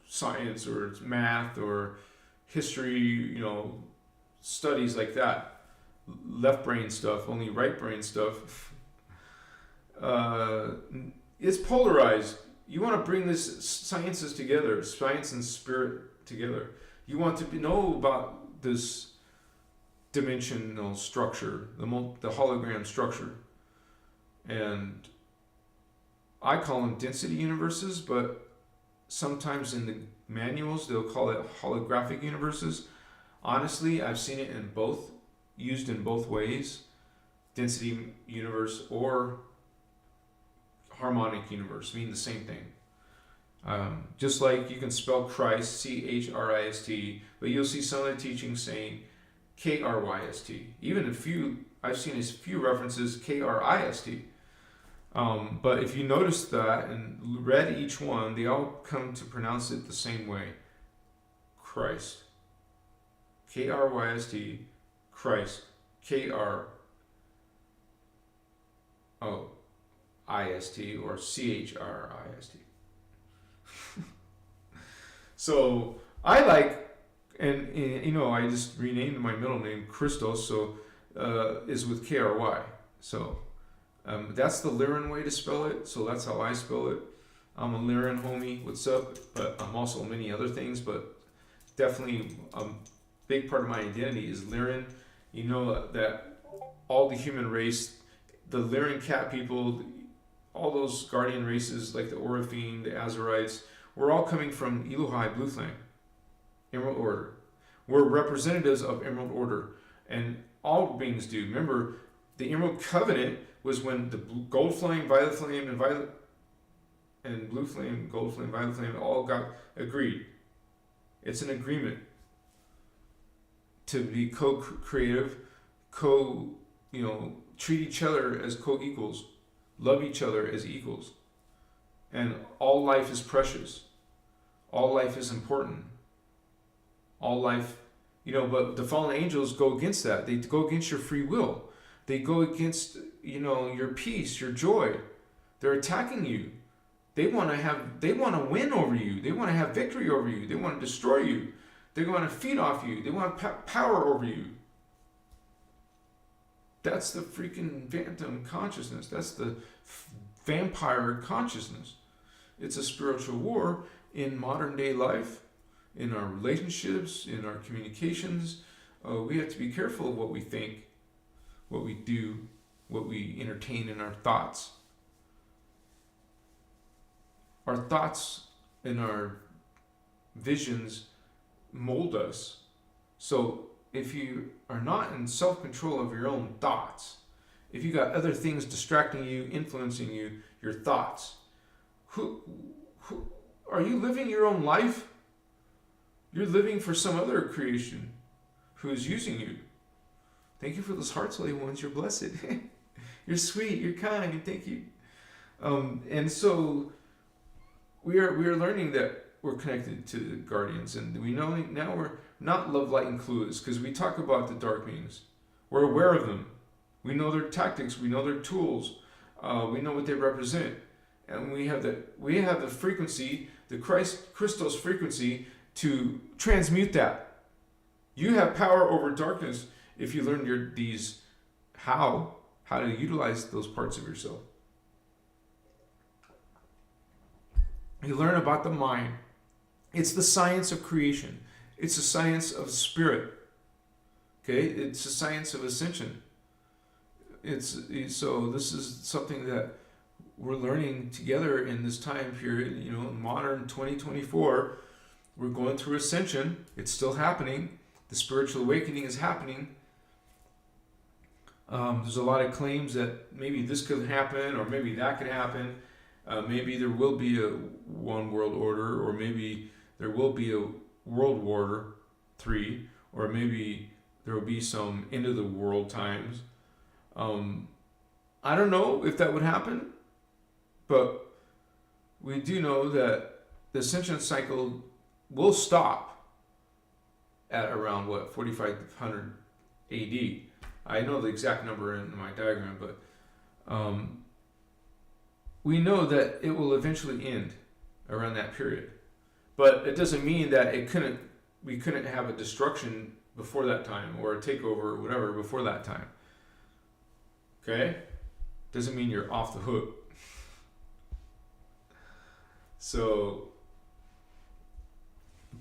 science or math or history, studies like that. Left brain stuff, only right brain stuff. It's polarized. You want to bring this sciences together, science and spirit together. You want to know about this dimensional structure, the hologram structure. And I call them density universes, but sometimes in the manuals they'll call it holographic universes. Honestly, I've seen it used in both ways: density universe or harmonic universe mean the same thing. Just like you can spell Christ Christ, but you'll see some of the teachings saying Kryst. Even I've seen a few references Krist. But if you notice that and read each one, they all come to pronounce it the same way: Christ. Kryst, Christ. Krist or Christ. So I and I just renamed my middle name Christos, so is with Kry. So that's the Lyran way to spell it. So that's how I spell it. I'm a Lyran homie. What's up? But I'm also many other things. But definitely a big part of my identity is Lyran. You know that all the human race, the Lyran cat people, all those guardian races like the Orifine, the Azarites, we're all coming from Elohai Blue Flame, Emerald Order. We're representatives of Emerald Order, and all beings do. Remember, the Emerald Covenant was when the Gold Flame, Violet Flame, and Blue Flame, Gold Flame, Violet Flame all got agreed. It's an agreement to be co-creative, treat each other as co-equals. love each other as equals. And all life is precious. All life is important. All life, but the fallen angels go against that. They go against your free will. They go against, your peace, your joy. They're attacking you. They want to win over you. They want to have victory over you. They want to destroy you. They want to feed off you. They want power over you. That's the freaking phantom consciousness. That's the vampire consciousness. It's a spiritual war in modern day life, in our relationships, in our communications. We have to be careful of what we think, what we do, what we entertain in our thoughts. Our thoughts and our visions mold us. So if you are not in self-control of your own thoughts, if you got other things distracting you, influencing you, your thoughts, who are you living your own life? You're living for some other creation who is using you. Thank you for those hearts, holy ones. You're blessed. You're sweet. You're kind. Thank you. And so we are learning that we're connected to the guardians, and we know now we're not love, light, and clueless, because we talk about the dark beings. We're aware of them. We know their tactics. We know their tools. We know what they represent, and we have the frequency, the Christos frequency, to transmute that. You have power over darkness if you learn how to utilize those parts of yourself. You learn about the mind. It's the science of creation. It's the science of spirit. Okay? It's the science of ascension. So this is something that we're learning together in this time period, modern 2024. We're going through ascension. It's still happening. The spiritual awakening is happening. There's a lot of claims that maybe this could happen, or maybe that could happen. Maybe there will be a one world order, or maybe there will be a World War III, or maybe there will be some end of the world times. I don't know if that would happen, but we do know that the ascension cycle will stop at around 4500 AD. I know the exact number in my diagram, but we know that it will eventually end around that period. But it doesn't mean that we couldn't have a destruction before that time, or a takeover or whatever before that time. Okay? Doesn't mean you're off the hook. So,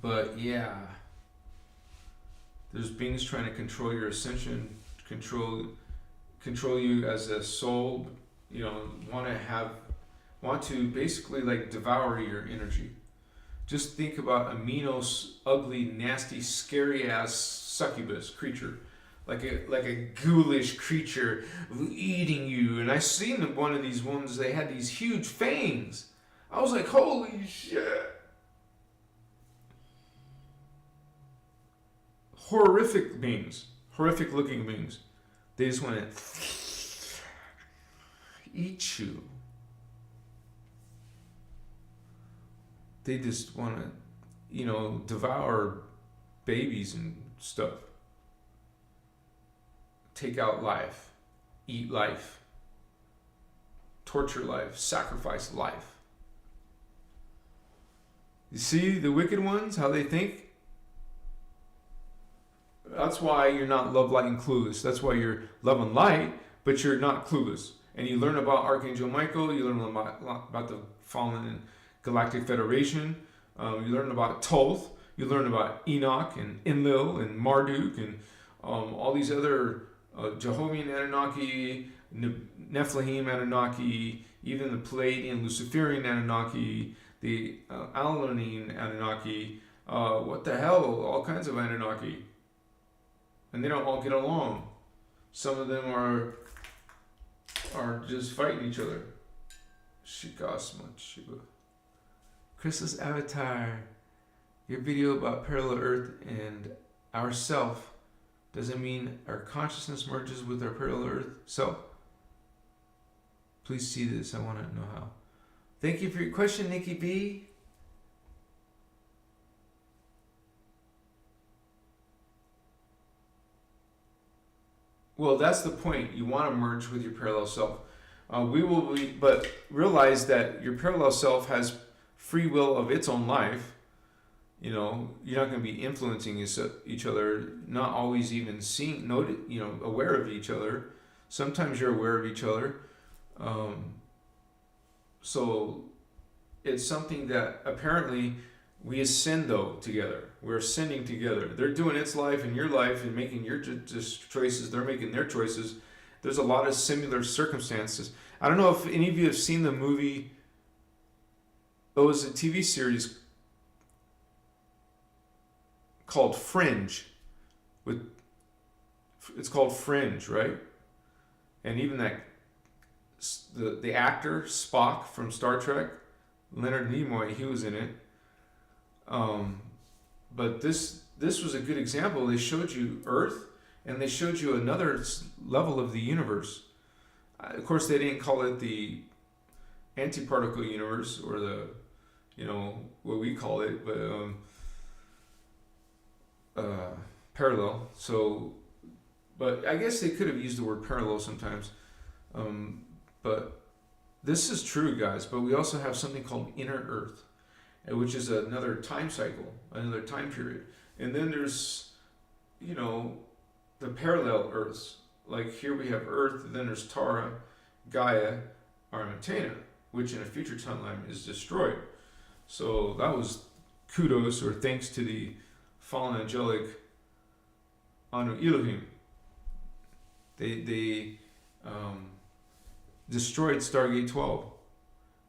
but yeah, there's beings trying to control your ascension, control you as a soul, want to basically devour your energy. Just think about a Minos, ugly, nasty, scary ass succubus creature, like a ghoulish creature eating you. And I seen one of these ones. They had these huge fangs. I was like, holy shit! Horrific beings, horrific looking beings. They just want to eat you. They just want to, devour babies and stuff. Take out life, eat life, torture life, sacrifice life. You see the wicked ones, how they think? That's why you're not love, light, and clueless. That's why you're love and light, but you're not clueless. And you learn about Archangel Michael, you learn about the fallen Galactic Federation, you learn about Thoth, you learn about Enoch and Enlil and Marduk and all these other Jehovah Anunnaki, Nephilim Anunnaki, even the Palladian Luciferian Anunnaki, the Alanine Anunnaki, what the hell, all kinds of Anunnaki. And they don't all get along. Some of them are just fighting each other. Shikasma Shiva. Christos Avatar, your video about parallel Earth and ourself doesn't mean our consciousness merges with our parallel Earth self. Please see this. I want to know how. Thank you for your question, Nikki B. Well, that's the point. You want to merge with your parallel self. But realize that your parallel self has free will of its own life. You know, you're not going to be influencing each other, not always even aware of each other. Sometimes you're aware of each other. So it's something that apparently we ascend though together. We're ascending together. They're doing its life and your life and making your choices. They're making their choices. There's a lot of similar circumstances. I don't know if any of you have seen the movie. It was a TV series called Fringe. It's called Fringe, right? And even the actor Spock from Star Trek, Leonard Nimoy, he was in it. But this was a good example. They showed you Earth, and they showed you another level of the universe. Of course, they didn't call it the antiparticle universe or the, what we call it, but parallel. So, but I guess they could have used the word parallel sometimes. But this is true, guys. But we also have something called inner Earth, which is another time cycle, another time period. And then there's, the parallel Earths. Like here we have Earth, and then there's Tara, Gaia, Armatena, which in a future timeline is destroyed. So that was kudos or thanks to the fallen angelic Anu Elohim. They destroyed Stargate 12.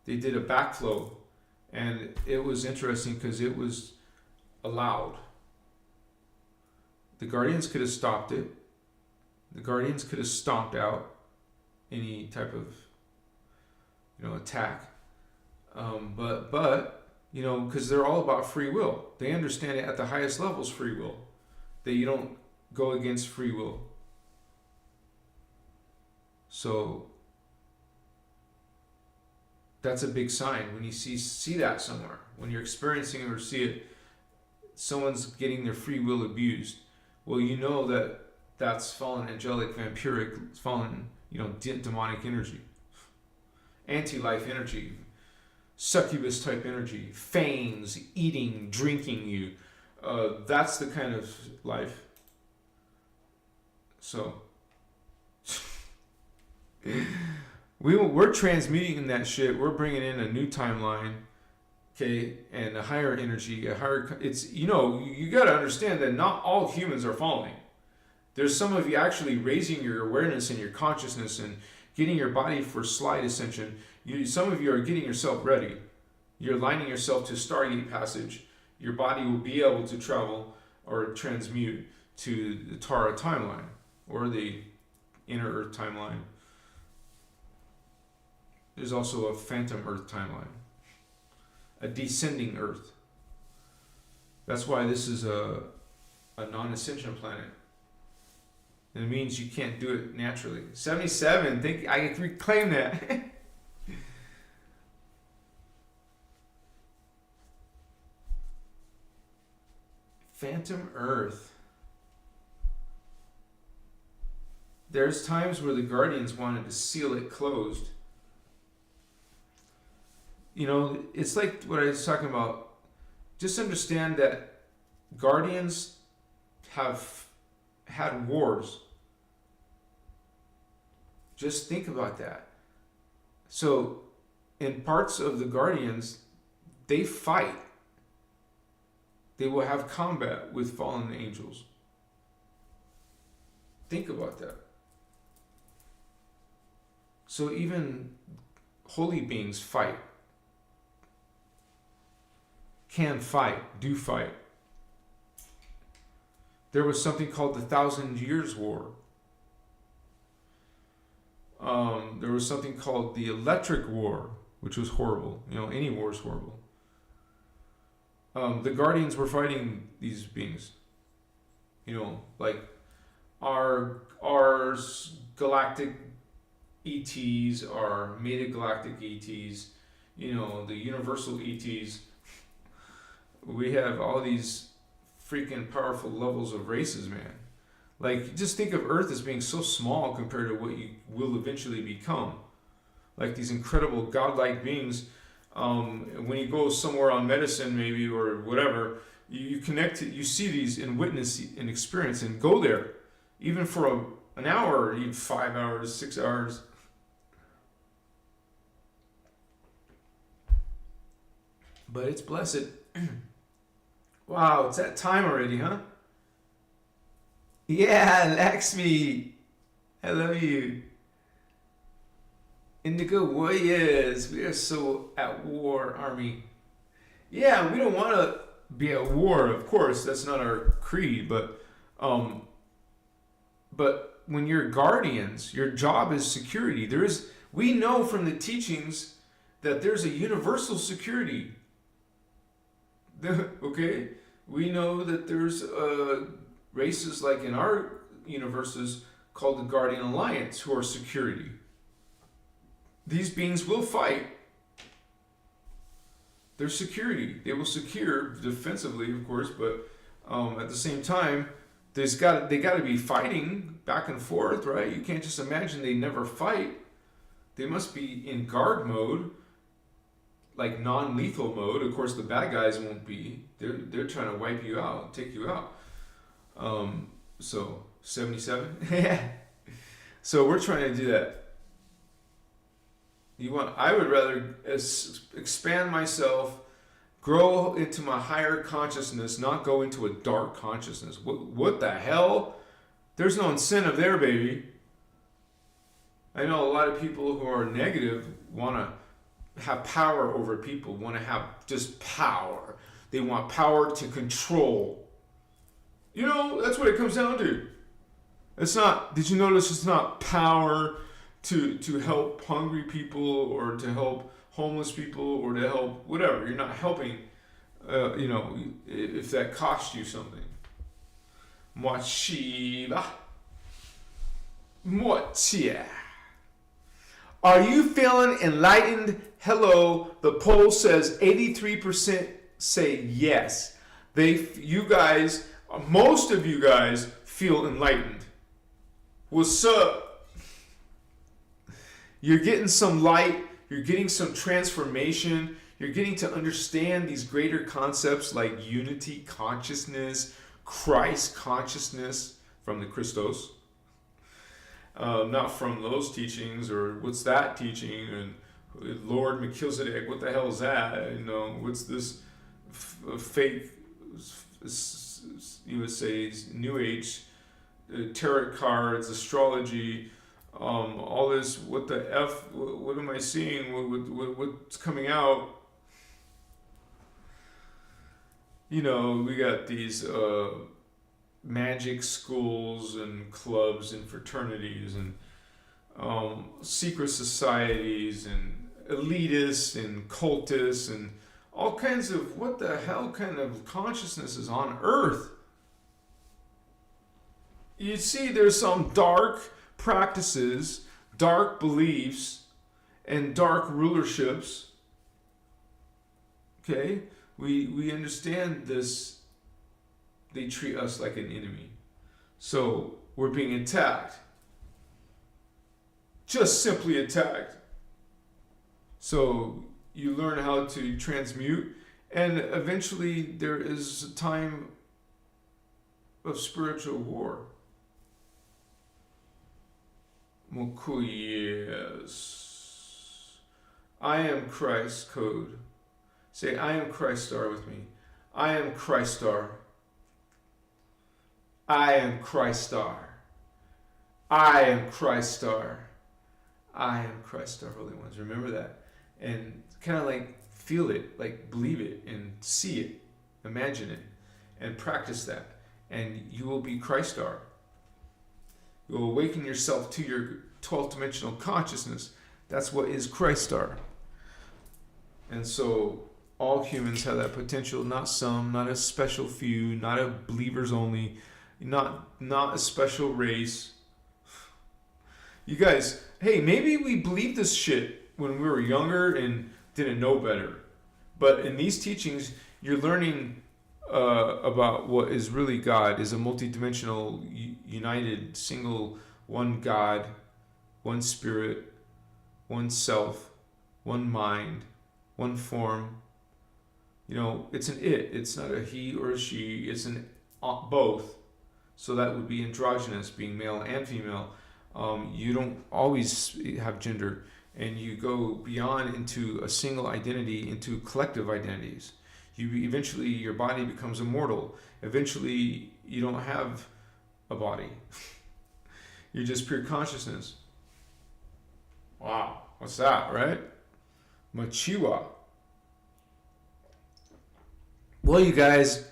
They did a backflow, and it was interesting because it was allowed. The Guardians could have stopped it. The Guardians could have stomped out any type of, attack. But because they're all about free will. They understand it at the highest levels, free will. That you don't go against free will. So that's a big sign when you see that somewhere. When you're experiencing or see it, someone's getting their free will abused. Well, you know that's fallen angelic, vampiric, fallen, demonic energy. Anti-life energy. Succubus type energy. Fangs, eating, drinking you. That's the kind of life. So we're transmuting that shit. We're bringing in a new timeline, okay, and a higher energy, it's, you got to understand that not all humans are falling. There's some of you actually raising your awareness and your consciousness and getting your body for slight ascension. Some of you are getting yourself ready. You're aligning yourself to Stargate passage. Your body will be able to travel or transmute to the Tara timeline or the inner Earth timeline. There's also a phantom Earth timeline, a descending Earth. That's why this is a non-ascension planet. And it means you can't do it naturally. 77, I can reclaim that. Phantom Earth. There's times where the Guardians wanted to seal it closed. It's like what I was talking about. Just understand that Guardians have had wars. Just think about that. So, in parts of the Guardians, they fight. They will have combat with fallen angels. Think about that. So even holy beings fight. Can fight, do fight. There was something called the 1,000 Years' War. There was something called the Electric War, which was horrible. Any war is horrible. The Guardians were fighting these beings. Like our galactic ETs are metagalactic ETs, you know, the universal ETs. We have all these freaking powerful levels of races, man. Like, just think of Earth as being so small compared to what you will eventually become. Like these incredible godlike beings. When you go somewhere on medicine, maybe, or whatever, you connect to, you see these and witness and experience and go there, even for an hour, or even 5 hours, 6 hours. But it's blessed. Wow, it's that time already, huh? Yeah, Lakshmi, I love you. Indigo Warriors, we are so at war, Army. Yeah, we don't want to be at war, of course. That's not our creed, but when you're guardians, your job is security. We know from the teachings that there's a universal security. Okay, we know that there's races like in our universes called the Guardian Alliance who are security. These beings will fight. They're security. They will secure defensively, of course, but at the same time, they got to be fighting back and forth, right? You can't just imagine they never fight. They must be in guard mode, like non-lethal mode. Of course, the bad guys won't be. They're trying to wipe you out, take you out. So 77. So we're trying to do that. I would rather expand myself, grow into my higher consciousness, not go into a dark consciousness. What the hell? There's no incentive there, baby. I know a lot of people who are negative want to have power over people, want to have just power. They want power to control. You know, that's what it comes down to. It's not, did you notice it's not power to help hungry people or to help homeless people or to help whatever. You're not helping, if that costs you something. Mochila. Mochia. Are you feeling enlightened? Hello. The poll says 83% say yes. Most of you guys feel enlightened. What's up? You're getting some light, you're getting some transformation, you're getting to understand these greater concepts like unity consciousness, Christ consciousness from the Christos. Not from those teachings or what's that teaching and Lord Melchizedek, what the hell is that? You know, what's this fake, you would say, New Age, tarot cards, astrology, all this, what the F, what am I seeing, what's coming out? You know, we got these magic schools and clubs and fraternities and secret societies and elitists and cultists and all kinds of, what the hell kind of consciousness is on Earth? You see, there's some dark practices, dark beliefs, and dark rulerships. Okay? We understand this. They treat us like an enemy. So we're being attacked. Just simply attacked. So you learn how to transmute, and eventually there is a time of spiritual war. Yes. I am Christ code. Say, I am Christ star with me. I am Christ star. I am Christ star. I am Christ star. I am Christ star, Holy Ones. Remember that. And kind of like feel it, like believe it and see it, imagine it, and practice that. And you will be Christ star. You will awaken yourself to your 12th dimensional consciousness. That's what is Christ star. And so all humans have that potential, not some, not a special few, not a believers only, not a special race. You guys, hey, maybe we believed this shit when we were younger and didn't know better. But in these teachings, you're learning about what is really God, is a multidimensional, united, single, one God, one spirit, one self, one mind, one form. You know, it's an it. It's not a he or a she. It's an both. So that would be androgynous, being male and female. You don't always have gender, and you go beyond into a single identity, into collective identities. Eventually your body becomes immortal. Eventually you don't have a body. You're just pure consciousness. Wow, what's that, right? Machiwa. Well, you guys,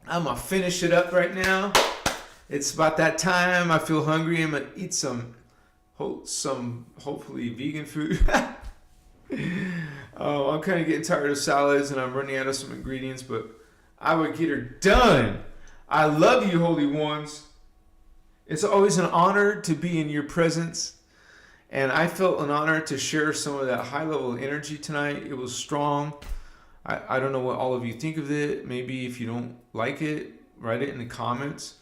I'm gonna finish it up right now. It's about that time. I feel hungry. I'm gonna eat some hopefully vegan food. I'm kind of getting tired of salads, and I'm running out of some ingredients, but I would get her done. I love you, holy ones. It's always an honor to be in your presence, and I felt an honor to share some of that high level energy tonight. It was strong. I don't know what all of you think of it. Maybe if you don't like it, write it in the comments,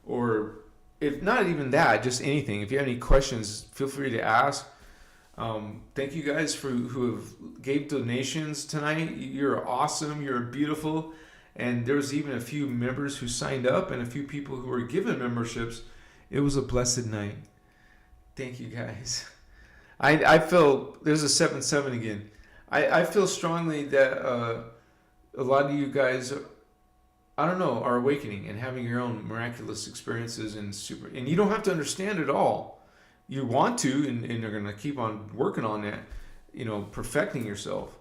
or if not even that, just anything. If you have any questions, feel free to ask. Thank you guys who have gave donations tonight. You're awesome. You're beautiful. And there was even a few members who signed up and a few people who were given memberships. It was a blessed night. Thank you guys. I feel there's a 7-7 again. I feel strongly that a lot of you guys, I don't know, are awakening and having your own miraculous experiences and you don't have to understand it all. You want to, and you're going to keep on working on that, perfecting yourself.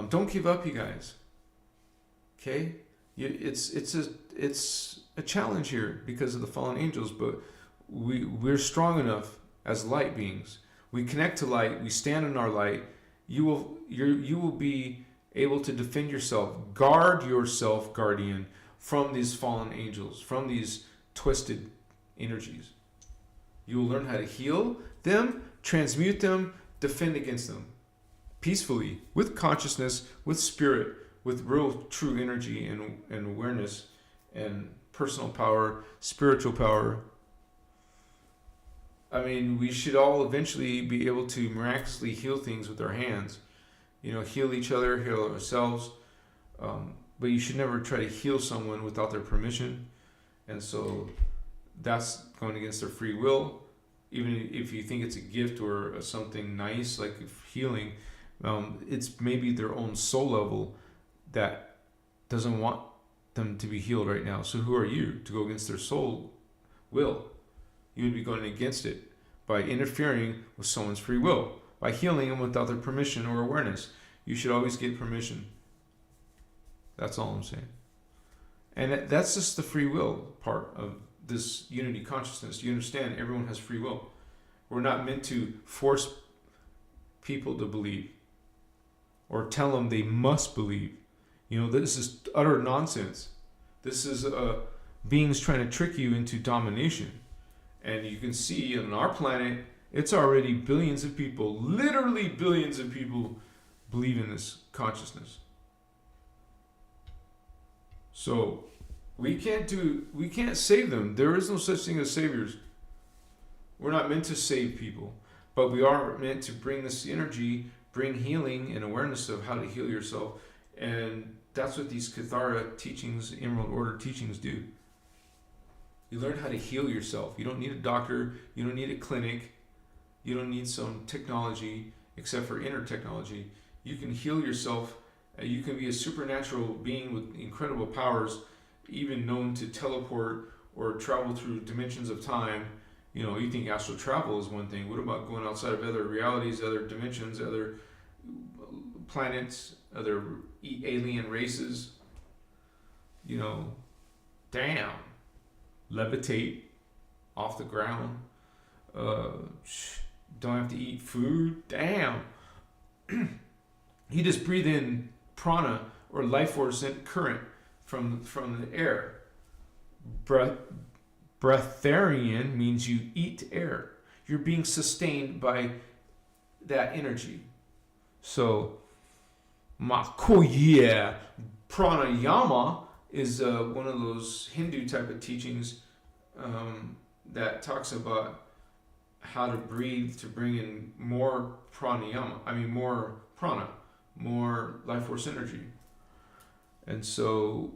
Don't give up, you guys. Okay? It's a challenge here because of the fallen angels, but we're strong enough as light beings. We connect to light. We stand in our light. You will be able to defend yourself. Guard yourself, guardian, from these fallen angels, from these twisted energies. You will learn how to heal them, transmute them, defend against them. Peacefully, with consciousness, with spirit, with real true energy and awareness and personal power, spiritual power. I mean, we should all eventually be able to miraculously heal things with our hands. Heal each other, heal ourselves. But you should never try to heal someone without their permission. And so that's going against their free will. Even if you think it's a gift or something nice, like healing, it's maybe their own soul level that doesn't want them to be healed right now. So who are you to go against their soul will? You would be going against it by interfering with someone's free will, by healing them without their permission or awareness. You should always get permission. That's all I'm saying. And that's just the free will part of this unity consciousness. You understand everyone has free will. We're not meant to force people to believe or tell them they must believe. This is utter nonsense. This is beings trying to trick you into domination. And you can see on our planet, it's already billions of people, literally billions of people, believe in this consciousness. So we can't save them. There is no such thing as saviors. We're not meant to save people, but we are meant to bring this energy, bring healing and awareness of how to heal yourself. And that's what these Kathara teachings, Emerald Order teachings do. You learn how to heal yourself. You don't need a doctor. You don't need a clinic. You don't need some technology except for inner technology. You can heal yourself. You can be a supernatural being with incredible powers, even known to teleport or travel through dimensions of time. You think astral travel is one thing. What about going outside of other realities, other dimensions, other planets, other alien races? Damn. Levitate off the ground. Don't have to eat food. Damn. You just breathe in prana or life force current from the air. Breatharian means you eat air. you're being sustained by that energy. So, Makoye pranayama is one of those Hindu type of teachings that talks about how to breathe to bring in more more prana, more life force energy. And so,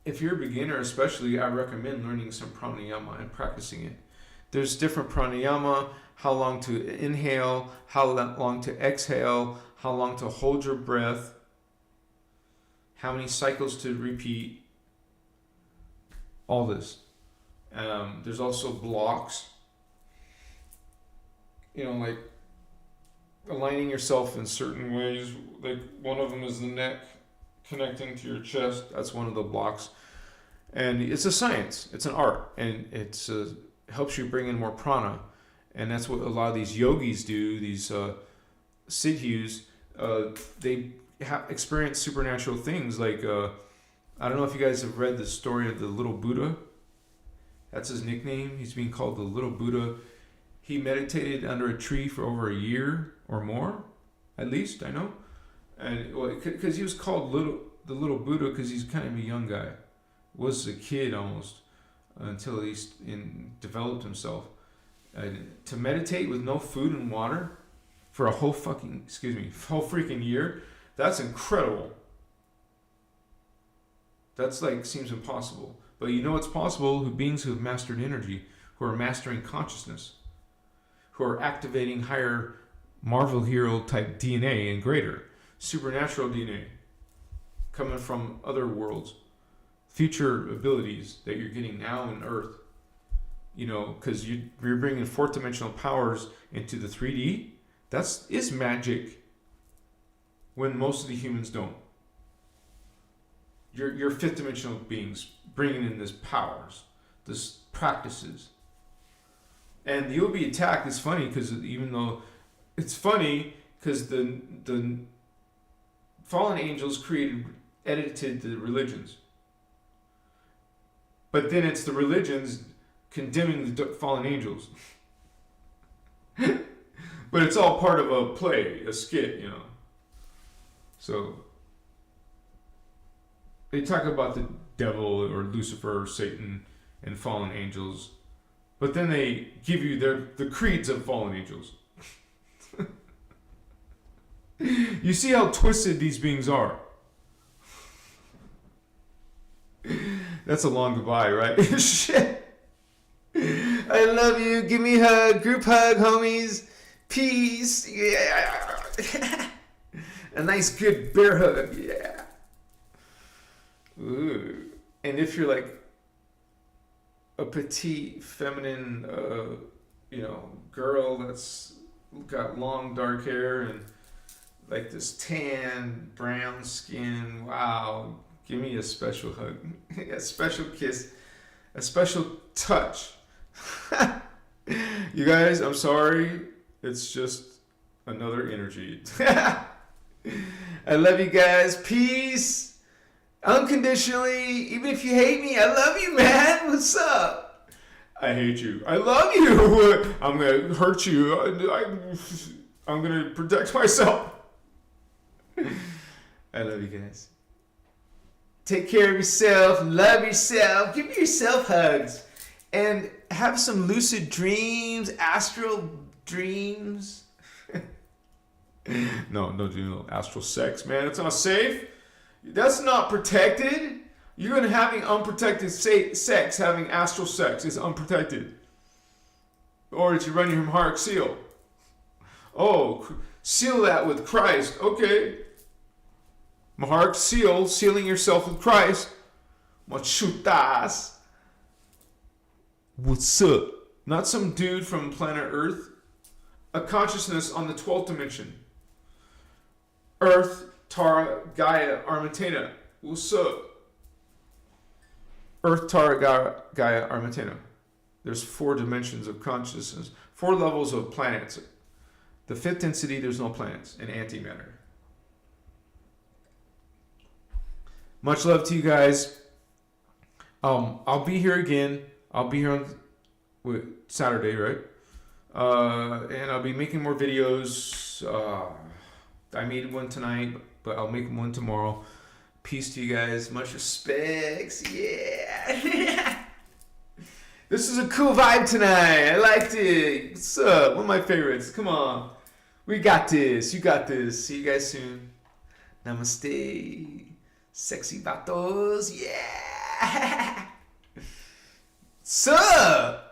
if you're a beginner especially, I recommend learning some pranayama and practicing it. There's different pranayama, how long to inhale, how long to exhale, how long to hold your breath, how many cycles to repeat, all this. There's also blocks, like aligning yourself in certain ways. Like one of them is the neck connecting to your chest. That's one of the blocks. And it's a science, it's an art, and it helps you bring in more prana. And that's what a lot of these yogis do, these siddhus. They experience supernatural things. Like, I don't know if you guys have read the story of the little Buddha. That's his nickname. He's being called the little Buddha. He meditated under a tree for over a year or more, at least, I know. And because he was called the little Buddha because he's kind of a young guy. Was a kid almost until he developed himself. To meditate with no food and water for a whole freaking year, that's incredible. That's seems impossible. But you know it's possible. Beings who have mastered energy, who are mastering consciousness, who are activating higher Marvel hero type DNA and greater supernatural DNA coming from other worlds, future abilities that you're getting now in Earth. Because you're bringing fourth dimensional powers into the 3D. That is magic when most of the humans don't. You're fifth dimensional beings bringing in this powers, this practices. And you'll be attacked. It's funny because the fallen angels edited the religions. But then it's the religions condemning the fallen angels. But it's all part of a play, a skit, So they talk about the devil or Lucifer or Satan and fallen angels, but then they give you the creeds of fallen angels. You see how twisted these beings are. That's a long goodbye, right? Shit. I love you. Give me a hug. Group hug, homies. Peace. Yeah. A nice good bear hug. Yeah. Ooh. And if you're like a petite, feminine, girl that's got long dark hair and like this tan, brown skin, wow. Give me a special hug. A special kiss. A special touch. You guys, I'm sorry. It's just another energy. I love you guys. Peace. Unconditionally. Even if you hate me, I love you, man. What's up? I hate you. I love you. I'm going to hurt you. I'm going to protect myself. I love you guys. Take care of yourself. Love yourself. Give yourself hugs. And have some lucid dreams, astral dreams. No, don't do no astral sex, man. It's not safe. That's not protected. You're going to having unprotected sex, having astral sex is unprotected. Or did you run your heart seal? Oh, seal that with Christ. Okay. Maharata sealing yourself with Christ. Machutas. What's up? Not some dude from planet Earth. A consciousness on the 12th dimension. Earth, Tara, Gaia, Armatena. What's up? Earth, Tara, Gaia, Armatena. There's 4 dimensions of consciousness. 4 levels of planets. The 5th density, there's no planets. And antimatter. Much love to you guys. I'll be here again. I'll be here on Saturday, right? And I'll be making more videos. I made one tonight, but I'll make one tomorrow. Peace to you guys. Much respects. Yeah. This is a cool vibe tonight. I liked it. What's up? One of my favorites. Come on. We got this. You got this. See you guys soon. Namaste. Sexy vatos. Yeah. What's up?